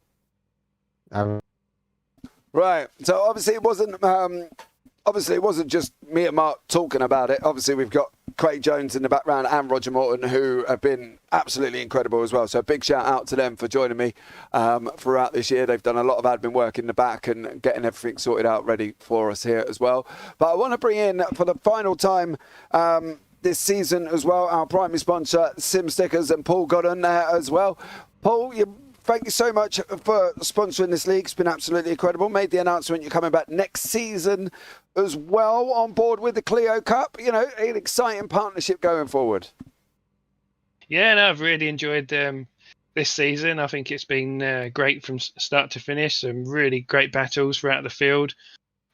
Right. So obviously it wasn't just me and Mark talking about it. Obviously we've got Craig Jones in the background and Roger Morton, who have been absolutely incredible as well. So a big shout out to them for joining me throughout this year. They've done a lot of admin work in the back and getting everything sorted out ready for us here as well. But I want to bring in for the final time this season as well our primary sponsor, Simstickers, and Paul Godden there as well. Paul, thank you so much for sponsoring this league. It's been absolutely incredible. Made the announcement you're coming back next season as well, on board with the Clio Cup. You know, an exciting partnership going forward.
Yeah, no, I've really enjoyed this season. I think it's been great from start to finish. Some really great battles throughout the field.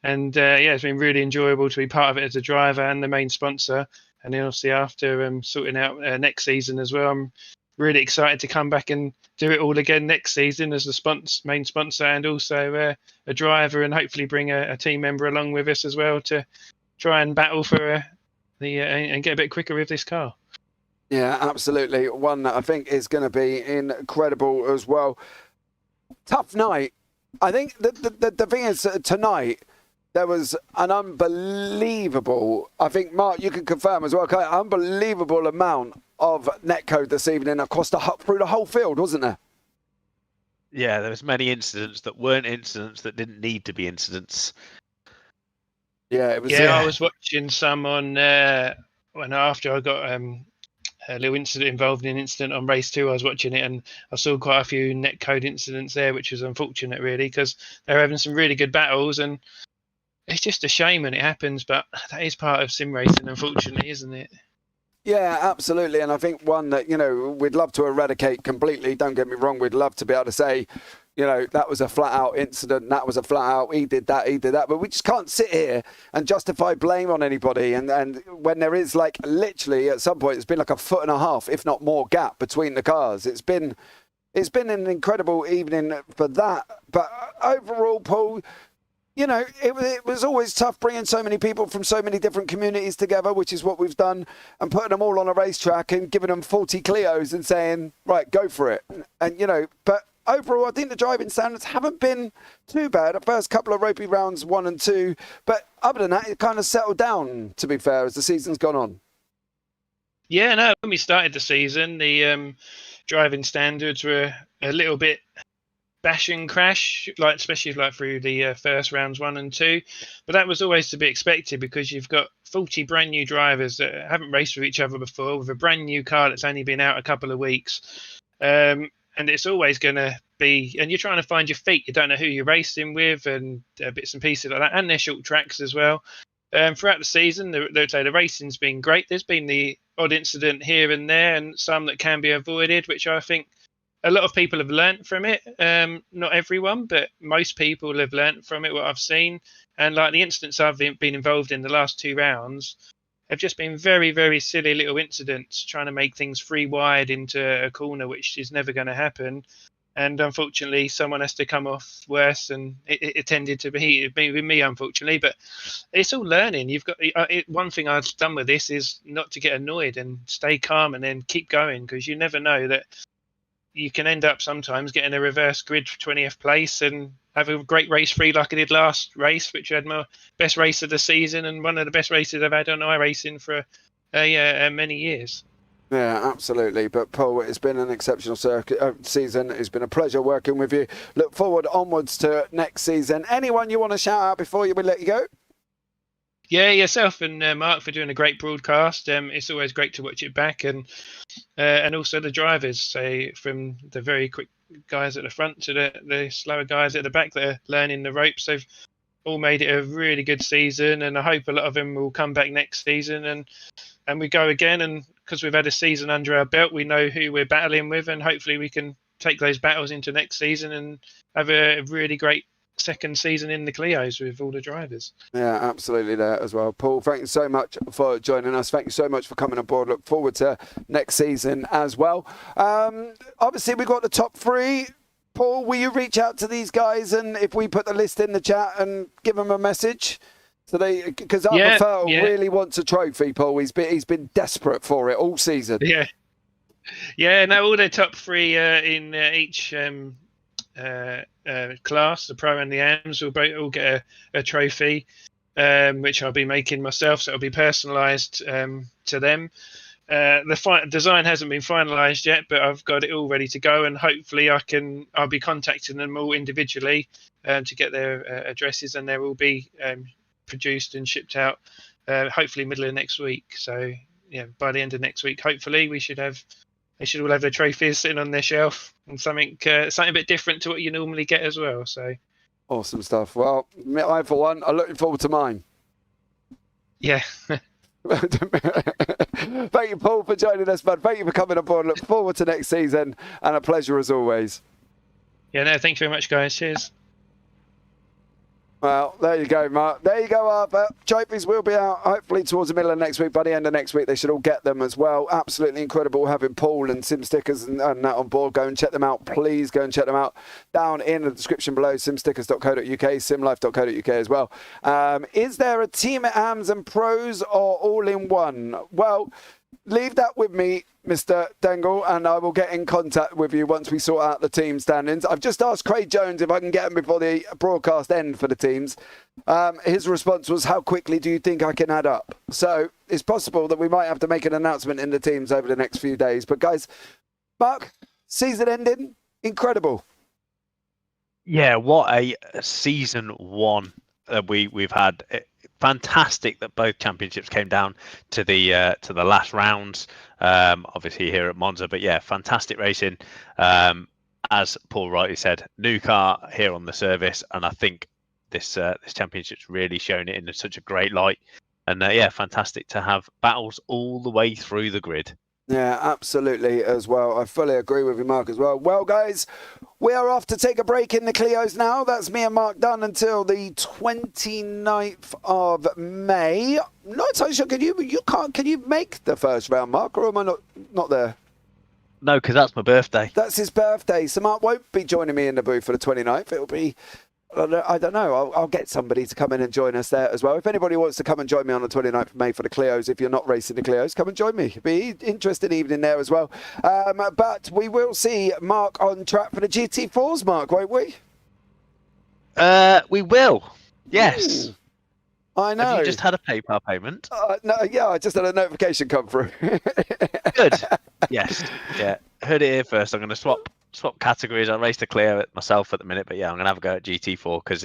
And yeah, it's been really enjoyable to be part of it as a driver and the main sponsor. And then obviously after sorting out next season as well, I'm really excited to come back and do it all again next season as the main sponsor, and also a driver, and hopefully bring a team member along with us as well to try and battle for and get a bit quicker with this car.
Yeah, absolutely. One that I think is going to be incredible as well. Tough night. I think the thing is tonight, there was an unbelievable, I think, Mark, you can confirm as well, unbelievable amount of netcode this evening across through the whole field, wasn't there?
Yeah, there was many incidents that weren't incidents that didn't need to be incidents.
Yeah, it was.
Yeah, I was watching some on when after I got a little incident involved in an incident on race 2. I was watching it and I saw quite a few netcode incidents there, which was unfortunate really, because they were having some really good battles, and it's just a shame when it happens, but that is part of sim racing, unfortunately, isn't it?
Yeah, absolutely. And I think one that, you know, we'd love to eradicate completely. Don't get me wrong. We'd love to be able to say, you know, that was a flat out incident. That was a flat out, he did that. But we just can't sit here and justify blame on anybody. And when there is like literally at some point, it's been like 1.5 foot, if not more, gap between the cars. It's been an incredible evening for that. But overall, Paul, you know, it was always tough bringing so many people from so many different communities together, which is what we've done, and putting them all on a racetrack and giving them 40 Clios and saying, right, go for it. And, you know, but overall, I think the driving standards haven't been too bad. The first couple of ropey rounds 1 and 2, but other than that, it kind of settled down, to be fair, as the season's gone on.
Yeah, no, when we started the season, the driving standards were a little bit bash and crash, like especially like through the first rounds 1 and 2, but that was always to be expected because you've got 40 brand new drivers that haven't raced with each other before with a brand new car that's only been out a couple of weeks, and it's always going to be, and you're trying to find your feet. You don't know who you're racing with, and bits and pieces like that, and they're short tracks as well. Throughout the season, the racing's been great. There's been the odd incident here and there, and some that can be avoided, which I think a lot of people have learnt from it. Not everyone, but most people have learnt from it, what I've seen. And like the incidents I've been involved in the last 2 rounds have just been very, very silly little incidents, trying to make things free wide into a corner, which is never going to happen. And unfortunately, someone has to come off worse, and it tended to be with me, unfortunately. But it's all learning. You've got one thing I've done with this is not to get annoyed and stay calm and then keep going, because you never know that you can end up sometimes getting a reverse grid 20th place and have a great race 3 like I did last race, which had my best race of the season and one of the best races I've had on iRacing for many years.
Yeah, absolutely. But Paul, it's been an exceptional season. It's been a pleasure working with you. Look forward onwards to next season. Anyone you want to shout out before we let you go?
Yeah, yourself and Mark for doing a great broadcast. It's always great to watch it back, and also the drivers. So from the very quick guys at the front to the slower guys at the back that are learning the ropes, they've all made it a really good season, and I hope a lot of them will come back next season and we go again. And because we've had a season under our belt, we know who we're battling with, and hopefully we can take those battles into next season and have a really great second season in the Clios with all the drivers.
Yeah, absolutely there as well. Paul, thank you so much for joining us. Thank you so much for coming on board. Look forward to next season as well. Obviously, we've got the top three. Paul, will you reach out to these guys, and if we put the list in the chat and give them a message? So because Arthur Furl really wants a trophy, Paul. He's been desperate for it all season.
Yeah. No, all the top three in each class, the pro and the AMs, will all get a trophy, which I'll be making myself. So it'll be personalised to them. The design hasn't been finalised yet, but I've got it all ready to go, and hopefully I'll be contacting them all individually to get their addresses, and they will be produced and shipped out hopefully middle of next week. So yeah, by the end of next week, hopefully they should all have their trophies sitting on their shelf, and something a bit different to what you normally get as well. So
awesome stuff. Well, I for one, I'm looking forward to mine.
Yeah.
Thank you, Paul, for joining us, bud. Thank you for coming on board. Look forward to next season, and a pleasure as always.
Yeah, no, thank you very much, guys. Cheers.
Well, there you go, Mark. There you go, Arthur. Trophies will be out hopefully towards the middle of next week. By the end of next week, they should all get them as well. Absolutely incredible having Paul and Simstickers and that on board. Go and check them out. Please go and check them out down in the description below. Simstickers.co.uk, simlife.co.uk as well. Is there a team at AMs and pros or all in one? Well, leave that with me, Mr. Dengle, and I will get in contact with you once we sort out the team standings. I've just asked Craig Jones if I can get him before the broadcast end for the teams. His response was, how quickly do you think I can add up? So it's possible that we might have to make an announcement in the teams over the next few days. But guys, Mark, season ending, incredible.
Yeah, what a season one that we've had. Fantastic that both championships came down to the last rounds, obviously here at Monza. But yeah, fantastic racing. As Paul rightly said, new car here on the service, and I think this championship's really shown it in such a great light. And yeah, fantastic to have battles all the way through the grid.
Yeah, absolutely as well. I fully agree with you, Mark, as well. Well, guys, we are off to take a break in the Clios now. That's me and Mark done until the 29th of May. Not so sure. Can you make the first round, Mark, or am I not there?
No, because that's my birthday.
That's his birthday. So Mark won't be joining me in the booth for the 29th. It'll be, I don't know. I'll get somebody to come in and join us there as well. If anybody wants to come and join me on the 29th of May for the Clios, if you're not racing the Clios, come and join me. It'll be an interesting evening there as well. But we will see Mark on track for the GT4s, Mark, won't we?
We will. Yes.
I know.
Have you just had a PayPal payment?
No, yeah, I just had a notification come through.
Good. Yes. Yeah. Heard it here first. I'm going to swap categories. I race the Clio myself at the minute, but yeah, I'm going to have a go at GT4 because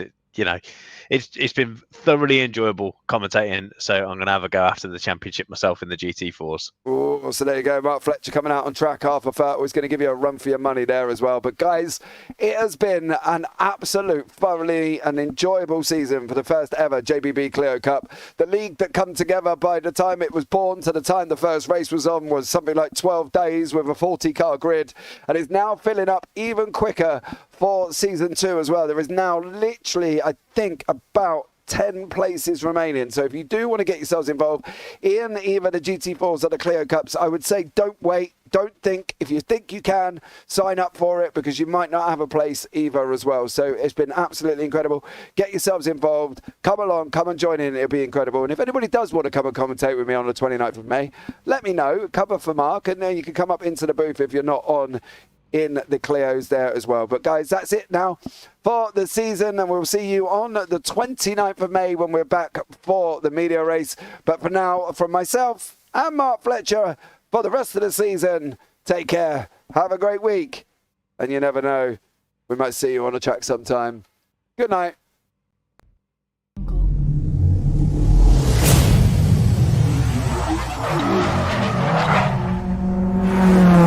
it's been thoroughly enjoyable commentating. So I'm going to have a go after the championship myself in the GT4s.
Oh, so there you go. Mark Fletcher coming out on track. Arthur Furl is going to give you a run for your money there as well. But guys, it has been an absolute thoroughly and enjoyable season for the first ever JPB Clio Cup. The league that come together by the time it was born to the time the first race was on was something like 12 days with a 40-car grid, and is now filling up even quicker for season 2 as well. There is now literally, I think, about 10 places remaining. So if you do want to get yourselves involved in either the GT4s or the Clio Cups, I would say don't wait. Don't think. If you think you can, sign up for it, because you might not have a place either as well. So it's been absolutely incredible. Get yourselves involved. Come along. Come and join in. It'll be incredible. And if anybody does want to come and commentate with me on the 29th of May, let me know. Cover for Mark, and then you can come up into the booth if you're not on in the Clios there as well. But guys, that's it now for the season, and we'll see you on the 29th of May when we're back for the media race. But for now, from myself and Mark Fletcher, for the rest of the season. Take care. Have a great week. And you never know, we might see you on the track sometime. Good night.
Jungle.